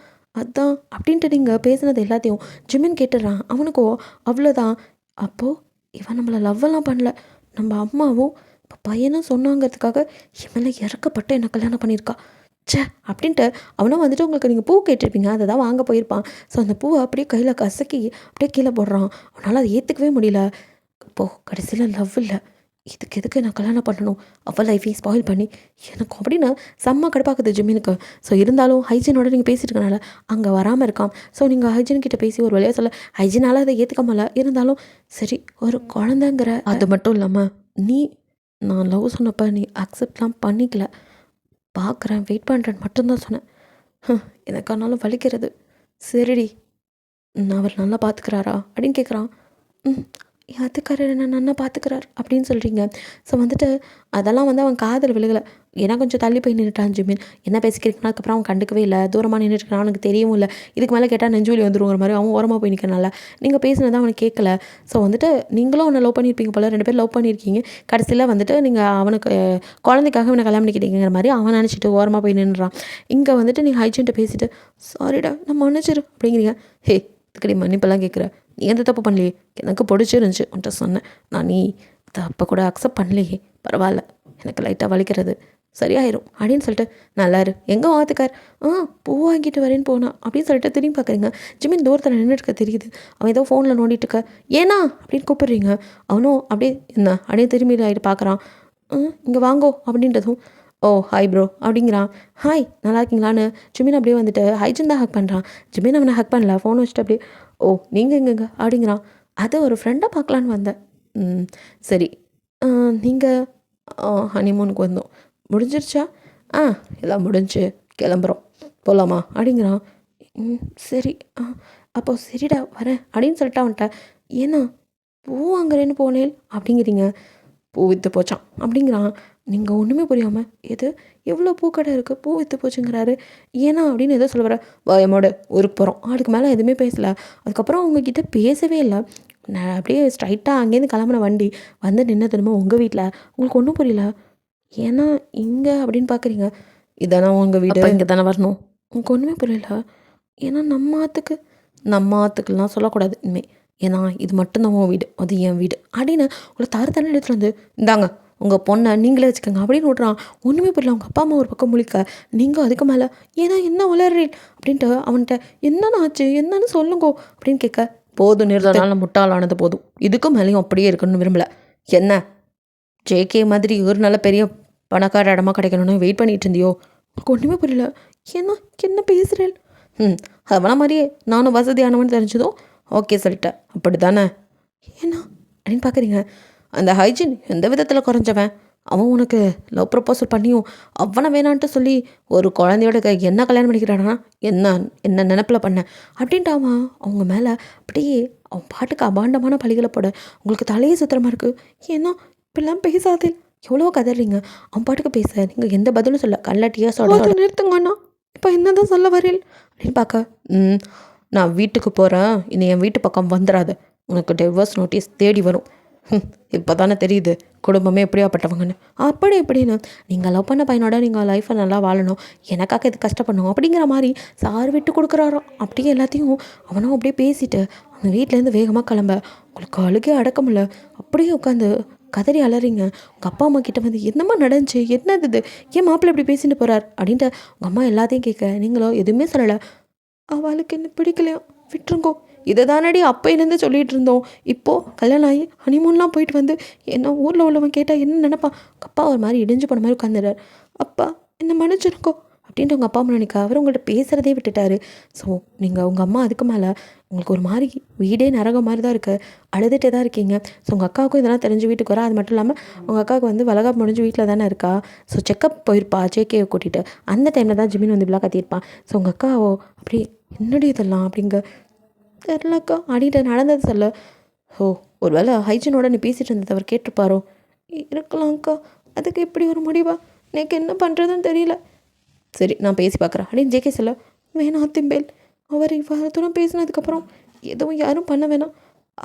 அதான் அப்படின்ட்டு நீங்கள் பேசுனது எல்லாத்தையும் ஜிமின் கேட்டுடுறான். அவனுக்கோ அவ்வளோதான். அப்போது இவன் நம்மளை லவ்வெல்லாம் பண்ணல, நம்ம அம்மாவும் இப்போ பையனும் சொன்னாங்கிறதுக்காக இவனை இறக்கப்பட்டு என்னை கல்யாணம் பண்ணியிருக்கா. ச்சே அப்படின்ட்டு அவனும் வந்துட்டு உங்களுக்கு நீங்கள் பூ கேட்டிருப்பீங்க, அதை தான் வாங்க போயிருப்பான். ஸோ அந்த பூவை அப்படியே கையில் கசக்கி அப்படியே கீழே போடுறான். அவனால் அதை ஏற்றுக்கவே முடியல. இப்போது கடைசியில் லவ் இல்லை, இதுக்கு எதுக்கு நான் கல்யாணம் பண்ணணும், அவள் லைஃபையும் ஸ்பாயில் பண்ணி எனக்கு அப்படின்னு செம்ம கடுப்பாக்குது ஜிம்மினுக்கு. ஸோ இருந்தாலும் ஹைஜீனோட நீங்கள் பேசிட்டு இருக்கனால அங்கே வராமல் இருக்கான். ஸோ நீங்கள் ஹைஜீன்கிட்ட பேசி ஒரு வழியாக சொல்ல ஹைஜீனால் அதை ஏற்றுக்க முடியல. இருந்தாலும் சரி ஒரு குழந்தைங்கிற அது மட்டும் இல்லாமல் நீ நான் லவ் சொன்னப்போ நீ அக்செப்ட்லாம் பண்ணிக்கல, பார்க்குறேன் வெயிட் பண்ணுறேன்னு மட்டும்தான் சொன்னேன். எனக்கு ஆனாலும் வலிக்கிறது. சரிடி நான் அவர் நல்லா பார்த்துக்கிறாரா அப்படின்னு கேட்குறான். அதுக்காரர் என்ன நல்லா பார்த்துக்கிறார் அப்படின்னு சொல்கிறீங்க. ஸோ வந்துட்டு அதெல்லாம் வந்து அவன் காதில் விழுகலை. ஏன்னா கொஞ்சம் தள்ளி போய் நின்றுட்டான் ஜிமின். என்ன பேசிக்கிறீங்கன்னா அதுக்கப்புறம் அவன் கண்டுக்கவே இல்லை. தூரமாக நின்றுட்டுருக்கான், அவனுக்கு தெரியவும் இல்லை. இதுக்கு மேலே கேட்டால் நெஞ்சுவலி வந்துருங்கிற மாதிரி அவன் ஓரமாக போய் நிற்கிறனால நீங்கள் பேசினதான் அவனுக்கு கேட்கல. ஸோ வந்துட்டு நீங்களும் அவனை லவ் பண்ணியிருப்பீங்க போல், 2 பேர் லவ் பண்ணியிருக்கீங்க. கடைசியில் வந்துட்டு நீங்கள் அவனுக்கு குழந்தைக்காக அவனை கல்யாணம் பண்ணிக்கிட்டீங்கிற மாதிரி அவன் நினச்சிட்டு ஓரமாக போய் நின்றுறான். இங்கே வந்துட்டு நீங்கள் ஹைஜன்ட்ட பேசிட்டு சாரிடா நான் மன்னிச்சிரு அப்படிங்கிறீங்க. ஹே இதுக்கடி மன்னிப்பெல்லாம் கேட்குற, நீ எந்த தப்பு பண்ணலையே, எனக்கு பிடிச்சிருந்துச்சி உன்ட்ட சொன்னேன், நான் நீ தப்பை கூட அக்செப்ட் பண்ணலையே, பரவாயில்ல எனக்கு லைட்டாக வலிக்கிறது சரியாயிரும் அப்படின்னு சொல்லிட்டு நல்லாரு எங்கே வாத்துக்கார் பூ வாங்கிட்டு வரேன்னு போனான் அப்படின்னு சொல்லிட்டு திரும்பி பார்க்குறீங்க. ஜிமின் தூரத்தில் நின்றுட்டுருக்க தெரியுது. அவன் ஏதோ ஃபோனில் நோண்டிட்டு இருக்க, ஏன்னா அப்படின்னு கூப்பிட்றீங்க. அவனும் அப்படியே என்ன அப்படியே திரும்பி ஆகிட்டு பார்க்குறான். இங்கே வாங்கோ அப்படின்றதும் ஓ ஹாய் ப்ரோ அப்படிங்கிறான். ஹாய் நல்லா இருக்கீங்களான்னு ஜிமின் அப்படியே வந்துட்டு ஹைஜன் தான் ஹக் பண்ணுறான். ஜிமின் அவனை ஹக் பண்ணல, ஃபோனை வச்சுட்டு அப்படியே ஓ நீங்கள் எங்கெங்க அப்படிங்கிறான். அது ஒரு ஃப்ரெண்டாக பார்க்கலான்னு வந்தேன். சரி நீங்கள் ஹனிமூனுக்கு வந்தோம், முடிஞ்சிருச்சா, எல்லாம் முடிஞ்சு கிளம்புறோம் போகலாமா அப்படிங்கிறான். சரி அப்போ சரிடா வரேன் அப்படின்னு சொல்லிட்டு அவன்கிட்ட ஏன்னா பூ வாங்குறேன்னு போனேன் அப்படிங்கிறீங்க. பூ விற்று போச்சான் அப்படிங்கிறான். நீங்கள் ஒன்றுமே புரியாமல் எது எவ்வளோ பூக்கடை இருக்குது பூ விற்று போச்சுங்கிறாரு. ஏன்னா அப்படின்னு எதோ சொல்ல வர பயமோட ஊருக்கு போகிறோம். அதுக்கு மேலே எதுவுமே பேசலை. அதுக்கப்புறம் அவங்கக்கிட்ட பேசவே இல்லை. நான் அப்படியே ஸ்ட்ரைட்டாக அங்கேருந்து கிளம்புன வண்டி வந்து நின்று திரும்ப உங்கள் வீட்டில். உங்களுக்கு ஒன்றும் புரியல, ஏன்னா இங்கே அப்படின்னு பார்க்குறீங்க. இதானே உங்கள் வீடு, இங்கே தானே வரணும். உங்களுக்கு ஒன்றுமே புரியல, ஏன்னா நம்ம ஆற்றுக்கெல்லாம் சொல்லக்கூடாது இனிமேல், ஏன்னா இது மட்டும்தான் உன் வீடு, அது என் வீடு அப்படின்னு உங்களை தர இடத்துல வந்து இந்தாங்க உங்கள் பொண்ணை நீங்களே வச்சுக்கோங்க அப்படின்னு விட்றான். ஒன்றுமே புரியல. உங்கள் அப்பா அம்மா ஒரு பக்கம் முழிக்க நீங்கள் அதுக்கு மேலே ஏன்னா என்ன வளர்றீள் அப்படின்ட்டு அவன்கிட்ட என்னென்ன ஆச்சு என்னன்னு சொல்லுங்கோ அப்படின்னு கேட்க போதும் நிறுத்தனால முட்டாளானது போதும், இதுக்கும் மேலேயும் அப்படியே இருக்கணும்னு விரும்பலை. என்ன ஜேகே மாதிரி ஒரு நல்ல பெரிய பணக்கார இடமா கிடைக்கணும்னு வெயிட் பண்ணிகிட்டு இருந்தியோ, உங்களுக்கு ஒன்றுமே புரியல, ஏன்னா என்ன பேசுகிறேன். அவனா மாதிரியே நானும் வசதியானவன் தெரிஞ்சதும் ஓகே சொல்லிட்டேன் அப்படி தானே, ஏன்னா அப்படின்னு பார்க்குறீங்க. அந்த ஹைஜின் எந்த விதத்தில் குறைஞ்சவன், அவன் உனக்கு லவ் ப்ரப்போசல் பண்ணியும் அவனை வேணான்ட்டு சொல்லி ஒரு குழந்தையோட என்ன கல்யாணம் பண்ணிக்கிறானா, என்ன நினப்பில் பண்ண அப்படின்ட்டு அவன் அவங்க மேலே அப்படியே அவன் பாட்டுக்கு அபாண்டமான பழிகளை போட உங்களுக்கு தலையே சுத்திரமா இருக்குது. ஏன்னா இப்படிலாம் பேசாதே, எவ்வளோ கதறீங்க. அவன் பாட்டுக்கு பேச நீங்கள் எந்த பதிலும் சொல்ல கல்லாட்டியா சொல்ல நிறுத்துங்கண்ணா, இப்போ என்ன தான் சொல்ல வரீள் அப்படின்னு பார்க்க நான் வீட்டுக்கு போகிறேன், இனி என் வீட்டு பக்கம் வந்துடாத, உனக்கு டிவோர்ஸ் நோட்டீஸ் தேடி வரும். இப்போ தானே தெரியுது குடும்பமே எப்படியாப்பட்டவங்கன்னு. அப்படி எப்படின்னு நீங்கள் லவ் பண்ண பையனோட நீங்கள் லைஃப்பை நல்லா வாழணும், எனக்காக இது கஷ்டப்படணும் அப்படிங்கிற மாதிரி சார் விட்டு கொடுக்குறாரோ. அப்படியே எல்லாத்தையும் அவனும் அப்படியே பேசிட்டு அவங்க வீட்டிலேருந்து வேகமாக கிளம்ப உங்களுக்கு அழுகே அடக்க முடியல. அப்படியே உட்காந்து கதறி அலறீங்க. உங்கள் அப்பா அம்மா கிட்ட வந்து என்னம்மா நடந்துச்சு, என்னது இது, ஏன் மாப்பிள்ளை இப்படி பேசிட்டு போகிறார் அப்படின்ட்டு உங்கள் அம்மா எல்லாத்தையும் கேட்க நீங்களோ எதுவுமே சொல்லலை. அவளுக்கு என்ன பிடிக்கலையா, விட்டுருங்கோ, இதை தானடி அப்பையிலேருந்து சொல்லிகிட்டு இருந்தோம். இப்போது கல்யாணம் ஆகி ஹனிமூன்லாம் போயிட்டு வந்து என்ன ஊரில் உள்ளவன் கேட்டால் என்ன நினைப்பான். உங்கள் அப்பா ஒரு மாதிரி இடிஞ்சு போன மாதிரி உட்காந்துறாரு. அப்பா என்ன மன்னிச்சிருக்கோ அப்படின்ட்டு உங்கள் அப்பா அம்மா நினைக்க அவர் உங்கள்கிட்ட பேசுகிறதே விட்டுட்டாரு. ஸோ நீங்கள் உங்கள் அம்மா அதுக்கு மேலே உங்களுக்கு ஒரு மாதிரி வீடே நரகம் மாதிரி தான் இருக்குது, அழுதுகிட்டே தான் இருக்கீங்க. ஸோ உங்கள் அக்காவுக்கும் இதெல்லாம் தெரிஞ்சு வீட்டுக்கு வரா. அது மட்டும் இல்லாமல் உங்கள் அக்காவுக்கு வந்து வளகாப்பு முடிஞ்சு வீட்டில் தானே இருக்கா. ஸோ செக்கப் போயிருப்பா ஜேகேவை கூட்டிகிட்டு. அந்த டைமில் தான் ஜிமின் வந்து இப்படிலாம் கத்தியிருப்பான். ஸோ உங்கள் அக்காவோ அப்படி என்னடி இதெல்லாம் அப்படிங்க தெரிலக்கா அடிட்டு நடந்தது சொல்ல. ஓ ஒரு வேளை ஹைஜனோட நீ பேசிகிட்டு இருந்தது அவர் கேட்டிருப்பாரோ. இருக்கலாம்க்கா, அதுக்கு இப்படி ஒரு முடிவா, எனக்கு என்ன பண்ணுறதுன்னு தெரியல. சரி நான் பேசி பார்க்குறேன் அப்படின்னு ஜேகே சொல்ல. வேணாம் திம்பேல், அவர் இவ்வளோ தூரம் பேசினதுக்கப்புறம் எதுவும் யாரும் பண்ண வேணாம்,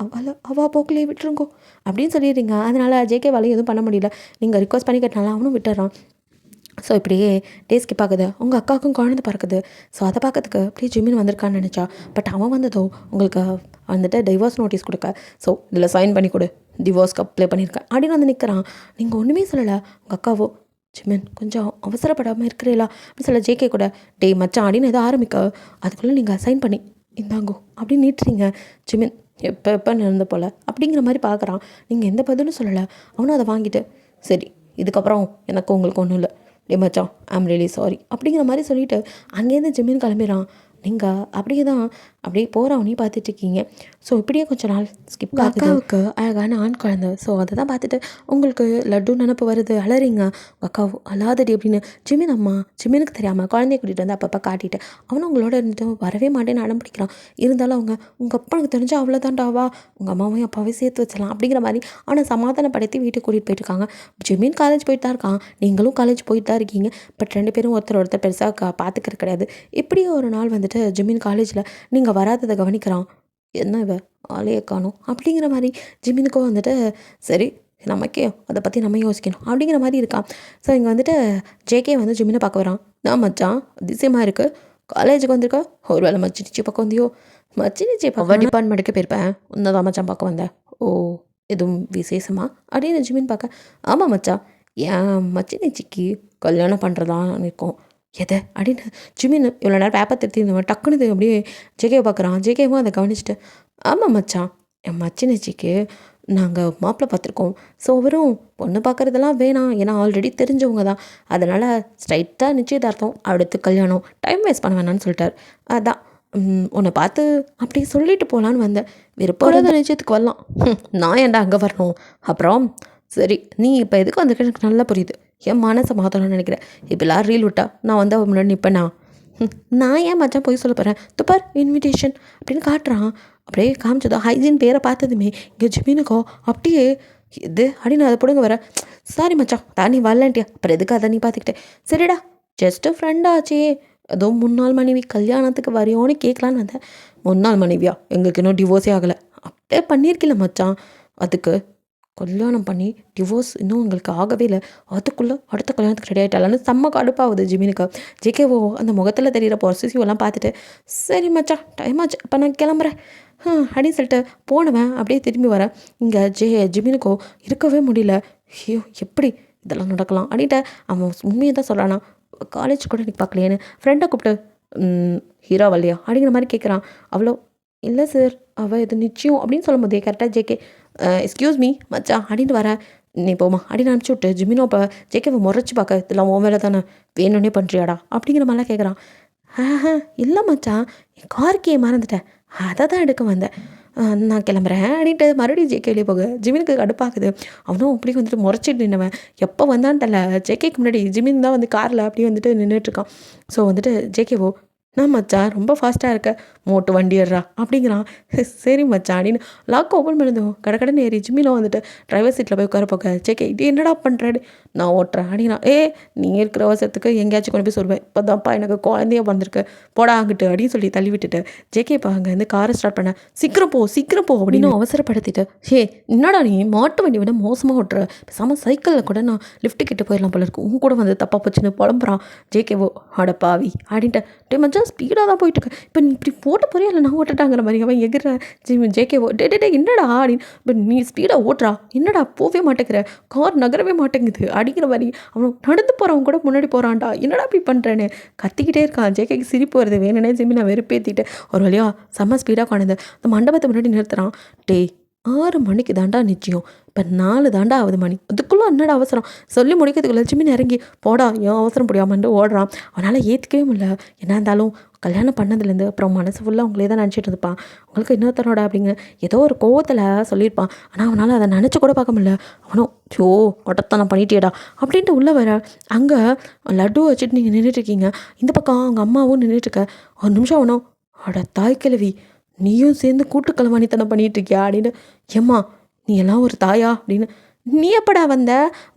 அவா போக்கிலே விட்டுருங்கோ அப்படின்னு சொல்லிடுறீங்க. அதனால் ஜேகே வேலையும் எதுவும் பண்ண முடியல. நீங்கள் ரிக்வஸ்ட் பண்ணி கேட்டனால அவனும் விட்டுறான். ஸோ இப்படியே டேஸ்க்கு பார்க்குது. உங்கள் அக்காவுக்கும் குழந்தை பார்க்குது. ஸோ அதை பார்க்கறதுக்கு அப்படியே ஜிமின் வந்திருக்கான்னு நினச்சா. பட் அவன் வந்ததோ உங்களுக்கு வந்துட்டு டைவர்ஸ் நோட்டீஸ் கொடுக்க. ஸோ இதில் சைன் பண்ணி கொடு, டிவோர்ஸ்க்கு அப்ளை பண்ணியிருக்கேன் அப்படின்னு வந்து நிற்கிறான். நீங்கள் ஒன்றுமே சொல்லலை. உங்கள் அக்காவோ ஜிமின் கொஞ்சம் அவசரப்படாமல் இருக்கிறீங்களா அப்படின்னு சொல்ல. ஜேகே கூட டே மச்சான் அப்படின்னு எதாவது ஆரம்பிக்க அதுக்குள்ளே நீங்கள் சைன் பண்ணி இந்தாங்கோ அப்படின்னு நீட்டுறீங்க. ஜிமின் எப்போ நடந்த போல் அப்படிங்கிற மாதிரி பார்க்குறான். நீங்கள் எந்த பதிலும் சொல்லலை. அவனும் அதை வாங்கிட்டு சரி இதுக்கப்புறம் எனக்கு உங்களுக்கு ஒன்றும் இல்லை, டே மச்சான் ஐம் ரியலி சாரி அப்படிங்கிற மாதிரி சொல்லிவிட்டு அங்கேருந்து ஜிமின் கிளம்பிடுறான். நீங்கள் அப்படியே தான் அப்படியே போகிறவனையும் பார்த்துட்ருக்கீங்க. ஸோ இப்படியே கொஞ்சம் நாள் ஸ்கிப் ஆகுது. அக்காவுக்கு அழகான ஆண் குழந்தை. ஸோ அதை தான் பார்த்துட்டு உங்களுக்கு லட்டு நினப்பு வருது, அலறிங்க. உங்கள் அக்கா அழாதடி அப்படின்னு ஜிமின் அம்மா ஜிமினுக்கு தெரியாமல் குழந்தைய கூட்டிகிட்டு வந்து அப்பப்போ காட்டிட்டு அவனும் உங்களோட இருந்துட்டு வரவே மாட்டேன்னு அடம் பிடிக்கிறான். இருந்தாலும் அவங்க உங்கள் அப்பா எனக்கு தெரிஞ்சால் அவ்வளோதான்டாவா, உங்கள் அம்மாவையும் அப்பாவே சேர்த்து வச்சிடலாம் அப்படிங்கிற மாதிரி அவனை சமாதானப்படுத்தி வீட்டுக்கு கூட்டிகிட்டு போயிட்டுருக்காங்க. ஜிமின் காலேஜ் போயிட்டு தான் இருக்கான், நீங்களும் காலேஜ் போயிட்டு தான் இருக்கீங்க. பட் ரெண்டு பேரும் ஒருத்தர் பெருசாக பார்த்துக்கிறது கிடையாது. இப்படியே ஒரு நாள் வந்துட்டு ஜிமின் காலேஜில் நீங்கள் வராததை கவனிக்கிறான். என்ன இவ ஆளையே காணும் அப்படிங்கிற மாதிரி ஜிமினுக்கும் வந்துட்டு சரி நமக்கே அதை பற்றி நம்ம யோசிக்கணும் அப்படிங்கிற மாதிரி இருக்கான். ஸோ இங்கே வந்துட்டு ஜேகே வந்து ஜிமினை பார்க்க வரான். நான் மச்சான் அதிசயமாக இருக்குது, காலேஜுக்கு வந்திருக்கா, ஒரு வேளை மச்சினிச்சி பக்கம் வந்தியோ. மச்சினிச்சி பக்கம் டிபார்ட்மெண்ட்டுக்கு போயிருப்பேன், உன்னதான் மச்சான் பார்க்க வந்தேன். ஓ எதுவும் விசேஷமா அப்படின்னு ஜிமின் பார்க்க. ஆமாம் மச்சான், ஏன் மச்சினிச்சிக்கு கல்யாணம் பண்ணுறதான் இருக்கும். எதை அப்படின்னு ஜிமின் இவ்வளோ நேரம் பேப்பர் திருத்தி இருந்தவன் டக்குனு அப்படியே ஜேகேவை பார்க்குறான். ஜேகேவும் அதை கவனிச்சுட்டு ஆமாம் மச்சான், என் மச்சினிச்சிக்கு நாங்கள் மாப்பிள்ளை பார்த்துருக்கோம். ஸோ அவரும் பொண்ணு பார்க்குறதெல்லாம் வேணாம், ஏன்னா ஆல்ரெடி தெரிஞ்சவங்க தான். அதனால் ஸ்ட்ரைட்டாக நிச்சயதார்த்தம், அடுத்து கல்யாணம், டைம் வேஸ்ட் பண்ண வேணான்னு சொல்லிட்டார். அதான் உன்னை பார்த்து அப்படி சொல்லிட்டு போகலான்னு வந்தேன். விருப்பம் நிச்சயத்துக்கு வரலாம், நான் ஏன்டா அங்கே வரணும். அப்புறம் சரி நீ இப்போ எதுக்கு வந்திருக்க எனக்கு நல்லா புரியுது, என் மனசை மாற்றணும்னு நினைக்கிறேன். இப்போலாம் ரீல் விட்டா நான் வந்து அவன் முன்னாடி நிற்பேனா, நான் ஏன் மச்சான் போய் சொல்ல போகிறேன், துப்பார் இன்விடேஷன் அப்படின்னு காட்டுறான். அப்படியே காமிச்சதோ ஹைஜீன் பேரை பார்த்ததுமே இங்கே ஜிமினுக்கோ அப்படியே இது அப்படின்னு அதை பிடுங்க வர. சாரி மச்சான் தான் நீ வரலன்ட்டியா, அப்புறம் எதுக்கு அதை நீ பார்த்துக்கிட்டேன். சரிடா ஜஸ்ட்டு ஃப்ரெண்டாச்சே, ஏதோ முன்னாள் மனைவி கல்யாணத்துக்கு வரையோன்னு கேட்கலான்னு வந்தேன். முன்னாள் மனைவியா, எங்களுக்கு இன்னும் டிவோர்ஸே ஆகலை. அப்படியே பண்ணியிருக்கில்ல மச்சான், அதுக்கு கல்யாணம் பண்ணி டிவோர்ஸ் இன்னும் எங்களுக்கு ஆகவே இல்லை, அதுக்குள்ளே அடுத்த கல்யாணத்துக்கு ரெடி ஆகிட்டாலான்னு செம்ம கடுப்பாகுது ஜிமினுக்கு. ஜேகேவோ அந்த முகத்தில் தெரிகிற பொசிசிவெல்லாம் பார்த்துட்டு சரி மச்சான் டைம் ஆச்சு அப்போ நான் கிளம்புறேன் அப்படின்னு சொல்லிட்டு போனவன் அப்படியே திரும்பி வரேன். இங்கே ஜிமினுக்கோ இருக்கவே முடியல. ஐயோ எப்படி இதெல்லாம் நடக்கலாம் அப்படின்ட்டு அவன் உண்மையை தான் சொல்கிறானா. காலேஜ் கூட எனக்கு பார்க்கலையேன்னு ஃப்ரெண்டை கூப்பிட்டு ஹீரோ வரலையா அப்படிங்கிற மாதிரி கேட்குறான். அவ்வளோ இல்லை சார் அவள் இது நிச்சயம் அப்படின்னு சொல்லும் போதே கரெக்டாக ஜேகே எக்ஸ்கியூஸ் மீ மச்சான் அப்படின்ட்டு வர. நீ போமா அப்படின்னு அனுப்பிச்சி விட்டு ஜிமினோ இப்போ ஜேகேவை முறைச்சி பார்க்க இதெல்லாம் உன் வேலை தானே, வேணும்னே பண்ணுறியாடா அப்படிங்கிற மாதிரிலாம் கேட்குறான். இல்லை மச்சான் என் கார்க்கே மறந்துட்டேன், அதை தான் எடுக்க வந்தேன், நான் கிளம்புறேன் அப்படின்ட்டு மறுபடியும் ஜேகே வெளியே போக. ஜிமினுக்கு கடுப்பாகுது. அவனும் அப்படி வந்துட்டு முறைச்சிட்டு நின்னவன் எப்போ வந்தான்னு தெரியல. ஜேகேக்கு முன்னாடி ஜிமின் தான் வந்து காரில் அப்படியே வந்துட்டு நின்றுட்டுருக்கான். ஸோ வந்துட்டு ஜேகேவோ நான் மச்சான் ரொம்ப ஃபாஸ்ட்டாக இருக்க, மோட்டு வண்டி ஏறா அப்படிங்கிறான். சரி மச்சான் அப்படின்னு லாக் ஓப்பன் பண்ணதும் கடைன்னு ஏறி ஜிம்மியில் வந்துட்டு டிரைவர் சீட்டில் போய் உட்கார போக்க. ஜேகே இது என்னடா பண்ணுறாரு, நான் ஓட்டுறேன் அப்படின்னா. நீ இருக்கிற அவசரத்துக்கு எங்கேயாச்சும் கொண்டு போய் சொல்வேன், இப்போ தான்ப்பா எனக்கு குழந்தைய வந்திருக்கு போடா ஆகிட்டு அப்படின்னு சொல்லி தள்ளி விட்டுட்டு ஜேகேப்பா அங்கே வந்து காரை ஸ்டார்ட் பண்ண. சீக்கிரம் போ அப்படின்னு அவசரப்படுத்திட்டு என்னடா நீ மாட்டு வண்டி விட மோசமாக ஓட்டுற, பேசாமல் சைக்கிளில் கூட நான் லிஃப்ட்டு கிட்ட போயிடலாம் போல இருக்கு, உன் கூட வந்து தப்பாக போச்சுன்னு புலம்புறான். ஜேகேவோ அட பாவி அப்படின்ட்டு டே மச்சான் ஸ்பீடாக தான் போயிட்டுருக்கேன். இப்போ நீ இப்படி போட்ட போறியா இல்லை நான் ஓட்டட்டாங்கிற மாதிரி அவன் எகிற ஜேகே டே என்னடா அப்படின்னு. இப்போ நீ ஸ்பீடாக ஓட்டுறா, என்னடா போவே மாட்டேங்கிற, கார் நகரவே மாட்டேங்குது அப்படிங்கிற மாதிரி. அவன் நடந்து போகிறவன் கூட முன்னாடி போகிறான்டா, என்னடா இப்படி பண்ணுறேன்னு கத்திக்கிட்டே இருக்கான். ஜேகேக்கு சிரிப்பு வருது. வேணுனே ஜிம்மி நான் வெறுப்பேற்றிட்டு ஒரு வழியாக செம்ம ஸ்பீடாக கொண்டு அந்த மண்டபத்தை முன்னாடி நிறுத்துறான். டேய் 6 மணிக்கு தாண்டா நிச்சயம், இப்போ 4 தாண்டா ஆகுது மணி, அதுக்குள்ளே என்னடா அவசரம் சொல்லி முடிக்கிறதுக்குள்ள ஜிம்மின் இறங்கி போடா ஏன் அவசரம் முடியாமன்ட்டு ஓடுறான். அவனால் ஏற்றுக்கவே முடியல. என்ன இருந்தாலும் கல்யாணம் பண்ணதுலேருந்து அப்புறம் மனசு ஃபுல்லாக அவங்களே தான் நினச்சிட்டு இருப்பான். அவங்களுக்கு இன்னொருத்தனோட அப்படிங்க ஏதோ ஒரு கோவத்தில் சொல்லியிருப்பான். ஆனால் அவனால் அதை நினச்சி கூட பார்க்க முடியல. அவனும் ஸோ ஒட்டத்தான் பண்ணிட்டியடா அப்படின்ட்டு உள்ளே வர. அங்கே லட்டு வச்சுட்டு நீங்கள் நின்றுட்டுருக்கீங்க, இந்த பக்கம் அவங்க அம்மாவும் நின்றுட்டுருக்க. ஒரு நிமிஷம் அவனும் அட தாய் கிழவி நீயும் சேர்ந்து கூட்டு களவாணித்தனம் பண்ணிகிட்டு இருக்கியா அப்படின்னு. ஏம்மா நீ எல்லாம் ஒரு தாயா அப்படின்னு. நீ எப்படா வந்த,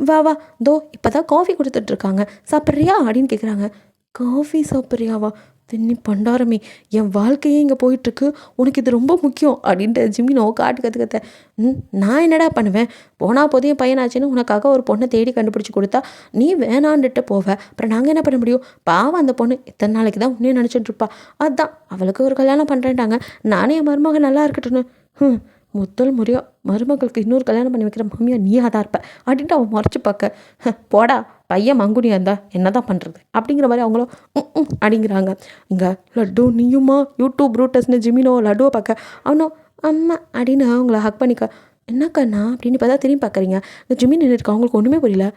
வா வா தோ இப்போ தான் காஃபி கொடுத்துட்ருக்காங்க சாப்பிட்றியா அப்படின்னு கேட்குறாங்க. காஃபி சாப்பிட்றியாவா, தின்னி பண்டாரமே என் வாழ்க்கையே இங்கே போயிட்டுருக்கு, உனக்கு இது ரொம்ப முக்கியம் அப்படின்ட்டு ஜிம்மினோ காட்டு கற்றுக்கத்த. நான் என்னடா பண்ணுவேன், போனால் போதையும் பையனாச்சுன்னு உனக்காக ஒரு பொண்ணை தேடி கண்டுபிடிச்சி கொடுத்தா நீ வேணான்ட்டு போவ, அப்புறம் நாங்கள் என்ன பண்ண முடியும். பாவம் அந்த பொண்ணு எத்தனை நாளைக்கு தான் உன்னே நினச்சிட்ருப்பா, அதுதான் அவளுக்கு ஒரு கல்யாணம் பண்ணுறேன்ட்டாங்க, நானே என் மருமக நல்லா இருக்கட்டும்னு. முதல் முறையாக மருமகளுக்கு இன்னொரு கல்யாணம் பண்ணி வைக்கிற மாமியா நீயாக தான் இருப்ப அப்படின்ட்டு அவன் மறைச்சு பார்க்க. போடா பையன் மங்குனியா இருந்தா என்ன தான் பண்ணுறது அப்படிங்கிற மாதிரி அவங்களும் அப்படிங்கிறாங்க. இங்கே லட்டு நீயுமா யூடியூப் ரூட்டஸ்னு ஜிமினோ லட்டுவை பார்க்க அவனும் அம்மா அப்படின்னு அவங்கள ஹக் பண்ணிக்க. என்னக்கண்ணா அப்படின்னு பார்த்தா திரும்பி பார்க்குறீங்க. இந்த ஜிமின் இருக்கா அவங்களுக்கு ஒன்றுமே புரியல.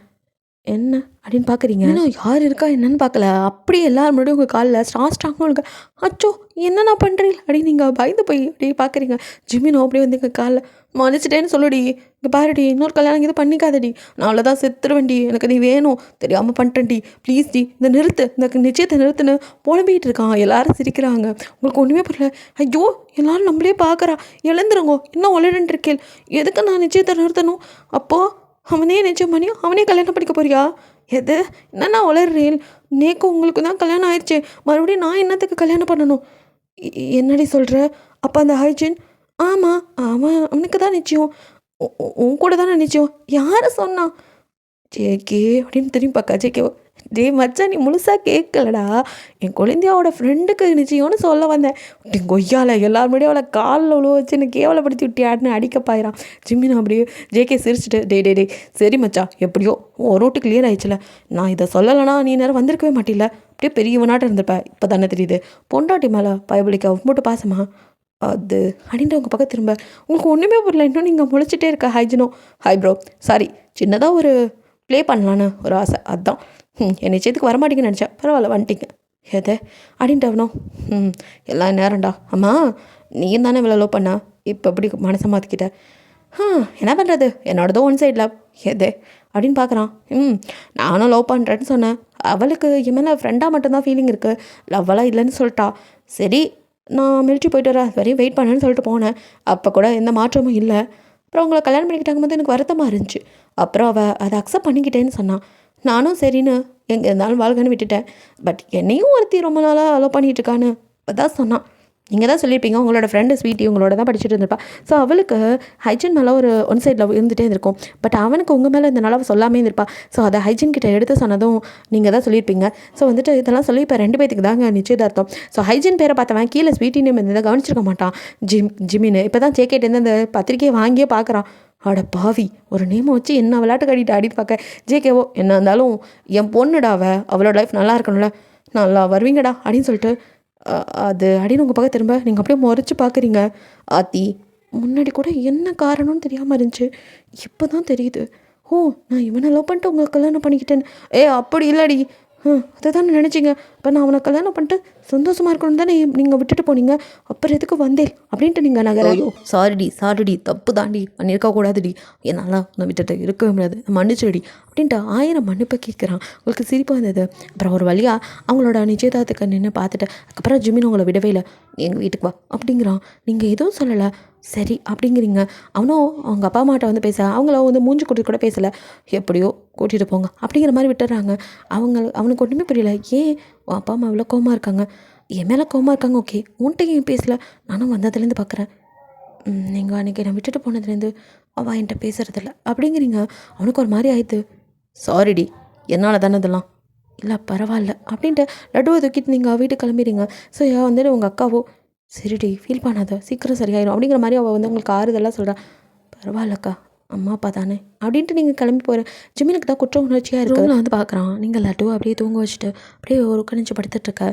என்ன அப்படின்னு பார்க்குறீங்க, இன்னும் யார் இருக்கா என்னன்னு பார்க்கல, அப்படியே எல்லாரும் முன்னாடியும் உங்கள் காலில் ஸ்ட்ராங்காக உங்களுக்கு அச்சோ என்னண்ணா பண்ணுறீங்க அப்படின்னு நீங்கள் பயந்து போய் அப்படியே பார்க்குறீங்க. ஜிமினோ அப்படியே வந்து எங்கள் காலில் மன்னிச்சிட்டேன்னு சொல்லுடி, இங்கே பாருடி இன்னொரு கல்யாணம் இது பண்ணிக்காதடி, நான் அவ்வளோதான் செத்துருவேன்டி, எனக்கு நீ வேணும் தெரியாமல் பண்ணிட்டேன்டி ப்ளீஸ் டி இந்த நிறுத்து, இந்த நிச்சயத்தை நிறுத்துன்னு புலம்பிகிட்டு இருக்கான். எல்லாரும் சிரிக்கிறாங்க. உங்களுக்கு ஒன்றுமே புரியல. ஐயோ எல்லாரும் நம்மளே பார்க்குறா, எழுந்துருங்கோ இன்னும் உளறன்ட்டு இருக்கேன், எதுக்கு நான் நிச்சயத்தை நிறுத்தணும், அப்போது அவனே நிச்சயம் பண்ணி அவனே கல்யாணம் பண்ணிக்க போறியா, எது என்னன்னா உளறேன், நேக்கும் உங்களுக்கு தான் கல்யாணம் ஆயிடுச்சு, மறுபடியும் நான் என்னத்துக்கு கல்யாணம் பண்ணணும், என்னடி சொல்கிற, அப்போ அந்த ஹைஜின் ஆமாம் அவனுக்கு தான் நிச்சயம், உன் கூட தானே நிச்சயம், யார் சொன்னா, ஜேகே அப்படின்னு திரும்பி பார்க்க. ஜேகே டே மச்சான் நீ முழுசாக கேட்கலடா, என் குழந்தையோட ஃப்ரெண்டுக்கு நிச்சயம்னு சொல்ல வந்தேன். அப்படி கொய்யால எல்லாரும் முன்னாடியும் அவளை காலில் உழுவ வச்சு என்னை கேவலப்படுத்தி விட்டியாடுன்னு அடிக்க பாயிறான். ஜிம்மின் அப்படியே ஜேகே சிரிச்சிட்டு டே சரி மச்சா எப்படியோ ஒரு ரூட்டு கிளியர் ஆயிடுச்சுல, நான் இதை சொல்லலைனா நீ நேரம் வந்திருக்கவே மாட்டில்ல, அப்படியே பெரியவனாட்டம் இருந்திருப்ப, இப்போ தானே தெரியுது பொண்டாட்டி மேலே பயபலிக்க போட்டு பாசமா அது அப்படின்ட்டு உங்கள் பக்கம் திரும்ப. உங்களுக்கு ஒன்றுமே புரியல, இன்னும் நீங்கள் முழிச்சிட்டே இருக்க. ஹைஜினோ ஹாய் ப்ரோ சாரி, சின்னதாக ஒரு ப்ளே பண்ணலான்னு ஒரு ஆசை, அதுதான் என் நிச்சயத்துக்கு வரமாட்டேங்கன்னு நினச்சேன், பரவாயில்ல வந்துட்டீங்க எதை அப்படின்ட்டு அவனும் எல்லாம் நேரம்டா, ஆமாம் நீயும் தானே இவ்வளோ லவ் பண்ணா, இப்போ எப்படி மனசை மாற்றிக்கிட்ட, என்ன பண்ணுறது என்னோடதோ ஒன் சைட் லவ் எது அப்படின்னு பார்க்குறான். நானும் லவ் பண்ணுறேன்னு சொன்னேன், அவளுக்கு என் மேலே ஃப்ரெண்டாக மட்டும்தான் ஃபீலிங் இருக்குது, லவ்வெல்லாம் இல்லைன்னு சொல்லிட்டா, சரி நான் மிலிட்ரி போயிட்டு வரேன் அது வரையும் வெயிட் பண்ணேன்னு சொல்லிட்டு போனேன், அப்போ கூட எந்த மாற்றமும் இல்லை, அப்புறம் அவங்கள கல்யாணம் பண்ணிக்கிட்டாங்க போது எனக்கு வருத்தமாக இருந்துச்சு, அப்புறம் அவள் அதை அக்செப்ட் பண்ணிக்கிட்டேன்னு சொன்னான், நானும் சரின்னு எங்கே இருந்தாலும் வாழ்கன்னு விட்டுட்டேன், பட் என்னையும் ஒருத்தி ரொம்ப நாளாக அலோவ் பண்ணிகிட்டு இருக்கான்னு அதான் சொன்னான். நீங்கள் தான் சொல்லியிருப்பீங்க உங்களோட ஃப்ரெண்டு ஸ்வீட்டி உங்களோட தான் படிச்சுட்டு இருந்திருப்பா, ஸோ அவளுக்கு ஹைஜின் மேலே ஒரு ஒன் சைட் லவ் இருந்துகிட்டே இருந்திருக்கும், பட் அவனுக்கு உங்கள் மேலே இந்த நிலவை சொல்லாமே இருந்திருப்பா, ஸோ அதை ஹைஜின் கிட்ட எடுத்து சொன்னதும் நீங்கள் தான் சொல்லியிருப்பீங்க. ஸோ வந்துட்டு இதெல்லாம் சொல்லி இப்போ 2 பேத்துக்கு தாங்க நிச்சயதார்த்தம். ஸோ ஹைஜின் பேரை பார்த்தவன் கீழே ஸ்வீட்டி நேம் இருந்ததை கவனிச்சிருக்க மாட்டான். ஜிமின்னு இப்போ தான் ஜேகேட்டேருந்து அந்த பத்திரிக்கையை வாங்கியே பார்க்குறான். அட பாவி ஒரு நேமை வச்சு என்ன விளையாட்டு கட்டிட்டு ஆடிட்டு பார்க்க. ஜேகேவோ என்ன இருந்தாலும் என் பொண்ணுடாவ அவளோட லைஃப் நல்லா இருக்கணும்ல, நல்லா வருவீங்கடா அப்படின்னு சொல்லிட்டு அது அப்படின்னு உங்கள் பக்கம் திரும்ப நீங்கள் அப்படியே முறைச்சி பார்க்குறீங்க. ஆத்தி முன்னாடி கூட என்ன காரணம்னு தெரியாமல் இருந்துச்சு, இப்போ தான் தெரியுது, ஓ நான் இவனை லவ் பண்ணிட்டு உங்களை கல்யாணம் பண்ணிக்கிட்டேன்னு. அப்படி இல்லடி, அதை தானே நினச்சிங்க, இப்போ நான் அவனை கல்யாணம் பண்ணிட்டு சந்தோஷமாக இருக்கணும் தானே நீங்கள் விட்டுட்டு போனீங்க, அப்புறம் எதுக்கு வந்தேன் அப்படின்ட்டு நீங்கள் நகர. ஐயோ சாரிடி தப்பு தாண்டி பண்ணியிருக்க கூடாதுடி, என்னால் உன்னை விட்டுட்டு இருக்கவே முடியாது மன்னிச்சுடி அப்படின்ட்டு 1000 மன்னிப்பை கேட்குறான். உங்களுக்கு சிரிப்பு வந்தது. அப்புறம் ஒரு வழியாக அவங்களோட நிச்சயதார்த்தத்துக்கு நின்று பார்த்துட்டு அதுக்கப்புறம் ஜிமின் உங்களை விடவே இல்லை, எங்கள் வீட்டுக்கு வா அப்படிங்கிறான். நீங்கள் எதுவும் சொல்லலை சரி அப்படிங்கிறீங்க. அவனும் அவங்க அப்பா அம்மாட்ட வந்து பேச அவங்கள வந்து மூஞ்சி கூட்டிட்டு கூட பேசலை, எப்படியோ கூட்டிகிட்டு போங்க அப்படிங்கிற மாதிரி விட்டுறாங்க. அவனுக்கு ஒன்றுமே புரியல, ஏன் உன் அப்பா அம்மா இவ்வளோ கோவமாக இருக்காங்க, என் மேலே கோவமாக இருக்காங்க, ஓகே உன்கிட்ட ஏன் பேசலை, நானும் வந்ததுலேருந்து பார்க்குறேன், நீங்கள் அன்றைக்கி நான் விட்டுட்டு போனதுலேருந்து அவள் என்கிட்ட பேசுகிறதில்ல அப்படிங்கிறீங்க. அவனுக்கு ஒரு மாதிரி ஆயிடுது. சாரிடி என்னால் தானே இதெல்லாம், இல்லை பரவாயில்ல அப்படின்ட்டு லட்டுவை தூக்கிட்டு நீங்கள் வீட்டுக்கு கிளம்பிடுங்க. ஸோ வந்துட்டு உங்கள் அக்காவோ சரிடி ஃபீல் பண்ணாத சீக்கிரம் சரியாயிடும் அப்படிங்கிற மாதிரி அவள் வந்து உங்களுக்கு ஆறுதலாக சொல்கிறா. பரவாயில்லக்கா அம்மா அப்பா தானே அப்படின்ட்டு நீங்கள் கிளம்பி போகிற ஜிமினுக்கு தான் குற்ற உணர்ச்சியாக இருக்கு. ரூமில் வந்து பார்க்குறான் நீங்கள் லட்டுவை அப்படியே தூங்க வச்சுட்டு அப்படியே ஒரு கணிச்சு படுத்துட்ருக்க.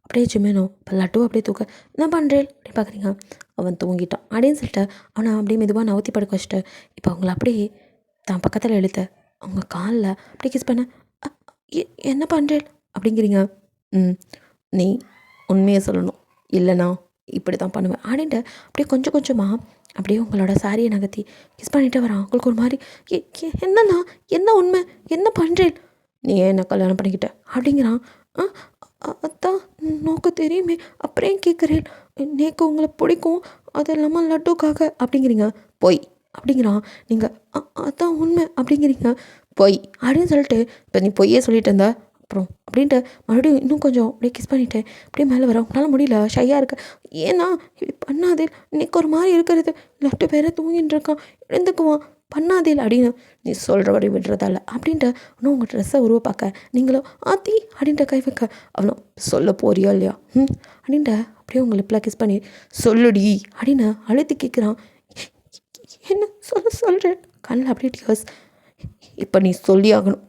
அப்படியே ஜிமினும் இப்போ லட்டுவை அப்படியே தூக்க என்ன பண்ணுறேன் அப்படின்னு பார்க்குறீங்க. அவன் தூங்கிட்டான் அப்படின்னு சொல்லிட்டு அவனை அப்படியே மெதுவாக நவுத்தி படுக்க வச்சுட்டு இப்போ அவங்கள அப்படியே தான் பக்கத்தில் இழுத்த அவங்க காலில் அப்படியே கிஸ் பண்ண "அ, என்ன பண்ணுறேன் அப்படிங்கிறீங்க. நீ உண்மையை சொல்லணும் இல்லைனா இப்படி தான் பண்ணுவேன் அப்படின்ட்டு அப்படியே கொஞ்சம் கொஞ்சமாக அப்படியே உங்களோட சாரியை நகர்த்தி கிஸ் பண்ணிட்டு வரான். உங்களுக்கு ஒரு மாதிரி என்னண்ணா என்ன உண்மை என்ன பண்ணுறேன் நீ ஏன் என்ன கல்யாணம் பண்ணிக்கிட்ட அப்படிங்கிறான். அதான் நோக்க தெரியுமே அப்புறம் கேட்குறேன் நேக்கு உங்களை பிடிக்கும் அது இல்லாமல் லட்டுக்காக அப்படிங்கிறீங்க. பொய் அப்படிங்கிறான். நீங்கள் அதான் உண்மை அப்படிங்கிறீங்க. பொய் அப்படின்னு சொல்லிட்டு இப்போ நீ பொய்யே சொல்லிட்டு இருந்தா அப்புறம் அப்படின்ட்டு மறுபடியும் இன்னும் கொஞ்சம் அப்படியே கிஸ் பண்ணிவிட்டேன். அப்படியே மேலே வர உங்களால் முடியல ஷையாக இருக்க. ஏன்னா இப்படி பண்ணாதே இன்னைக்கு ஒரு மாதிரி இருக்கிறது லட்டு பேரை தூங்கிட்டு இருக்கான் எழுந்துக்குவான் பண்ணாதேல் அப்படின்னு நீ சொல்கிறபடி விடுறதால அப்படின்ட்டு இன்னும் உங்கள் ட்ரெஸ்ஸை உருவ பார்க்க நீங்களும் ஆத்தி அப்படின்ட்டு கை வைக்க அவனும் சொல்ல போறியா இல்லையா அப்படின்ட்டு அப்படியே உங்கள் லிப்பில் கிஸ் பண்ணி சொல்லுடி அப்படின்னு அழுத்தி கேட்குறான். என்ன சொல்கிறேன் கண்ணில் அப்படியே டியர்ஸ். இப்போ நீ சொல்லி ஆகணும்.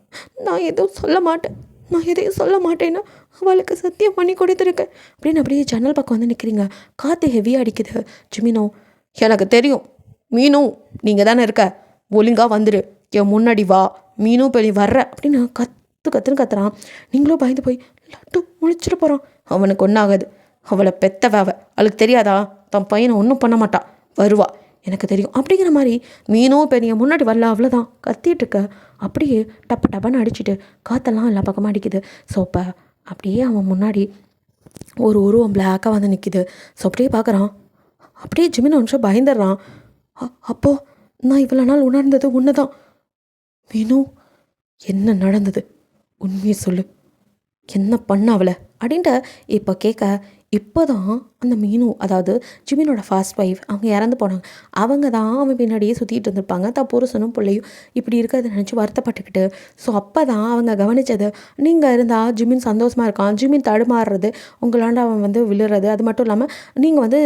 நான் எதுவும் சொல்ல மாட்டேன் நான் எதையும் சொல்ல மாட்டேன்னா அவளுக்கு சத்தியம் பண்ணி கொடுத்துருக்கேன் அப்படின்னு அப்படியே ஜன்னல் பக்கம் வந்து நிற்கிறீங்க. காற்று ஹெவியாக அடிக்குது. ஜிமினோ எனக்கு தெரியும் மீனும் நீங்கள் தானே இருக்க ஒழுங்காக வந்துடு என் முன்னாடி வா மீனும் இப்போ நீ வர்ற அப்படின்னு கத்துன்னு கத்துறான். நீங்களும் பயந்து போய் லட்டு முழிச்சிட்டு போகிறான். அவனுக்கு ஒன்றாகாது அவளை பெத்தவாவ அவளுக்கு தெரியாதா தன் பையனை ஒன்றும் பண்ண மாட்டா வருவா எனக்கு தெரியும் அப்படிங்கிற மாதிரி மீனும் இப்போ நீங்கள் முன்னாடி வரல அவ்வளோதான் கத்திட்டு இருக்க. அப்படியே டப்பன்னு அடிச்சுட்டு காற்றெல்லாம் எல்லா பக்கமாக அடிக்குது. ஸோ இப்போ அப்படியே அவன் முன்னாடி ஒரு உருவம் பிளாக்காக வந்து நிற்கிது. ஸோ அப்படியே பார்க்குறான். அப்படியே ஜிமின் நிமிஷம் பயந்துடுறான். அப்போது நான் இவ்வளோ நாள் உணர்ந்தது ஒன்று தான். மீனு என்ன நடந்தது உண்மையை சொல்லு என்ன பண்ண அவளை அப்படின்ட்டு இப்போ கேட்க இப்போ தான் அந்த மீனு அதாவது ஜிமினோட ஃபாஸ்ட் ஒய்ஃப் அவங்க இறந்து போனாங்க. அவங்க தான் அவன் பின்னாடியே சுற்றிட்டு இருந்திருப்பாங்க தான் புருஷனும் பிள்ளையும் இப்படி இருக்கிறத நினச்சி வருத்தப்பட்டுக்கிட்டு. ஸோ அப்போ தான் அவங்க கவனித்தது நீங்கள் இருந்தால் ஜிமின் சந்தோஷமாக இருக்கான் ஜிமின் தடுமாறுறது உங்களாண்ட அவன் வந்து விழுறது அது மட்டும் இல்லாமல் நீங்கள் வந்து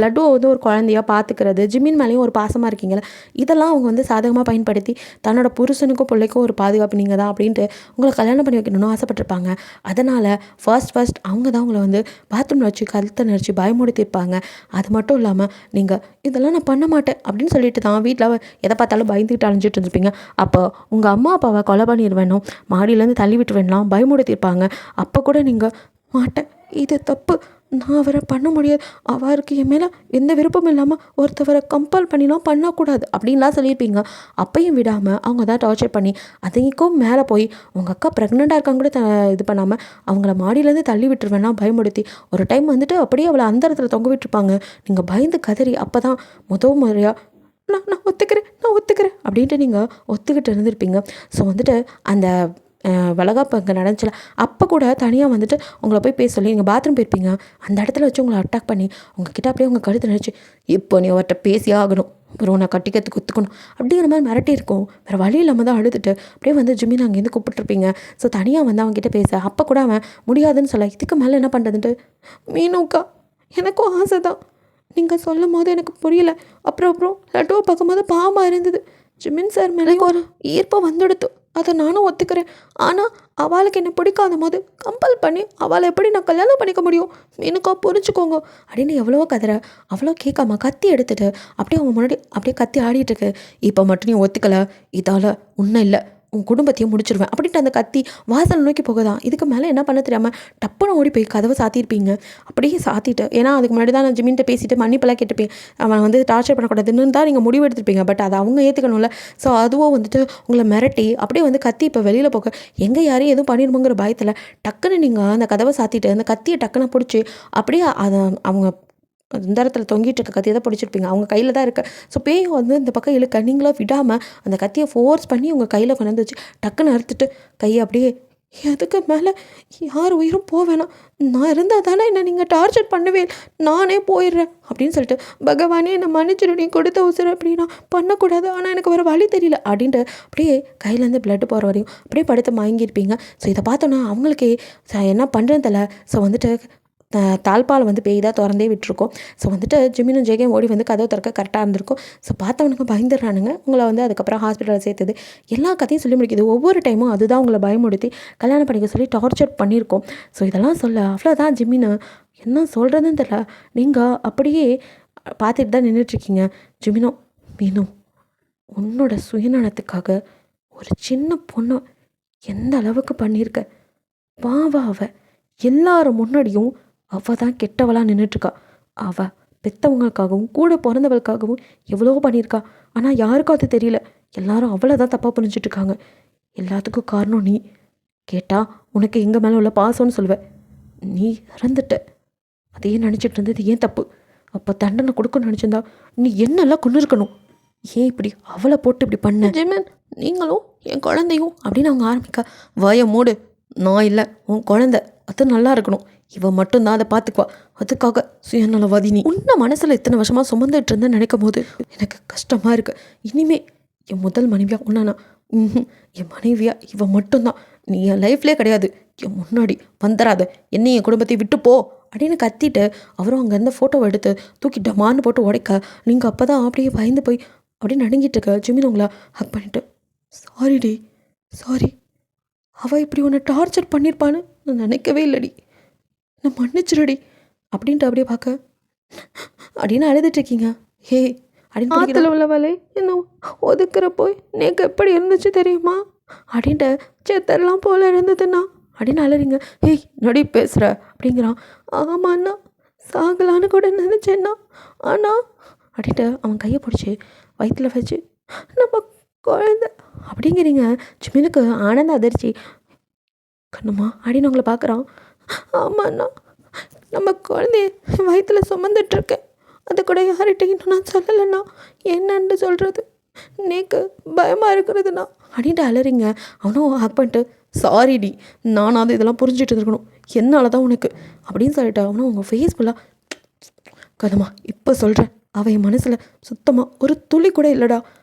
லட்டுவை வந்து ஒரு குழந்தையாக பார்த்துக்கிறது ஜிமின் மேலேயும் ஒரு பாசமாக இருக்கீங்களே இதெல்லாம் அவங்க வந்து சாதகமாக பயன்படுத்தி தன்னோட புருஷனுக்கும் பிள்ளைக்கும் ஒரு பாதுகாப்பு நீங்கள் தான் அப்படின்ட்டு உங்களை கல்யாணம் பண்ணி வைக்கணும்னு ஆசைப்பட்டிருப்பாங்க. அதனால் ஃபர்ஸ்ட் அவங்க தான் உங்களை வந்து பாத்ரூமில் வச்சு கழுத்தை நினச்சி பயமுடுத்திருப்பாங்க. அது மட்டும் இல்லாமல் நீங்கள் இதெல்லாம் நான் பண்ண மாட்டேன் அப்படின்னு சொல்லிட்டு தான் வீட்டில் எதை பார்த்தாலும் பயந்துக்கிட்டு அலைஞ்சிட்டு இருந்திருப்பீங்க. அப்போ உங்கள் அம்மா அப்பாவை கொலை பண்ணிடுவேணும் மாடியிலேருந்து தள்ளி விட்டுருவேன்லாம் பயமுடுத்திருப்பாங்க. அப்போ கூட நீங்கள் மாட்டேன் இது தப்பு நான் அவரை பண்ண முடியாது அவருக்கு என் மேலே எந்த விருப்பம் இல்லாமல் ஒருத்தவரை கம்பல் பண்ணிலாம் பண்ணக்கூடாது அப்படின்லாம் சொல்லியிருப்பீங்க. அப்பையும் விடாமல் அவங்க தான் டார்ச்சர் பண்ணி அதைக்கும் மேலே போய் உங்கள் அக்கா ப்ரெக்னெண்ட்டாக இருக்காங்க கூட இது பண்ணாமல் அவங்கள மாடியிலேருந்து தள்ளி விட்டுருவேன்னா பயமுடுத்தி ஒரு டைம் வந்துட்டு அப்படியே அவளை அந்த இடத்துல தொங்க விட்டுருப்பாங்க. நீங்கள் பயந்து கதறி அப்போ தான் முறையாக நான் ஒத்துக்கிறேன் அப்படின்ட்டு நீங்கள் ஒத்துக்கிட்டு இருந்திருப்பீங்க. ஸோ வந்துட்டு அந்த வளகாப்பு அங்கே நடந்துச்சுல அப்போ கூட தனியாக வந்துட்டு உங்களை போய் பேச சொல்லி நீங்கள் பாத்ரூம் போயிருப்பீங்க. அந்த இடத்துல வச்சு உங்களை அட்டாக் பண்ணி உங்ககிட்ட அப்படியே உங்கள் கழுத்து நினச்சி இப்போ நீ அவர்கிட்ட பேசியே ஆகணும் அப்புறம் நான் கட்டிக்கிறதுக்கு ஒத்துக்கணும் அப்படிங்கிற மாதிரி மிரட்டி இருக்கும். வேறு வழி இல்லாமல் தான் அழுதுட்டு அப்படியே வந்து ஜிமின் அங்கேருந்து கூப்பிட்டுருப்பீங்க. ஸோ தனியாக வந்து அவங்ககிட்ட பேச அப்போ கூட அவன் முடியாதுன்னு சொல்ல இதுக்கு மேலே என்ன பண்ணுறதுன்ட்டு மீனுக்கா எனக்கும் ஆசை தான் நீங்கள் சொல்லும் போது எனக்கு புரியல. அப்புறம் லட்டுவை பார்க்கும்போது பாவமாக இருந்தது. ஜிமின் சார் மேலே ஒரு ஈர்ப்பம் வந்துடுத்து அதை நானும் ஒத்துக்கிறேன். ஆனால் அவளுக்கு என்ன பிடிக்காத போது கம்பல் பண்ணி அவளை எப்படி நான் கல்யாணம் பண்ணிக்க முடியும் மீனுக்கா புரிஞ்சுக்கோங்க அப்படின்னு எவ்வளவோ கதற அவ்வளோ கேட்காம கத்தி எடுத்துட்டு அப்படியே அவன் முன்னாடி அப்படியே கத்தி ஆடிட்டு இருக்கு. இப்போ மட்டும் நீ ஒத்துக்கலை இதால் உன்னை இல்லை உன் குடும்பத்தையும் முடிச்சிருவேன் அப்படின்ட்டு அந்த கத்தி வாசல் நோக்கி போகதான். இதுக்கு மேலே என்ன பண்ண தெரியாமல் டப்புன்னு ஓடி போய் கதவை சாத்தியிருப்பீங்க. அப்படியே சாத்திட்டு ஏன்னா அதுக்கு முன்னாடி தான் நான் ஜிமின்ட்ட பேசிட்டு மன்னிப்பெல்லாம் கேட்டுப்பேன் அவன் வந்து டார்ச்சர் பண்ணக்கூடாதுன்னு தான் நீங்கள் முடிவு எடுத்துருப்பீங்க. பட் அதை அவங்க ஏற்றுக்கணும்ல. ஸோ அதுவும் வந்துட்டு உங்களை மிரட்டி அப்படியே வந்து கத்தி இப்போ வெளியில் போக எங்கே யாரையும் எதுவும் பண்ணிடுமோங்கிற பயத்தில் டக்குன்னு நீங்கள் அந்த கதவை சாத்திட்டு அந்த கத்தியை டக்குன்னு பிடிச்சி அப்படியே அதை அவங்க அந்த இடத்துல தொங்கிட்டு இருக்க கத்தியை தான் பிடிச்சிருப்பீங்க. அவங்க கையில் தான் இருக்குது. ஸோ பேய் வந்து இந்த பக்கம் இழுக்க நீங்களும் விடாமல் அந்த கத்தியை ஃபோர்ஸ் பண்ணி உங்கள் கையில் கொண்டு வச்சு டக்குன்னு அறுத்துட்டு கையை அப்படியே அதுக்கு மேலே யார் உயிரும் போவேணாம். நான் இருந்தால் தானே என்னை நீங்கள் டார்ச்சர் பண்ணவே நானே போயிடுறேன் அப்படின்னு சொல்லிட்டு, பகவானே என்னை மன்னிச்சிடு, நீ கொடுத்த உசுறு அப்படின்னா பண்ணக்கூடாது, ஆனால் எனக்கு வேறு வழி தெரியல அப்படின்ட்டு அப்படியே கையிலேருந்து பிளட்டு போகிற வரையும் அப்படியே படுத்து மயங்கியிருப்பீங்க. ஸோ இதை பார்த்தோன்னா அவங்களுக்கே என்ன பண்ணுறேன்னு தெரியல. ஸோ வந்துட்டு தாழ்பால் வந்து பேய் தான் திறந்தே விட்டுருக்கோம். ஸோ வந்துட்டு ஜிமினும் ஜெகையும் ஓடி வந்து கதவு திறக்க கரெக்டாக இருந்திருக்கும். ஸோ பார்த்தவனுங்க பயந்துடுறானுங்க. உங்களை வந்து அதுக்கப்புறம் ஹாஸ்பிட்டலில் சேர்த்தது எல்லா கதையும் சொல்லி முடிக்குது. ஒவ்வொரு டைமும் அதுதான் உங்களை பயமுடுத்தி கல்யாணம் பண்ணிக்க சொல்லி டார்ச்சர் பண்ணியிருக்கோம். ஸோ இதெல்லாம் சொல்ல அவ்வளோதான் ஜிமினு என்ன சொல்கிறதுன்னு தெரியல. நீங்கள் அப்படியே பார்த்துட்டு தான் நின்றுட்டுருக்கீங்க. ஜிமினோ, மீனு, உன்னோட சுயநலத்துக்காக ஒரு சின்ன பொண்ணு எந்த அளவுக்கு பண்ணியிருக்க. வா அவ எல்லாரும் முன்னாடியும் அவள் தான் கெட்டவளாக நின்றுட்டுருக்கா. அவள் பெற்றவங்களுக்காகவும் கூட பிறந்தவளுக்காகவும் எவ்வளோ பண்ணியிருக்கா. ஆனால் யாருக்கும் அது தெரியல. எல்லாரும் அவளை தான் தப்பாக புரிஞ்சிட்ருக்காங்க. எல்லாத்துக்கும் காரணம் நீ. கேட்டால் உனக்கு எங்கள் மேலே உள்ள பாசம்னு சொல்லுவேன். நீ இறந்துட்ட. அதையே நினச்சிட்டு இருந்தது ஏன் தப்பு. அப்போ தண்டனை கொடுக்கணும்னு நினச்சிருந்தா நீ என்னெல்லாம் கொண்டு இருக்கணும். ஏன் இப்படி அவளை போட்டு இப்படி பண்ண ஜெமன், நீங்களும் என் குழந்தையும் அப்படின்னு அவங்க ஆரம்பிக்க, வாய மூடு, நான் இல்லை உன் குழந்தை, அது நல்லா இருக்கணும், இவ மட்டும்தான் அதை பார்த்துக்குவா, அதுக்காக சுயநலவாதி நீ. உன்னை மனசில் இத்தனை வருஷமாக சுமந்துட்டு இருந்தேன்னு நினைக்கும் போது எனக்கு கஷ்டமாக இருக்குது. இனிமே என் முதல் மனைவியா உன்னா என் மனைவியா இவ மட்டும்தான். நீ என் லைஃப்லேயே கிடையாது. என் முன்னாடி வந்துடாத, என்னை என் குடும்பத்தை விட்டு போ அப்படின்னு கத்திட்டு அவரும் அங்கேருந்து ஃபோட்டோவை எடுத்து தூக்கிட்ட மான்னு போட்டு உடைக்க, நீங்கள் அப்போ தான் அப்படியே பயந்து போய் அப்படின்னு நடுங்கிட்டு இருக்க ஜிமின் உங்களை ஹக் பண்ணிட்டு, சாரிடி, சாரி, அவள் இப்படி உன்னை டார்ச்சர் பண்ணியிருப்பான்னு நான் நினைக்கவே இல்லைடி, நான் மன்னிச்சிருடி அப்படின்ட்டு அப்படியே பார்க்க அப்படின்னு அழுதுட்ருக்கீங்க. ஹே அப்படின்னு ஆற்றுல உள்ளவளே என்ன ஒதுக்குற போய் நேக்கு எப்படி இருந்துச்சு தெரியுமா அப்படின்ட்டு செத்தரெல்லாம் போல இருந்ததுண்ணா அப்படின்னு அழறீங்க. ஹேய் நடி பேசுகிற அப்படிங்கிறான். ஆமாண்ணா, சாகலான்னு கூட நினச்சேன்னா, ஆனால் அப்படின்ட்டு அவன் கையை பிடிச்சி வயிற்றில் வச்சு நம்ம குழந்த அப்படிங்கிறீங்க. ஜிமினுக்கு ஆனந்த அதிர்ச்சி. கண்ணுமா அப்படின்னு உங்களை பார்க்குறான். ஆமாண்ணா, நம்ம குழந்தைய வயிற்றில் சுமந்துட்டுருக்கேன், அதை கூட யார்கிட்டையும் நான் சொல்லலைண்ணா, என்னன்னு சொல்கிறது, நேக்கு பயமாக இருக்கிறதுண்ணா அப்படின்ட்டு அலறிங்க. அவனும் ஹக் பண்ணிட்டு, சாரிடி, நானாவது இதெல்லாம் புரிஞ்சுட்டு இருக்கணும், என்னால் தான் உனக்கு அப்படின்னு சொல்லிட்டு அவனும் உங்கள் ஃபேஸ் ஃபுல்லாக கதமா இப்போ சொல்கிறேன், அவள் என் மனசில் சுத்தமாக ஒரு துளி கூட இல்லைடா,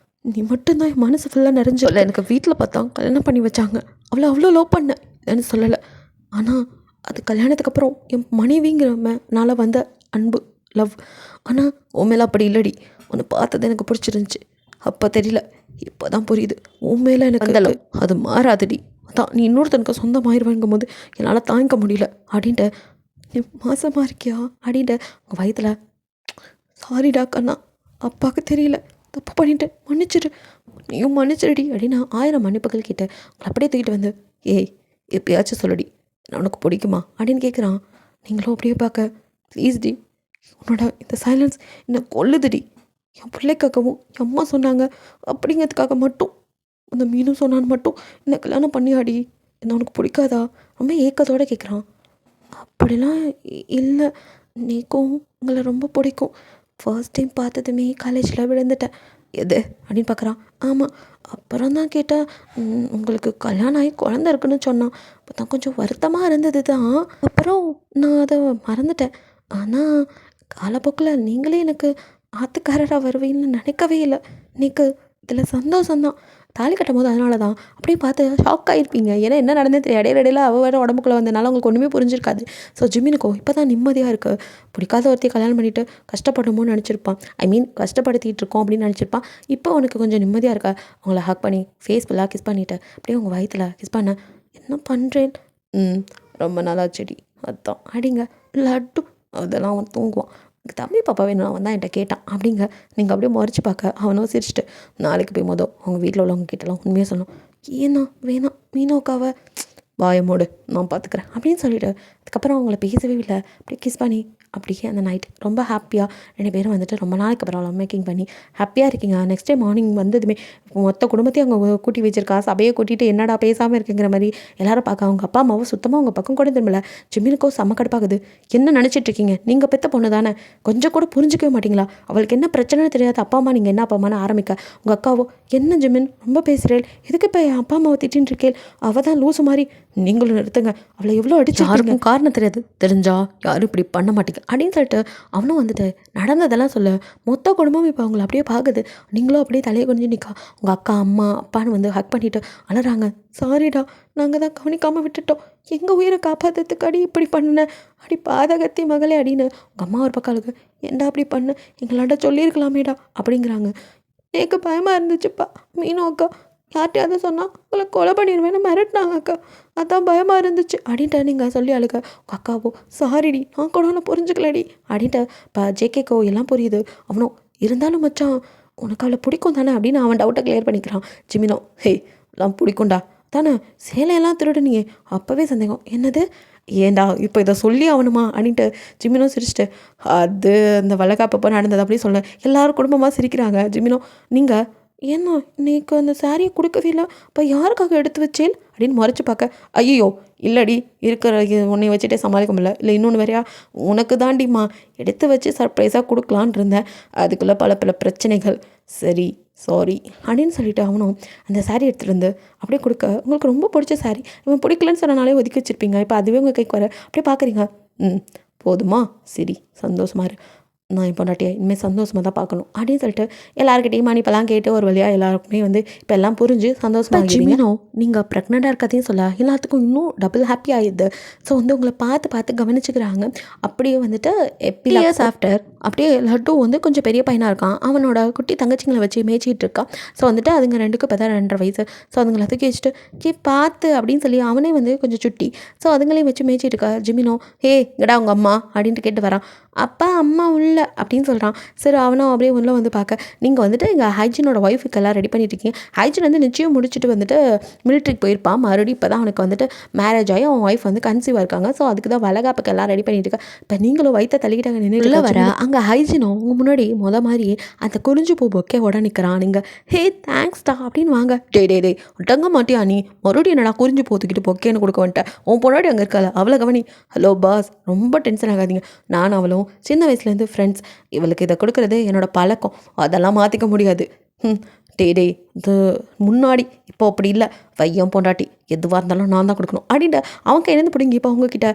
நீ மட்டும்தான் என் மனசு ஃபுல்லாக நிறைஞ்சில்ல. எனக்கு வீட்டில் பார்த்தா கல்யாணம் பண்ணி வச்சாங்க, அவளை அவ்வளோ லவ் பண்ணேன் இல்லைன்னு சொல்லலை, ஆனால் அது கல்யாணத்துக்கு அப்புறம் என் மனைவிங்கிறனால வந்த அன்பு, லவ். ஆனால் உன் மேலே அப்படி இல்லடி, உன்னை பார்த்தது எனக்கு பிடிச்சிருந்துச்சி, அப்போ தெரியல, இப்போ தான் புரியுது, உன் மேலே எனக்கு அந்த லவ் அது மாறாதடி, அதான் நீ இன்னொருத்தனுக்கு சொந்தமாயிருவாங்கும் போது என்னால் தாங்கிக்க முடியல அப்படின்ட்டு, நீ மாசமாக இருக்கியா அப்படின்ட்டு உங்கள் வயிற்றில், சாரிடா கண்ணா, அப்பாவுக்கு தெரியல, தப்பு பண்ணிட்டு மன்னிச்சிடு, நீயும் மன்னிச்சிடுடி அப்படின்னு 1000 மன்னிப்புகள் கிட்ட உங்களை அப்படியே தூக்கிட்டு வந்து, ஏய் எப்பயாச்சும் சொல்லுடி, நான் உனக்கு பிடிக்குமா அப்படின்னு கேட்குறான். நீங்களும் அப்படியே பார்க்க, ப்ளீஸ் டி, உன்னோட இந்த சைலன்ஸ் என்னை கொல்லுதுடி, என் பிள்ளைக்காகவும் என் அம்மா சொன்னாங்க அப்படிங்கிறதுக்காக மட்டும், அந்த மீனும் சொன்னான்னு மட்டும் என்னை கல்யாணம் பண்ணியாடி, என்ன உனக்கு பிடிக்காதா ரொம்ப ஏக்கத்தோடு கேட்குறான். அப்படிலாம் இல்லை, நீக்கும் உங்களை ரொம்ப பிடிக்கும், ஃபர்ஸ்ட் டைம் பார்த்ததுமே காலேஜில் விழுந்துட்டேன், எது அப்படின்னு பார்க்குறான். ஆமாம், அப்புறம் தான் கேட்டால் உங்களுக்கு கல்யாணம் ஆகி குழந்த இருக்குன்னு சொன்னான், அப்போ தான் கொஞ்சம் வருத்தமாக இருந்தது தான், அப்புறம் நான் அதை மறந்துட்டேன், ஆனால் காலப்போக்கில் நீங்களே எனக்கு ஆத்துக்காரராக வருவீங்கன்னு நினைக்கவே இல்லை, எனக்கு இதில் சந்தோஷம்தான், தாலி கட்டும் போது அதனால தான் அப்படியே பார்த்து ஷாக் ஆகிருப்பீங்க, ஏன்னா என்ன நடந்தது இடையில அவள் வேறு உடம்புக்குள்ளே வந்ததுனால உங்களுக்கு ஒன்றுமே புரிஞ்சிருக்காது. ஸோ ஜிமினுக்கோ இப்போ தான் நிம்மதியாக இருக்குது, பிடிக்காத ஒருத்தையை கல்யாணம் பண்ணிவிட்டு கஷ்டப்படணும்னு நினச்சிருப்பான், ஐ மீன் கஷ்டப்படுத்திகிட்டு இருக்கோம் அப்படின்னு நினச்சிருப்பான். இப்போ அவனுக்கு கொஞ்சம் நிம்மதியாக இருக்கா, அவங்கள ஹக் பண்ணி ஃபேஸ் ஃபுல்லாக கிஸ் பண்ணிவிட்டு அப்படியே உங்கள் வயிற்றில் கிஸ் பண்ண, என்ன பண்ணுறேன், ரொம்ப நல்லா செடி அதுதான் அப்படிங்க, லட்டு அதெல்லாம் அவன் தூங்குவான், தம்பி பாப்பா வேணும் அவன் தான் என்கிட்ட கேட்டான் அப்படிங்க. நீங்கள் அப்படியே முறைச்சி பார்க்க அவனும் சிரிச்சிட்டு, நாளைக்கு போய் அவங்க வீட்டில் உள்ளவங்க கிட்டலாம் உண்மையாக சொல்லணும், ஏன்னா வேணாம் மீனோக்காவை வாய மூடு நான் பார்த்துக்கிறேன் அப்படின்னு சொல்லிவிட்டு அதுக்கப்புறம் அவங்கள பேசவே இல்லை, அப்படியே கிஸ் பண்ணி அப்படியே அந்த நைட் ரொம்ப ஹாப்பியாக 2 பேரும் வந்துட்டு ரொம்ப நாளைக்கு அப்புறம் லவ் மேக்கிங் பண்ணி ஹாப்பியாக இருக்கீங்க. நெக்ஸ்ட் டே மார்னிங் வந்ததுமே மொத்த குடும்பத்தையும் அவங்க கூட்டி வச்சிருக்கா. சபையை கூட்டிட்டு என்னடா பேசாமல் இருக்குங்கிற மாதிரி எல்லாரும் பார்க்க அவங்க அப்பா அம்மாவும் சுத்தமாக அவங்க பக்கம் கூட திரும்பல. ஜிமினுக்கோ செம்ம கடுப்பாகுது. என்ன நினச்சிட்டு இருக்கீங்க? நீங்கள் பெத்த பொண்ணு தானே, கொஞ்சம் கூட புரிஞ்சிக்கவே மாட்டீங்களா? அவளுக்கு என்ன பிரச்சனைன்னு தெரியாது. அப்பா அம்மா நீங்கள் என்ன அப்பா அம்மான்னு ஆரம்பிக்க உங்கள் அக்காவோ என்ன ஜிமின் ரொம்ப பேசுகிறேள், எதுக்கு இப்போ என் அப்பா அம்மாவை திட்டின்னு இருக்கேள், அவள் தான் லூசு மாதிரி, நீங்களும் நிறுத்துங்க, அவளை எவ்வளோ அடிச்சு யாருக்கும் காரணம் தெரியாது, தெரிஞ்சா யாரும் இப்படி பண்ண மாட்டேங்க அப்படின்னு சொல்லிட்டு அவனும் வந்துட்டு நடந்ததெல்லாம் சொல்ல மொத்த குடும்பம் இப்போ அவங்கள அப்படியே பார்க்குது. நீங்களும் அப்படியே தலையை குனிஞ்சு நிற்கா. உங்கள் அக்கா அம்மா அப்பான்னு வந்து ஹக் பண்ணிட்டு அழறாங்க. சாரிடா, நாங்கள் தான் கவனிக்காமல் விட்டுட்டோம், எங்கள் உயிரை காப்பாற்றுறதுக்கு அடி இப்படி பண்ணினேன், அடி பாதகத்தி மகளே அப்படின்னு உங்கள் அம்மா ஒரு பக்கம் அழுகு. ஏன்டா அப்படி பண்ணு, எங்களாண்ட சொல்லியிருக்கலாமேடா அப்படிங்கிறாங்க. எனக்கு பயமாக இருந்துச்சுப்பா, மீனு அக்கா யார்கிட்டையாவது சொன்னால் உங்களை கொலை பண்ணிடுவேன்னு மிரட்டினாங்க அக்கா, அதான் பயமாக இருந்துச்சு அப்படின்ட்டு நீங்கள் சொல்லி அழுக. உங்கள் அக்காவோ சாரிடி, நான் கூட ஒன்று புரிஞ்சுக்கலடி அப்படின்ட்டு இப்போ ஜேகேக்கோ எல்லாம் புரியுது. அவனும் இருந்தாலும் மச்சான் உனக்கு அவளை பிடிக்கும் தானே அப்படின்னு அவன் டவுட்டை கிளியர் பண்ணிக்கிறான். ஜிமினோ ஹே எல்லாம் பிடிக்கும்டா தானே, சேலையெல்லாம் திருடுனியே அப்போவே சந்தேகம், என்னது ஏண்டா இப்போ இதை சொல்லி ஆகணுமா அப்படின்ட்டு ஜிமினோ சிரிச்சிட்டு அது அந்த வளகாப்பப்போ நடந்தது அப்படி சொல்ல எல்லாரும் குடும்பமாக சிரிக்கிறாங்க. ஜிமினோ நீங்கள் ஏன்னா இன்னைக்கு அந்த சாரியை கொடுக்கவே இல்லை, இப்போ யாருக்காக எடுத்து வச்சேன் அப்படின்னு முறைச்சி பார்க்க, ஐயோ இல்லடி இருக்கிற உன்னை வச்சுட்டே சமாளிக்க முடியல, இல்லை இன்னொன்று வேறையா உனக்கு தாண்டிம்மா எடுத்து வச்சு சர்ப்ரைஸாக கொடுக்கலான் இருந்தேன், அதுக்குள்ளே பல பல பிரச்சனைகள், சரி சாரி அப்படின்னு சொல்லிட்டு அவனும் அந்த சாரீ எடுத்துகிட்டு வந்து அப்படியே கொடுக்க, உங்களுக்கு ரொம்ப பிடிச்ச சாரீ, இவன் பிடிக்கலன்னு சொன்னனாலே ஒதுக்கி வச்சுருப்பீங்க, இப்போ அதுவே உங்கள் கைக்கு வர அப்படியே பார்க்குறீங்க. போதுமா, சரி சந்தோஷமா இரு, நான் இப்போ பொண்டாட்டியை இனிமேல் சந்தோஷமாக தான் பார்க்கணும் அப்படின்னு சொல்லிட்டு எல்லாருக்கிட்டையும் இப்போலாம் கேட்டு ஒரு வழியாக எல்லாருக்குமே வந்து இப்போ எல்லாம் புரிஞ்சு சந்தோஷமாக ஜிமினோ நீங்கள் ப்ரெக்னெண்ட்டாக இருக்கதையும் சொல்ல எல்லாத்துக்கும் இன்னும் டபுள் ஹாப்பி ஆகிடுது. ஸோ வந்து உங்களை பார்த்து பார்த்து கவனிச்சுக்கிறாங்க. அப்படியே வந்துட்டு இயர்ஸ் ஆஃப்டர் அப்படியே லட்டு வந்து கொஞ்சம் பெரிய பையனாக இருக்கான். அவனோட குட்டி தங்கச்சிங்களை வச்சு மேய்ச்சிட்டு இருக்கான். ஸோ வந்துட்டு அதுங்க ரெண்டுக்கும் இப்போ தான் 2.5 வயசு. ஸோ அதுங்களை தூக்கி வச்சுட்டு பார்த்து அப்படின்னு சொல்லி அவனே வந்து கொஞ்சம் சுட்டி. ஸோ அதுங்களையும் வச்சு மேய்ச்சிட்டு இருக்கா. ஜிமினோ ஹே இங்கடா உங்கள் அம்மா அப்படின்ட்டு கேட்டு வரான். அப்பா அம்மா உள்ள அப்படின்னு சொல்கிறான். சரி அவனும் அப்படியே உள்ளே வந்து பார்க்க, நீங்கள் வந்துட்டு எங்கள் ஹைஜினோட ஒய்ஃபுக்கு எல்லாம் ரெடி பண்ணிட்டுருக்கீங்க. ஹைஜின் வந்து நிச்சயம் முடிச்சுட்டு வந்துட்டு மிலிட்ரிக்கு போயிருப்பான். மறுபடியும் இப்போ தான் அவனுக்கு வந்துட்டு மேரேஜ் ஆகி அவன் ஒய்ஃப் வந்து கன்சீவாக இருக்காங்க. ஸோ அதுக்கு தான் வளகாப்புக்கு எல்லாம் ரெடி பண்ணிட்டு இருக்கா. இப்போ நீங்களும் வயிற்ற தள்ளிக்கிட்டாங்க நின்று வர அங்கே ஹைஜினும் உங்கள் முன்னாடி மாதிரி அந்த குறிஞ்சி பூ பொக்கே உட நிற்கிறான். நீங்கள் ஹே தேங்க்ஸ்டா அப்படின்னு வாங்க. டே ஒட்டங்க மாட்டியா நீ, மறுபடியும் என்னடா குறிஞ்சி பூத்துக்கிட்டு பொக்கேன்னு கொடுக்க வந்துட்டேன், உன் பொன்னாடி அங்கே இருக்கால அவளை கவனி. ஹலோ பாஸ் ரொம்ப டென்ஷன் ஆகாதீங்க, நான் அவளும் சின்ன வயசுலேருந்து ஃப்ரெண்ட்ஸ், இவளுக்கு இதை கொடுக்குறது என்னோட பழக்கம், அதெல்லாம் மாற்றிக்க முடியாது. டே இது முன்னாடி இப்போ அப்படி இல்லை, பையன் பொண்டாட்டி எதுவாக இருந்தாலும் நான் தான் கொடுக்கணும் அப்படின்ட்டு அவன் கையிலேருந்து பிடிங்கி இப்போ அவங்கக்கிட்ட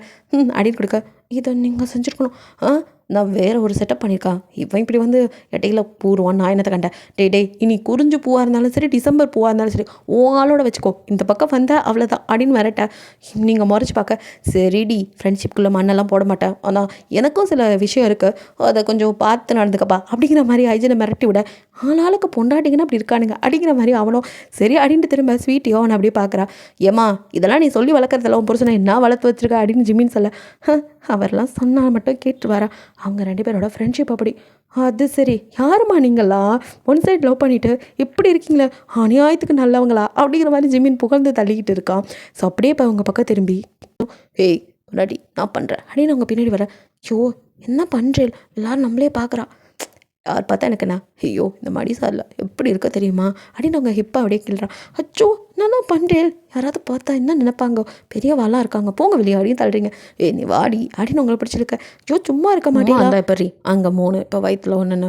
அப்படின்னு கொடுக்க, இதை நீங்கள் செஞ்சுருக்கணும், நான் வேறு ஒரு செட்டப் பண்ணியிருக்கான், இவன் இப்படி வந்து இடையில பூருவான், நான் என்னத்தை கண்டேன். டே இனி குறிஞ்சு பூவாக இருந்தாலும் சரி டிசம்பர் பூவாக இருந்தாலும் சரி உன் ஆளோட வச்சுக்கோ, இந்த பக்கம் வந்தால் அவ்வளோதான் அப்படின்னு வரட்ட. நீங்கள் முறைச்சி பார்க்க, சரிடி ஃப்ரெண்ட்ஷிப்குள்ளே மண்ணெல்லாம் போட மாட்டேன், ஆனால் எனக்கும் சில விஷயம் இருக்குது, அதை கொஞ்சம் பார்த்து நடந்துக்கப்பா அப்படிங்கிற மாதிரி ஐஜனை மிரட்டி விட, ஆளாளுக்கு பொண்டாட்டிங்கன்னா அப்படி இருக்கானுங்க அப்படிங்கிற மாதிரி அவனும் சரி அப்படின்ட்டு திரும்ப ஸ்வீட்டியோ அவனை அப்படியே பார்க்குறா. ஏமா இதெல்லாம் நீ சொல்லி வளர்க்குறதெல்லாம் உன் புருஷனை என்ன வளர்த்து வச்சிருக்க அப்படின்னு ஜிமின்னு சொல்ல, அவரெல்லாம் சொன்னால் மட்டும் கேட்டு வரா. அவங்க 2 பேரோட ஃப்ரெண்ட்ஷிப் அப்படி. அது சரி யாருமா நீங்களா, ஒன் சைட் லவ் பண்ணிவிட்டு இப்படி இருக்கீங்களே, அநியாயத்துக்கு நல்லவங்களா அப்படிங்கிற மாதிரி ஜிமின் புகழ்ந்து தள்ளிக்கிட்டு இருக்கான். ஸோ அப்படியே இப்போ அவங்க பக்கம் திரும்பி, ஏய் முன்னாடி நான் பண்ணுறேன் அப்படின்னு அவங்க பின்னாடி வர, ஐயோ என்ன பண்ணுறேன் எல்லோரும் நம்மளே பார்க்குறா, யார் பார்த்தா எனக்கு என்ன, ஐயோ இந்த மடி சாரில் எப்படி இருக்க தெரியுமா அப்படின்னு அவங்க ஹிப்பா அப்படியே கிள்றான். அச்சோ நான் பண்ணுறேன், யாராவது பார்த்தா என்ன நினைப்பாங்க, பெரிய வாளாக இருக்காங்க, போங்க வெளியே அப்படின்னு தள்ளுறீங்க, நீ வாடி அப்படின்னு உங்களை பிடிச்சிருக்க, ஐயோ சும்மா இருக்க மாட்டேன் அந்த பரி அங்கே 3 இப்போ வயிற்றுல ஒன்றுன்னு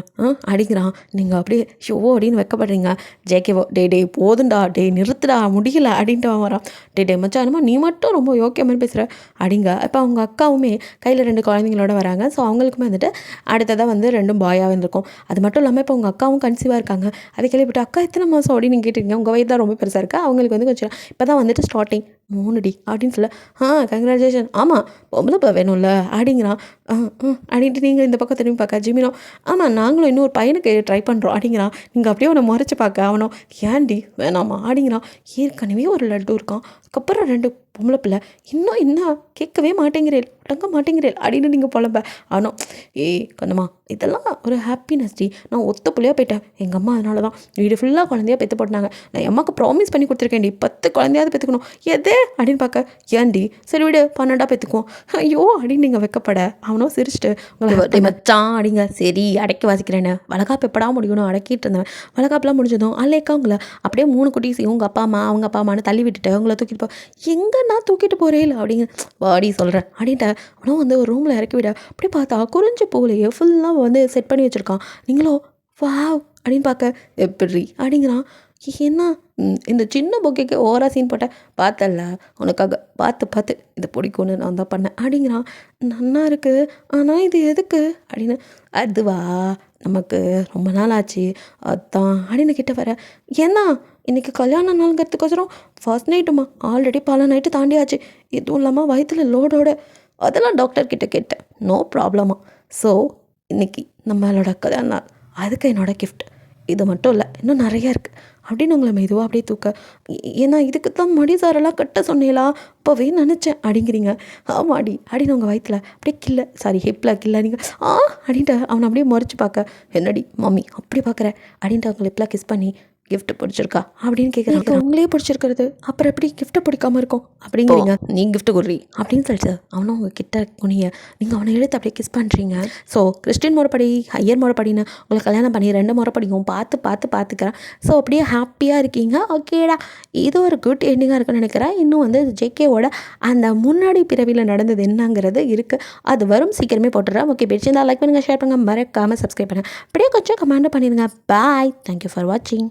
அடிக்கிறான். நீங்கள் அப்படியே ஷோ அப்படின்னு வைக்கப்படுறீங்க. ஜேகேவோ டே போதுண்டா, நிறுத்துடா முடியல அப்படின்ட்டு வரான். டே மச்சானுமா நீ மட்டும் ரொம்ப யோக்கியமாக பேசுகிற அப்படிங்க. இப்போ அவங்க அக்காவுமே கையில் 2 குழந்தைங்களோட வராங்க. ஸோ அவங்களுக்குமே வந்துட்டு அடுத்ததாக வந்து 2 பாயாக இருந்திருக்கும். அது மட்டும் இல்லாமல் இப்போ உங்கள் அக்காவும் கன்சீவாக இருக்காங்க. அதை கேள்விப்பட்டு அக்கா எத்தனை மாதம் அப்படின்னு நீங்கள் கேட்டிருக்கீங்க. உங்கள் வயது தான் ரொம்ப பெருசாக இருக்கா, அவங்களுக்கு வந்து கொஞ்சம் இப்போ தான் வந்துட்டு ஸ்டார்டிங் 3 அப்படின்னு சொல்ல, கங்க்ராச்சுலேஷன், ஆமாம் பொம்பளை இப்போ வேணும்ல அப்படிங்கிறான். அப்படின்ட்டு நீங்கள் இந்த பக்கம் திரும்பி பார்க்க ஜிமினோ, ஆமாம் நாங்களும் இன்னொரு பையனுக்கு ட்ரை பண்ணுறோம் அப்படிங்கிறான். நீங்கள் அப்படியே அவனை முறைச்சி பார்க்க அவனோ ஏன்டி வேணாமா அப்படிங்கிறான். ஏற்கனவே ஒரு லட்டு இருக்கான், அதுக்கப்புறம் 2 பொம்பளை பிள்ளை, இன்னும் என்ன கேட்கவே மாட்டேங்கிறேன் ஒட்டங்க மாட்டேங்கிறேன் அப்படின்னு நீங்கள் புலம்ப. ஆனால் கொஞ்சமா இதெல்லாம் ஒரு ஹாப்பினஸ் டி, நான் ஒத்த பிள்ளையாக போயிட்டேன், எங்கள் அம்மா அதனால தான் வீடு ஃபுல்லாக குழந்தையாக பெற்று போட்டாங்க, நான் என் அம்மாவுக்கு ப்ராமிஸ் பண்ணி கொடுத்துருக்கேன் டி 10 குழந்தையாவது பெற்றுக்கணும், எதே அப்படின்னு பார்க்க ஏண்டி சரி விடு 12 பெற்றுக்குவோம். ஐயோ அப்படின்னு நீங்கள் வைக்கப்பட அவனும் சிரிச்சிட்டு உங்களை மச்சான் அப்படிங்க. சரி அடக்கி வாசிக்கிறேன்னு வளகாப்பு எப்படா முடியணும் அடக்கிட்டு இருந்தேன். வளகாப்புலாம் முடிஞ்சதும் அல்லேக்கா உங்களை அப்படியே 3 குட்டீஸையும் உங்கள் அப்பா அம்மா அவங்க அப்பா அம்மானு தள்ளி விட்டுட்டு உங்களை தூக்கிட்டு போ. எங்கே நான் தூக்கிட்டு போகிறே இல்லை அப்படிங்க. வாடி சொல்கிறேன் அப்படின்ட்டு அவனும் வந்து ஒரு ரூமில் இறக்கி விட அப்படி பார்த்தா குறிஞ்சி பூவிலேயே ஃபுல்லாக வந்து செட் பண்ணி வச்சுருக்கான். நீங்களோ வாவ் அப்படின்னு பார்க்க எப்படி அப்படிங்கிறான். என்ன இந்த சின்ன பொக்கைக்கு ஓவரா சீன் போட்டேன் பார்த்தல உனக்காக பார்த்து இதை பிடிக்கும்னு நான் தான் பண்ணேன் அப்படிங்கிறான். நன்னா இருக்குது ஆனால் இது எதுக்கு அப்படின்னு. அதுவா நமக்கு ரொம்ப நாள் ஆச்சு அதான் அப்படின்னு கிட்ட வர. ஏன்னா இன்றைக்கி கல்யாண நாளுங்கிறதுக்கோசரம் ஃபர்ஸ்ட் நைட்டுமா ஆல்ரெடி பல நைட்டு தாண்டியாச்சு. எதுவும் இல்லாமல் வயிற்றுல லோடோட அதெல்லாம் டாக்டர்கிட்ட கேட்டேன் நோ ப்ராப்ளமா. ஸோ இன்றைக்கி நம்மளோட கல்யாண நாள் அதுக்கு என்னோட கிஃப்ட் இது மட்டும் இல்லை இன்னும் நிறையா இருக்குது அப்படின்னு உங்களை மெதுவாக அப்படியே தூக்க. ஏன்னா இதுக்கு தான் மடி சாரெல்லாம் கட்ட சொன்னீங்களா அப்போவே நினச்சேன் அப்படிங்கிறீங்க. ஆமாடி அப்படின்னு உங்கள் வயிற்றுல அப்படியே கில்ல ஹிப்பில் கில்ல நீங்கள் அப்படின்ட்டு அவனை அப்படியே முறைச்சி பார்க்க. என்னடி மம்மி அப்படி பார்க்குற அப்படின்ட்டு அவங்க லிப்பில் கிஸ் பண்ணி கிஃப்ட் பிடிச்சிருக்கா அப்படின்னு கேட்குறாங்க. உங்களே பிடிச்சிருக்கிறது அப்புறம் எப்படி கிஃப்ட்டை பிடிக்காம இருக்கும் அப்படிங்கிறீங்க. நீ கிஃப்ட் கொடுறி அப்படின்னு சொல்லிட்டு அவனும் உங்கள் கிட்ட குனிய நீங்கள் அவனை எழுத்து அப்படியே கிஸ் பண்ணுறீங்க. ஸோ கிறிஸ்டின் முறைப்படி ஐயர் முறைப்படின்னு உங்களை கல்யாணம் பண்ணி 2 முறைப்படியும் பார்த்துக்கிறேன். ஸோ அப்படியே ஹாப்பியாக இருக்கீங்க. ஓகேடா இது ஒரு குட் எண்டிங்காக இருக்குன்னு நினைக்கிறேன். இன்னும் வந்து ஜேகேவோட அந்த முன்னாடி பிறவியில் நடந்தது என்னங்கிறது இருக்குது. அது வரும் சீக்கிரமே போட்டுடுறேன். ஓகே பிடிச்சிருந்தா லைக் பண்ணுங்கள் ஷேர் பண்ணுங்கள் மறக்காமல் சப்ஸ்கிரைப் பண்ணுங்கள். அப்படியே கொஞ்சம் கமெண்ட் பண்ணிடுங்க. பாய். தேங்க்யூ ஃபார் வாட்சிங்.